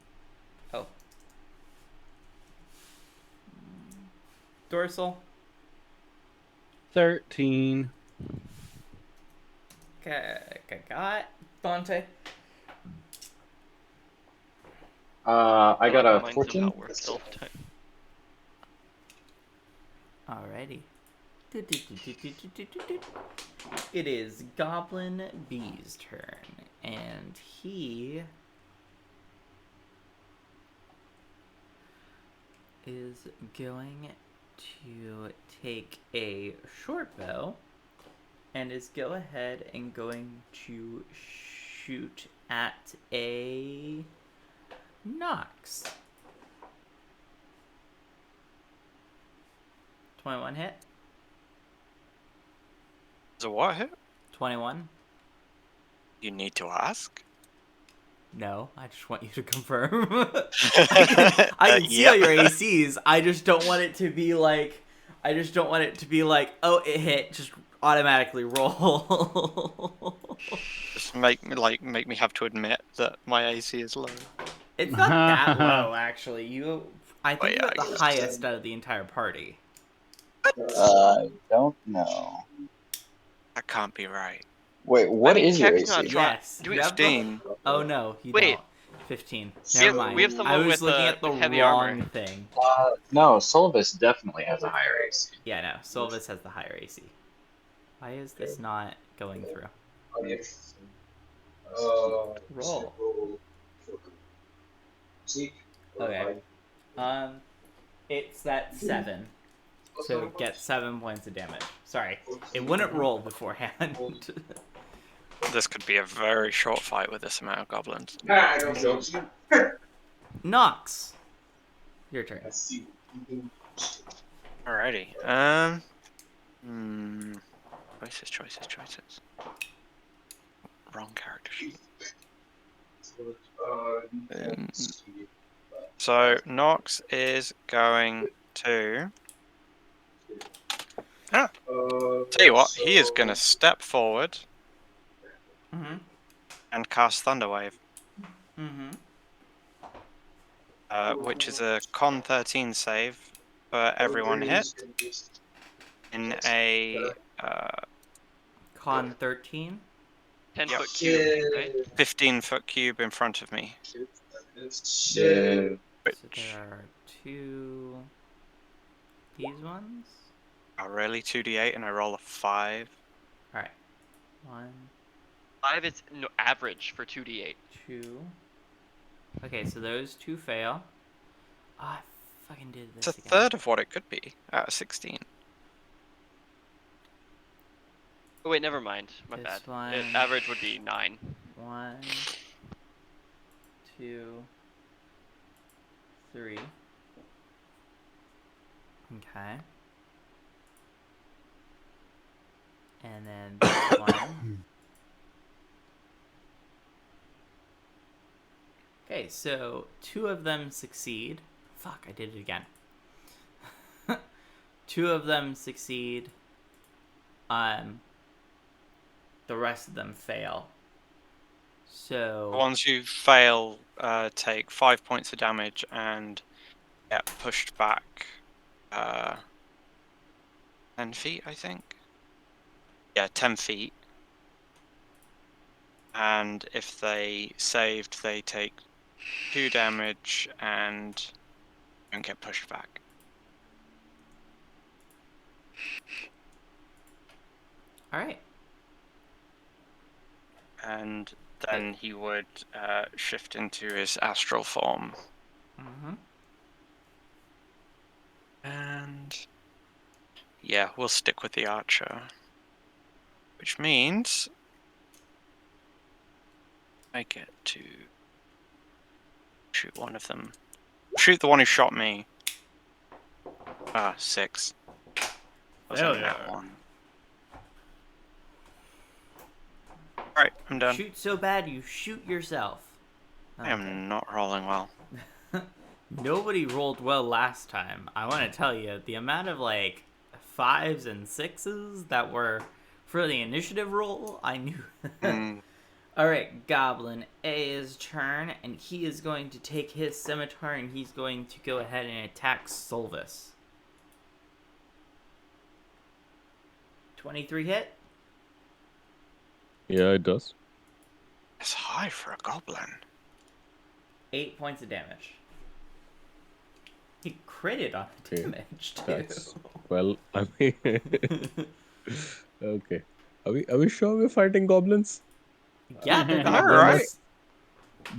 Oh. Dorsal. 13. Got Dante. I got a Mine's 14. somehow worse stealth type. Alrighty. It is Goblin B's turn, and he is going to take a short bow and is go ahead and going to shoot at a Nox. 21 hit. Is it what hit? 21. You need to ask? No, I just want you to confirm. I can see all your ACs. I just don't want it to be like. Oh, it hit. Just automatically roll. Just make me have to admit that my AC is low. It's not that low, actually. I think yeah, you're I the guess. highest out of the entire party. I don't know. That can't be right. Wait, what is your Keck's not AC? trying- Yes. Do we- you have the- 15. Oh no, you Wait. don't. 15. We Never have- mind. we have I someone was with, looking at the heavy wrong armor. thing. No, Solvis definitely has a higher AC. Yeah, no. Solvis has the higher AC. Why is this not going through? Roll. Okay. It's that 7. So get 7 points of damage. Sorry, it wouldn't roll beforehand. This could be a very short fight with this amount of goblins. Nox. Your turn. Alrighty. Choices. Wrong character sheet. So Nox is going to. Tell you what, he is going to step forward Mm-hmm. and cast Thunderwave, Mm-hmm. which is a Con 13 save for everyone hit in a Con 13. 10 Yep. foot cube, right? 15-foot cube in front of me. Yeah. So there are 2. These ones. Oh, really? 2d8 and I roll a 5. All right. 1, 5 is no average for 2d8. 2. Okay, so those 2 fail. Oh, I fucking did It's a this again. third of what it could be out of 16. Oh wait, never mind. My This bad. one. Average would be 9. 1, 2, 3. Okay. And then this one. Okay, so 2 of them succeed. Fuck, I did it again. 2 of them succeed. The rest of them fail. So The ones who fail take 5 points of damage and get pushed back 10 feet, I think. Yeah, 10 feet. And if they saved, they take 2 damage and don't get pushed back. all right. And then he would shift into his astral form. Mm-hmm. And yeah, we'll stick with the archer. Which means I get to shoot one of them. Shoot the one who shot me. 6. Wasn't that one. Alright, I'm done. Shoot so bad you shoot yourself. I am not rolling well. Nobody rolled well last time. I want to tell you, the amount of 5s and 6s that were for the initiative roll, I knew. Alright, Goblin A's turn, and he is going to take his scimitar and he's going to go ahead and attack Solvis. 23 hit? Yeah, it does. It's high for a goblin. 8 points of damage. He critted on the Okay, damage too. That's well. I mean, okay. Are we sure we're fighting goblins? Yeah, they're All goblins.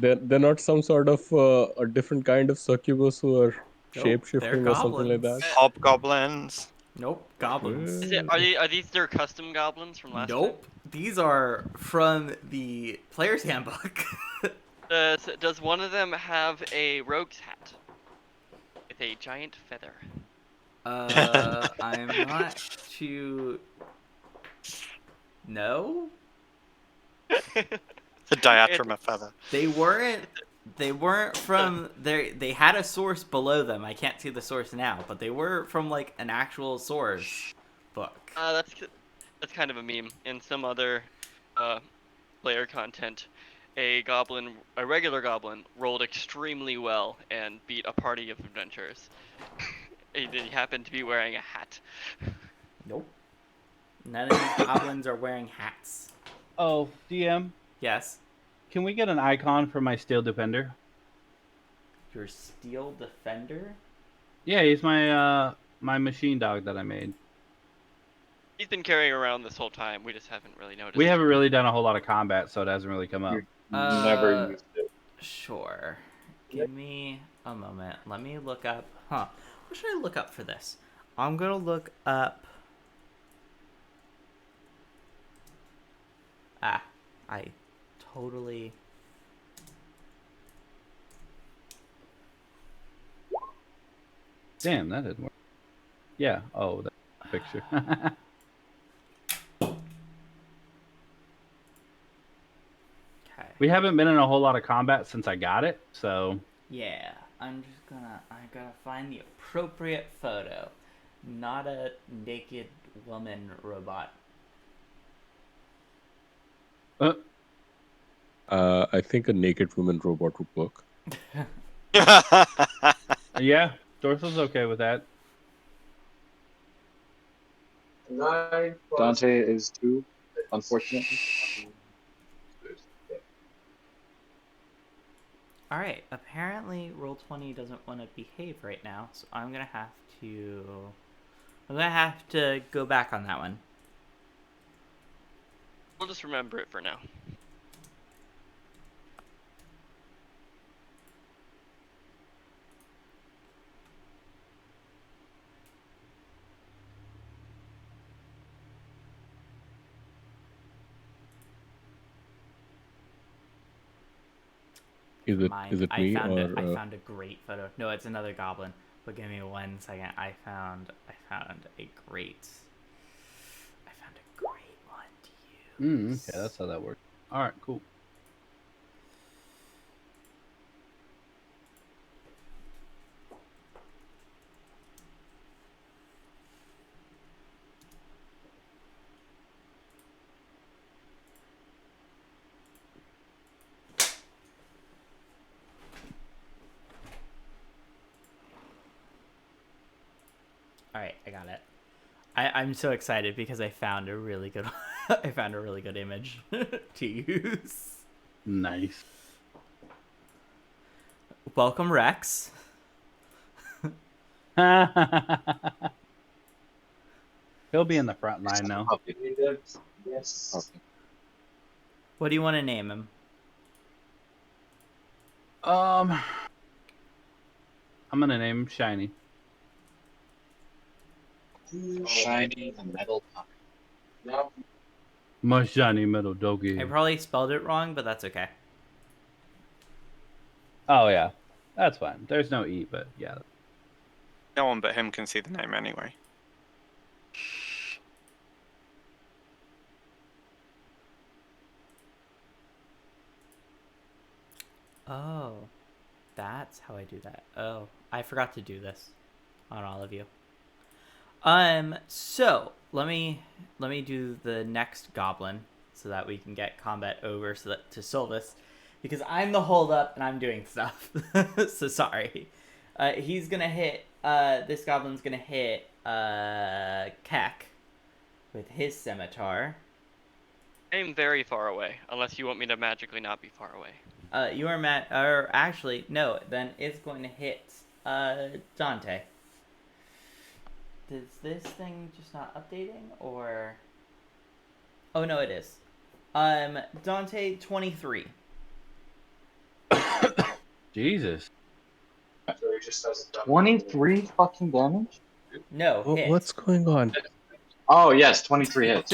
right. They're not some sort of a different kind of succubus who are Nope, shape they're shifting or something like that. goblins. Hobgoblins. Nope, goblins. Is it? Are these their custom goblins from last Nope, these are from the player's handbook. time? Does one of them have a rogue's hat with a giant feather? I'm not too. No, The diatrema feather. they weren't. They weren't from there. They had a source below them. I can't see the source now, but they were from an actual source book. That's kind of a meme. In some other player content, a regular goblin, rolled extremely well and beat a party of adventurers. He happened to be wearing a hat. Nope. None of these goblins are wearing hats. Oh, DM, Yes. can we get an icon for my Steel Defender? Your steel defender? Yeah, he's my my machine dog that I made. He's been carrying around this whole time. We just haven't really noticed. We haven't really done a whole lot of combat, so it hasn't really come up. Never used it. Sure. Give me a moment. Let me look up. What should I look up for this? I'm gonna look up. I totally. Damn, that didn't work. Yeah. Oh, that picture. Okay. We haven't been in a whole lot of combat since I got it, so. Yeah, I gotta find the appropriate photo. Not a naked woman robot. I think a naked woman robot would work. Yeah, Dorsal's okay with that. Dante is 2, unfortunately. Alright, apparently Roll20 doesn't want to behave right now, so I'm gonna have to go back on that one. We'll just remember it for now. Is it Mind, is it I me found or I found a great photo. No, it's another goblin. But give me 1 second. I found a great one to use. Okay, that's how that works. All right, cool. All right, I got it. I'm so excited because I found a really good I found a really good image to use. Nice. Welcome, Rex. He'll be in the front line now. Yes. What do you want to name him? I'm gonna name him Shiny. Shiny the metal puppy. My shiny metal doggy. I probably spelled it wrong, but that's okay. Oh yeah, that's fine. There's no E, but yeah. No one but him can see the name anyway. Oh, that's how I do that. Oh, I forgot to do this on all of you. So let me do the next goblin so that we can get combat over to Silvis, because I'm the holdup and I'm doing stuff. So sorry. He's gonna hit. This goblin's gonna hit Keck with his scimitar. I'm very far away, unless you want me to magically not be far away. You are or actually no. Then it's going to hit Dante. Is this thing just not updating, or? Oh no, it is. Dante 23. Jesus. 23 fucking damage? No, hit. what's going on? Oh yes, 23 hits.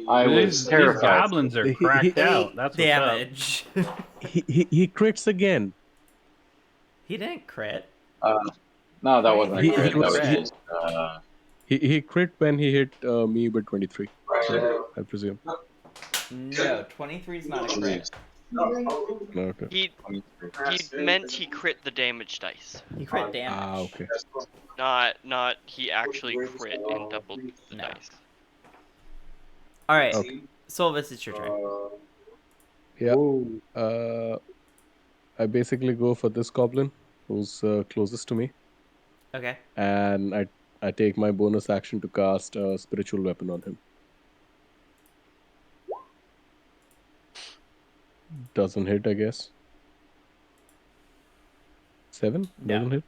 I was These terrified. goblins are He- cracked he- out. That's what's up. Damage. He crits again. He didn't crit. No, that wasn't a He- crit. he That was crit. just He crit when he hit me with 23. So, I presume. No, 23 is not a crit. Okay. He meant he crit the damage dice, He crit damage. Ah, okay. not he actually crit and doubled the No. dice. All right, Okay. Solvis, it's your turn. Yeah. I basically go for this goblin who's closest to me, Okay. and I take my bonus action to cast a spiritual weapon on him. Doesn't hit, I guess. 7 No. doesn't hit.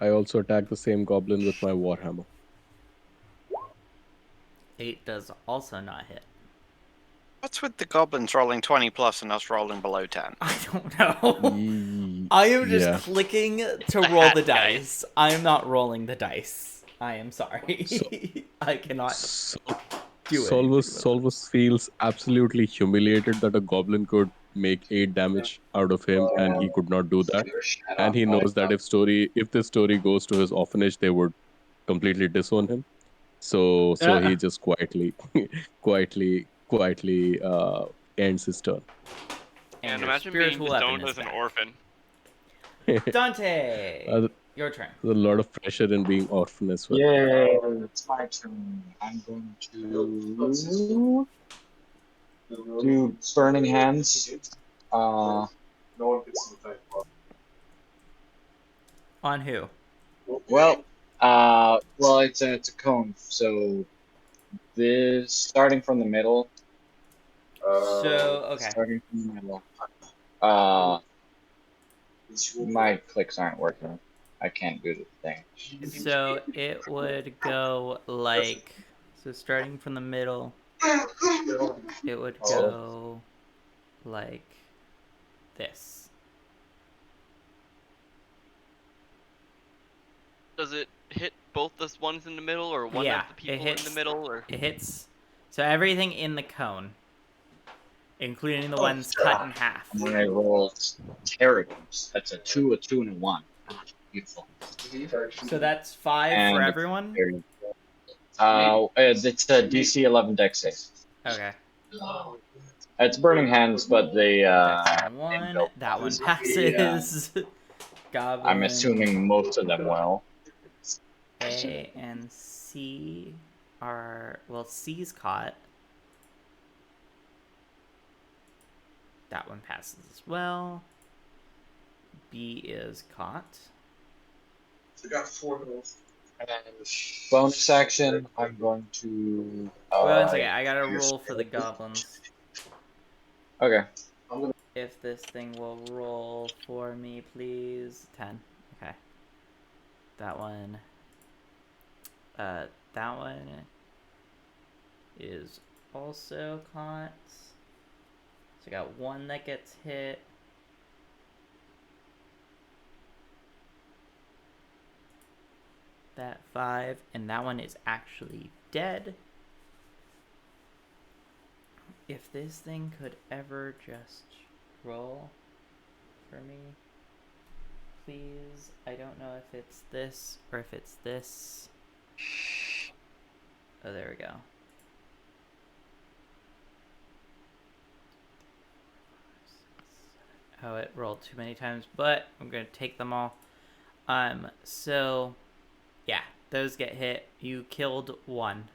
I also attack the same goblin with my warhammer. 8 does also not hit. What's with the goblins rolling 20 plus and us rolling below 10? I don't know. Ye- I am just yeah. clicking to The roll hat the guy. dice. I am not rolling the dice. I am sorry. So- I cannot So- do anything with Solvus feels absolutely humiliated that a goblin could make 8 damage out of him and he could not do that. And he knows that if this story goes to his orphanage, they would completely disown him. So he just quietly ends his turn. And your imagine being spiritual weapon disowned is as an back. orphan. Dante, Uh, your turn. There's a lot of pressure in being orphan as well. Yay, it's my turn. I'm going to do Burning Hands. On who? Well, it's a cone. So this starting from the middle, So, okay. Starting from the middle. My clicks aren't working. I can't do the thing. So it would go like, so starting from the middle, it would go like this. Does it hit both the ones in the middle, or one Yeah, of the people in the middle, or? It hits. So everything in the cone, including the ones cut in half. And I rolled terrible. That's a 2, a 2, and a 1. Beautiful. So that's 5 for And everyone? it's a DC 11 dex save. Okay. It's Burning Hands, but they That's have 1. inbuilt That one ones. passes. Goblin. I'm assuming most of them will. A and C are, well, C's caught. That one passes as well. B is caught. We got 4 goals. Bonus action, I'm going to. Well, one second, I gotta roll for the goblins. Okay. If this thing will roll for me, please. 10. Okay. That one. That one is also caught. So I got 1 that gets hit. That 5, and that one is actually dead. If this thing could ever just roll for me, please. I don't know if it's this or if it's this. Oh, there we go. Oh, it rolled too many times, but I'm gonna take them all. So yeah, those get hit. You killed 1.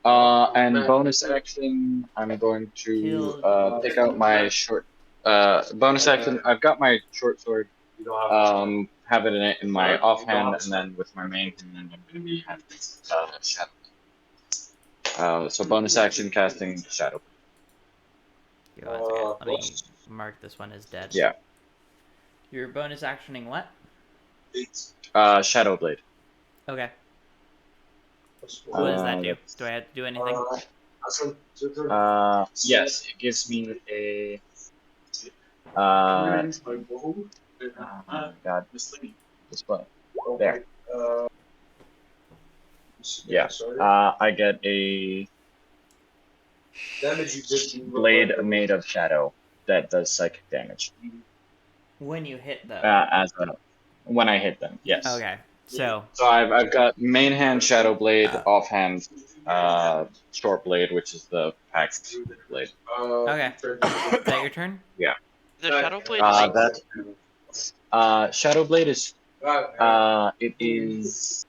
And bonus action, I'm going to pick out my short. Bonus action, I've got my short sword. Have it in my offhand, and then with my main hand, I'm going to be having shadow. So bonus action, casting shadow. Give me 1 second. Let me mark this one as dead. Yeah. Your bonus actioning what? Shadow blade. Okay. What does that do? Do I have to do anything? Yes, it gives me a. Oh my god. This button. There. Yeah. I get a blade made of shadow that does psychic damage. When you hit them. When I hit them, yes. Okay. So I've got main hand shadow blade, offhand short blade, which is the packed blade. okay. Is that your turn? Yeah. The Shadow Blade light? Shadow blade is it is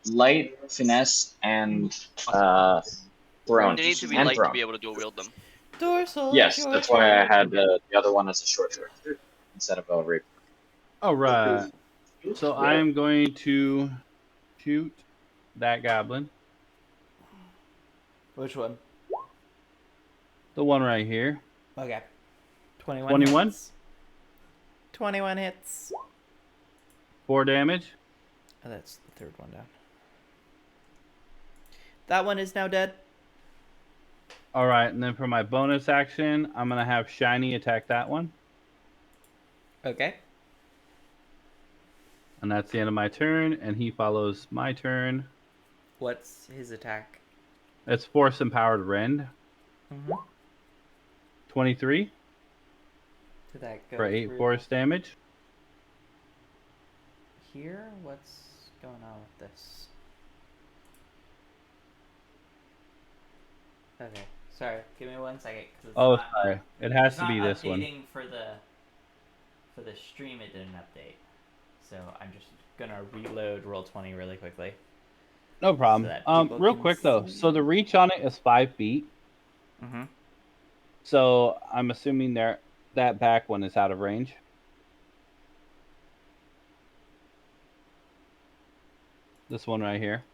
light, finesse, and thrown. They need to be and light thrown. to be able to dual wield them. Dorsal. Yes, that's why I had the other one as a short sword instead of a rapier. All right. So I am going to shoot that goblin. Which one? The one right here. Okay. 21. 21? Hits. 21 hits. 4 damage. Oh, that's the third one down. That one is now dead. All right, and then for my bonus action, I'm going to have Shiny attack that one. Okay. And that's the end of my turn, and he follows my turn. What's his attack? It's Force Empowered Rend. Mm-hmm. 23 Did that go for 8 through force damage. here? What's going on with this? Okay. Sorry. Give me 1 second. Oh, sorry. It has it's to be not this one. updating for the stream. It didn't update. So I'm just gonna reload Roll20 really quickly. No problem. Real quick though, so the reach on it is 5 feet. Mm-hmm. So I'm assuming that back one is out of range. This one right here.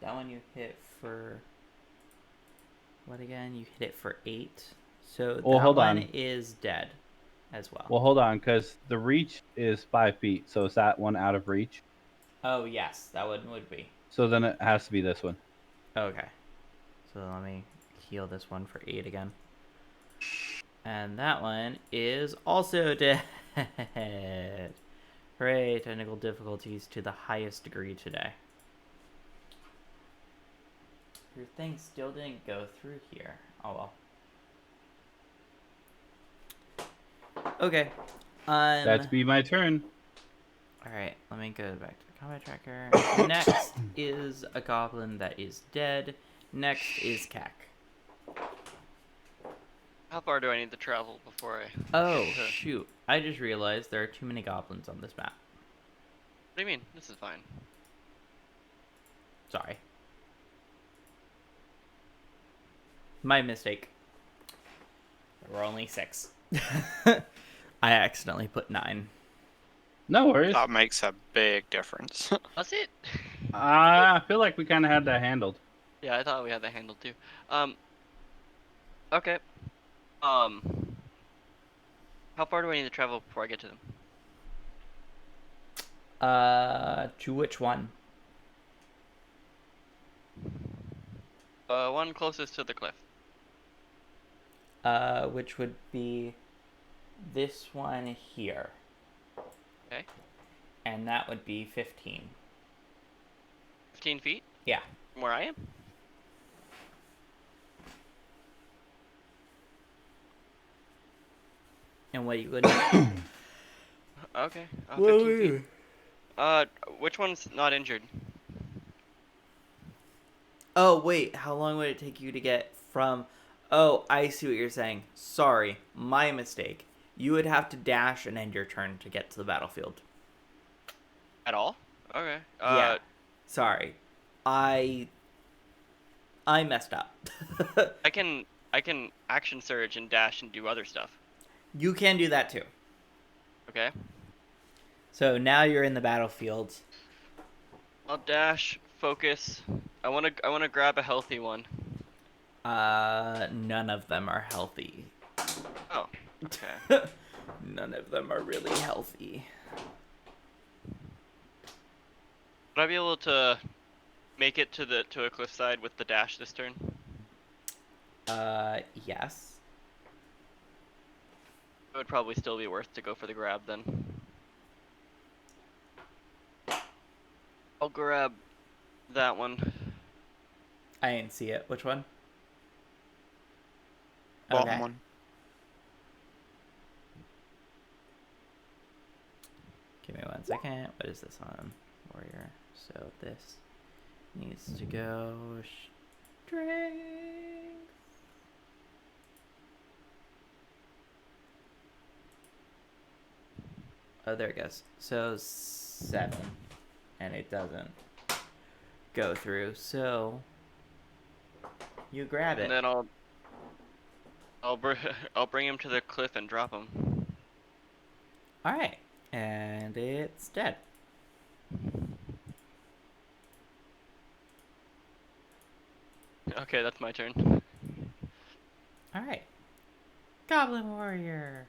That one you hit for... What again? You hit it for 8. So Well, that hold one on. is dead as well. Well, hold on, because the reach is 5 feet, so is that one out of reach? Oh, yes, that one would be. So then it has to be this one. Okay. So let me heal this one for 8 again. And that one is also dead. Hooray, technical difficulties to the highest degree today. Your thing still didn't go through here. Oh well. Okay. That's be my turn. Alright, let me go back to the combat tracker. Next is a goblin that is dead. Next is Kak. How far do I need to travel before I... Oh, get to... shoot. I just realized there are too many goblins on this map. What do you mean? This is fine. Sorry. My mistake. There were only 6. I accidentally put 9. No worries. That makes a big difference. That's it. I feel like we kind of had that handled. Yeah, I thought we had that handled too. Okay. How far do I need to travel before I get to them? To which one? One closest to the cliff. Which would be this one here. Okay. And that would be 15. 15 feet Yeah. from where I am? And what you would do? Okay. 15 feet. Which one's not injured? Oh, wait. How long would it take you to get from... Oh, I see what you're saying. Sorry. My mistake. You would have to dash and end your turn to get to the battlefield. At all? Okay. Yeah. Sorry. I messed up. I can action surge and dash and do other stuff. You can do that too. Okay. So now you're in the battlefield. I'll dash, focus. I wanna grab a healthy one. None of them are healthy. Oh. Okay. None of them are really healthy. Would I be able to make it to a cliffside with the dash this turn? Yes. It would probably still be worth to go for the grab then. I'll grab that one. I didn't see it. Which one? Bottom Okay. one. Give me 1 second. What is this on? Warrior. So this needs to go strength. Oh, there it goes. So 7. And it doesn't go through. So you grab it. And then I'll bring him to the cliff and drop him. Alright. And it's dead. Okay, that's my turn. Alright. Goblin Warrior.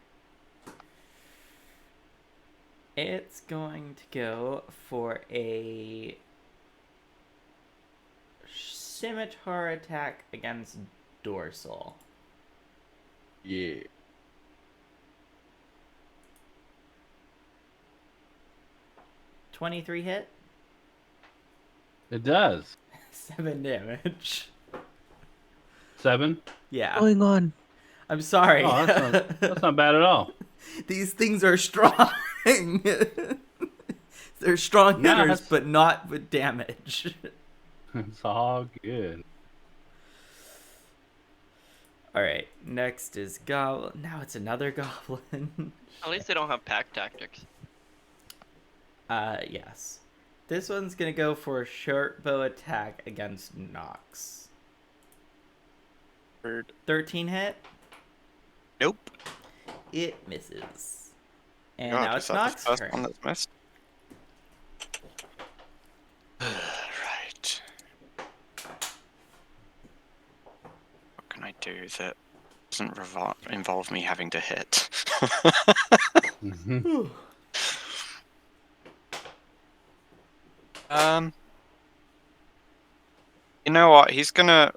It's going to go for a scimitar attack against Dorsal. Yeah. 23 hit. It does. 7 damage. 7? Yeah. Going on? I'm sorry. Oh, that's not bad at all. These things are strong. They're strong Nah, hitters, that's- but not with damage. It's all good. Alright, next is Goblin. Now it's another Goblin. At least they don't have pack tactics. Yes. This one's gonna go for a short bow attack against Nox. Bird. 13 hit. Nope. It misses. And God, now is it's that the Nox's first turn. one that's missed? Right. do that doesn't involve me having to hit? Mhm. You know what? He's gonna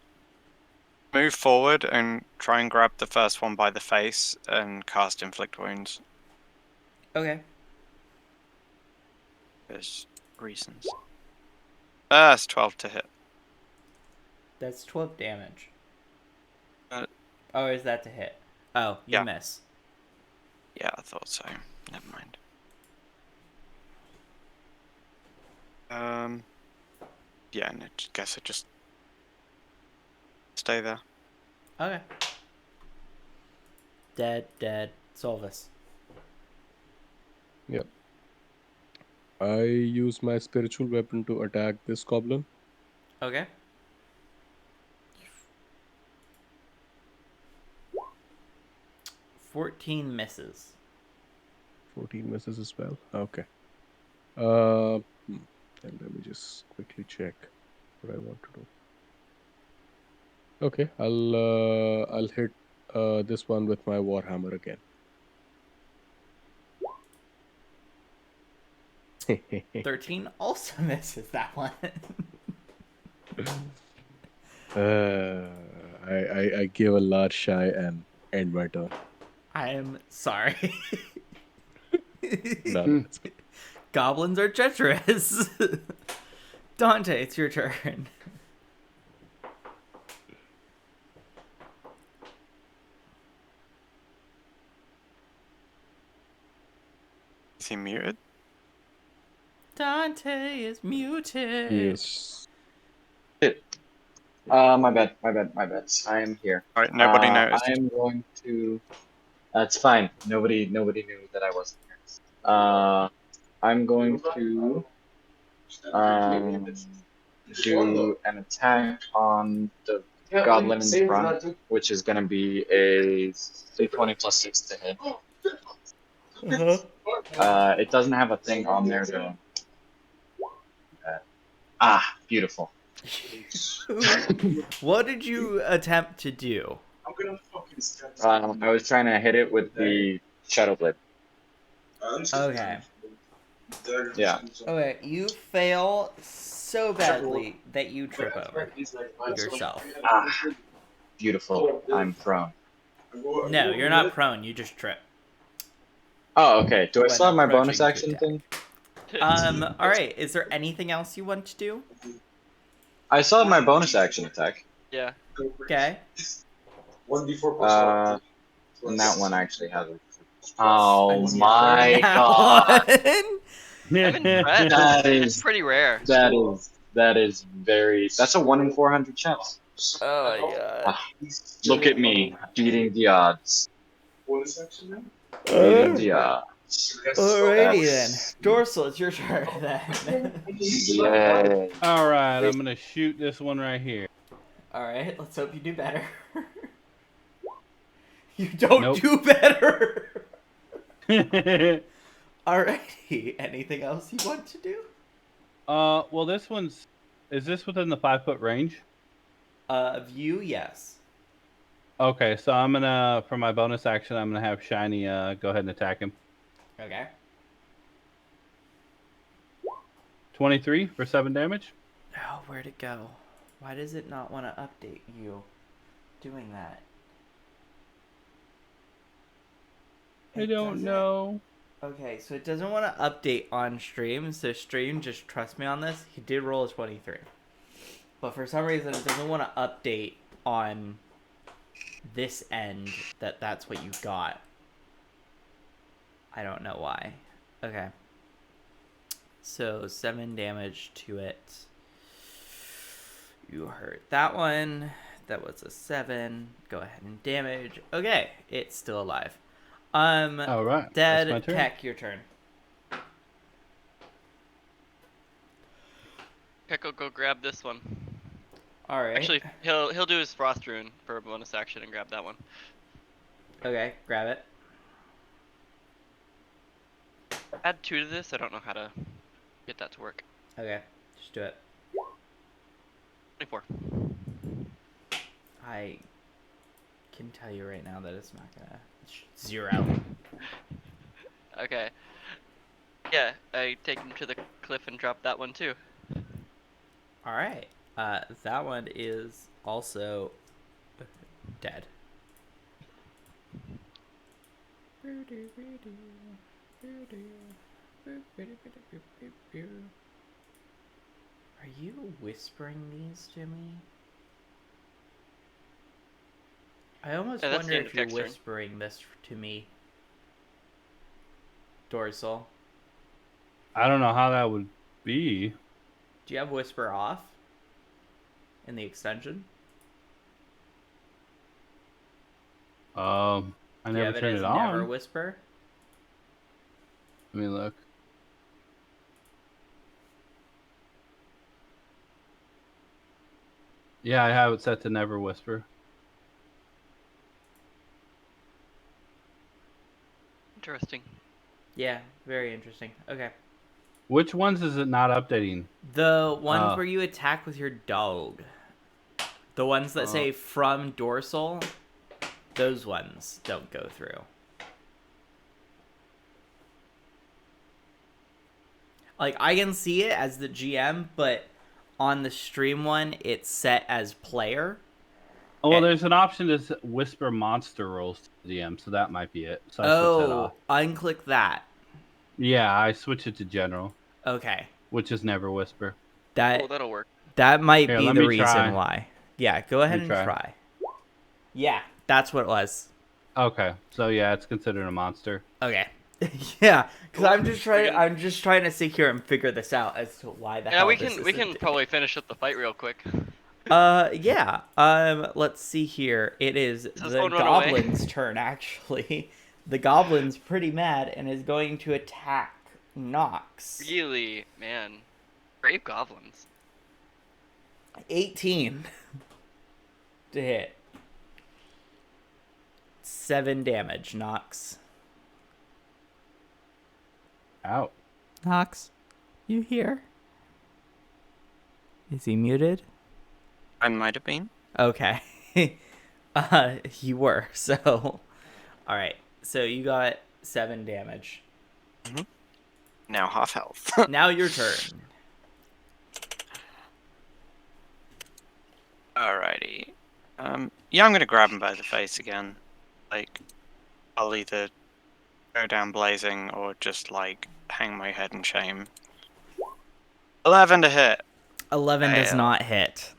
move forward and try and grab the first one by the face and cast Inflict Wounds. Okay. There's reasons. That's 12 to hit. That's 12 damage. Uh, Oh, is that to hit? Oh, you Yeah. miss. Yeah, I thought so. Never mind. Yeah, and I guess I just stay there. Okay. Dead. Solvus. Yeah. I use my spiritual weapon to attack this goblin. Okay. 14 misses. 14 misses as well. Okay. And let me just quickly check what I want to do. Okay, I'll hit this one with my warhammer again. I 13 also misses that one. I give a large sigh and end my turn. I am sorry. No, it's good. Goblins are treacherous. Dante, it's your turn. Is he muted? Dante is muted. Yes. My bad. I am here. Alright, nobody noticed. I am going to. That's fine. Nobody knew that I wasn't here. I'm going to do an attack on the goblin in front, which is going to be a D20 plus 6 to hit. It doesn't have a thing on there to. Beautiful. What did you attempt to do? I was trying to hit it with the Shadow Blade. Okay. Yeah. Okay, you fail so badly that you trip over yourself. Beautiful. I'm prone. No, you're not prone, you just trip. Oh, okay. Do I When still have my approaching bonus to action attack. thing? Alright, is there anything else you want to do? I still have my bonus action attack. Yeah. Okay. And that one actually has a. Oh Another my nat god. one. I'm impressed. That It's is pretty rare. that is very. That's a 1 in 400 chance. Oh my god. Look at me beating the odds. Beating the odds. Alrighty then. Dorsal, it's your turn then. Yay. All right, I'm gonna shoot this one right here. Alright, let's hope you do better. You don't Nope. do better! Alrighty, anything else you want to do? Well, this one's. Is this within the 5-foot range? View, yes. Okay, so I'm gonna, for my bonus action, I'm gonna have Shiny go ahead and attack him. Okay. 23 for 7 damage. Oh, where'd it go? Why does it not want to update you doing that? I It don't doesn't- know. Okay, so it doesn't want to update on stream, so stream, just trust me on this. He did roll a 23. But for some reason, it doesn't want to update on this end that that's what you got. I don't know why. Okay. So 7 damage to it. You hurt that one. That was a 7. Go ahead and damage. Okay, it's still alive. All right, that's my Dead turn. Tech, your turn. Pekko, go grab this one. All right. Actually, he'll do his frost rune for a bonus action and grab that one. Okay, grab it. Add 2 to this. I don't know how to get that to work. Okay, just do it. 24. I can tell you right now that it's not gonna 0. Okay. Yeah, I take him to the cliff and drop that one too. All right. That one is also dead. Are you whispering these to me? I almost Yeah, that's wonder the end if of you're Jack's turn. whispering this to me. Dorsal. I don't know how that would be. Do you have whisper off in the extension? I Do you never have it turned as it never on. whisper? Let me look. Yeah, I have it set to never whisper. Interesting. Yeah, very interesting. Okay. Which ones is it not updating? The ones where you attack with your dog. The ones that say from dorsal, those ones don't go through. Like, I can see it as the GM, but on the stream one, it's set as player. Oh, well, there's an option to whisper monster rolls to the DM, so that might be it. So I switched that off. Unclick that. Yeah, I switched it to general, Okay. which is never whisper. Cool, that'll work. That might Here, be let the me reason try. why. Yeah, go ahead Let and me try. Yeah, that's what it was. Okay, so yeah, it's considered a monster. Okay. Yeah, because Cool. I'm just trying to sit here and figure this out as to why the Yeah, hell we this can isn't- probably finish up the fight real quick. Yeah. Let's see here. It is Does the someone run away? goblin's turn, actually. The goblin's pretty mad and is going to attack Nox. Really, man. Brave goblins. 18 to hit. 7 damage, Nox. Out. Nox, you here? Is he muted? I might have been. Okay. You were, so. Alright, so you got 7 damage. Now half health. Now your turn. Alrighty. Yeah, I'm gonna grab him by the face again. Like, I'll either go down blazing or just, like, hang my head in shame. 11 to hit. 11 does Fail. not hit.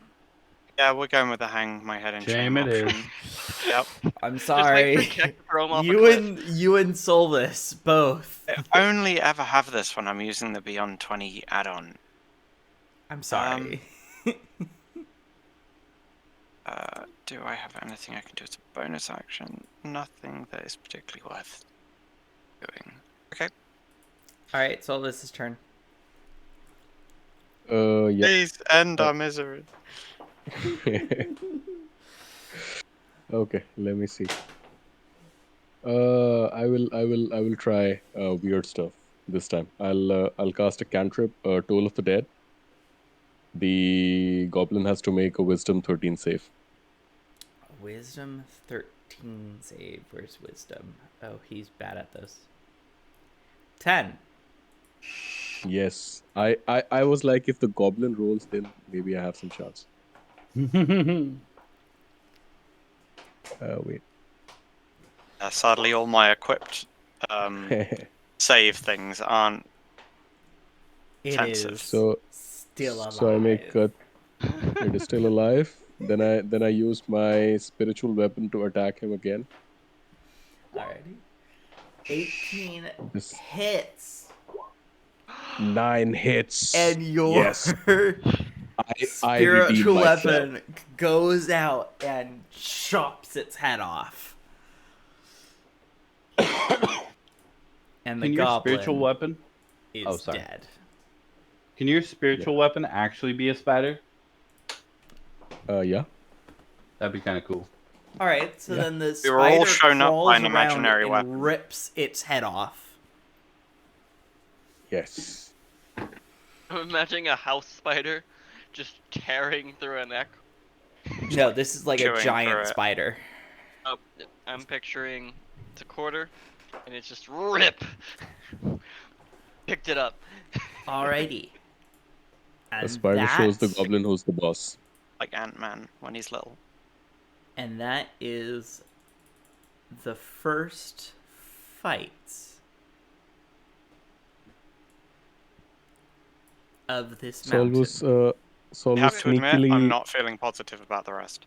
Yeah, we're going with the hang my head in shame Shame it is. option. Yep. I'm Just sorry. wait for Jack to throw him off a you cliff. and Solvis both. I only ever have this when I'm using the Beyond 20 add-on. I'm sorry. Do I have anything I can do as a bonus action? Nothing that is particularly worth doing. Okay. All right, Solvis' turn. Yeah. Please end our misery. Okay, let me see. I will try weird stuff this time. I'll cast a cantrip, Toll of the Dead. The goblin has to make a Wisdom 13 save. Wisdom 13 save. Where's Wisdom? Oh, he's bad at this. 10. Yes, I was like, if the goblin rolls, then maybe I have some chance. Wait. Sadly, all my equipped save things aren't. It Offensive. is So still alive. So I make it is still alive. Then I use my spiritual weapon to attack him again. Alrighty. 18 This- hits. 9 hits. And your yes, I redeem spiritual myself. weapon goes out and chops its head off. And the Can your goblin spiritual weapon? is sorry. dead. Can your spiritual weapon actually be a spider? Yeah. That'd be kind of cool. All right, so Yeah. then the We were all spider shown up by crawls an around imaginary and weapon. rips its head off. Yes. I'm imagining a house spider just tearing through a neck. No, this is like a Chewing through giant it. spider. Oh, I'm picturing it's a quarter, and it's just rip. Picked it up. Alrighty. A And spider shows the that goblin who's the boss. Like Ant-Man when he's little. is the first fight of this Saul mountain. was I have to admit, I'm sneakily. not feeling positive about the rest.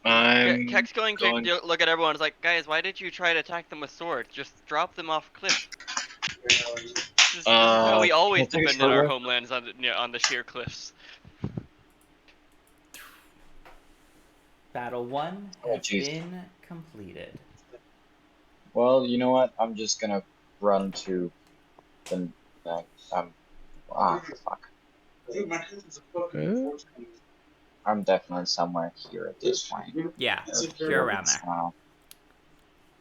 I'm Keck's going to going. look at everyone. It's like, guys, why did you try to attack them with swords? Just drop them off cliff. This is how we Can I always take a defended our short rest? homelands on the sheer cliffs. Battle 1 Oh, has jeez. been completed. Well, you know what? I'm just gonna run to the fuck. I'm definitely somewhere here at this point. Yeah, you're around there.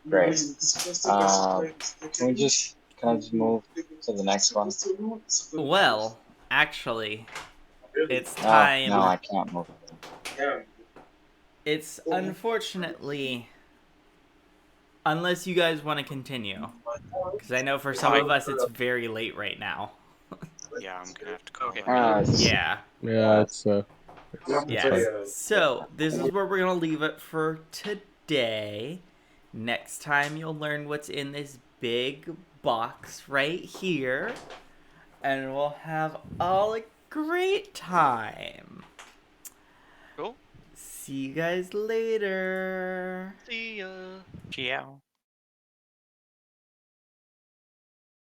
Great. Can I just move to the next one? Well, actually, it's No, time. no, I can't move. It's unfortunately, unless you guys want to continue, because I know for some of us it's very late right now. Yeah, I'm gonna have to go. Okay. Yeah. Yeah, it's fine. Yes. So, this is where we're going to leave it for today. Next time, you'll learn what's in this big box right here. And we'll have all a great time. Cool. See you guys later. See ya. Ciao.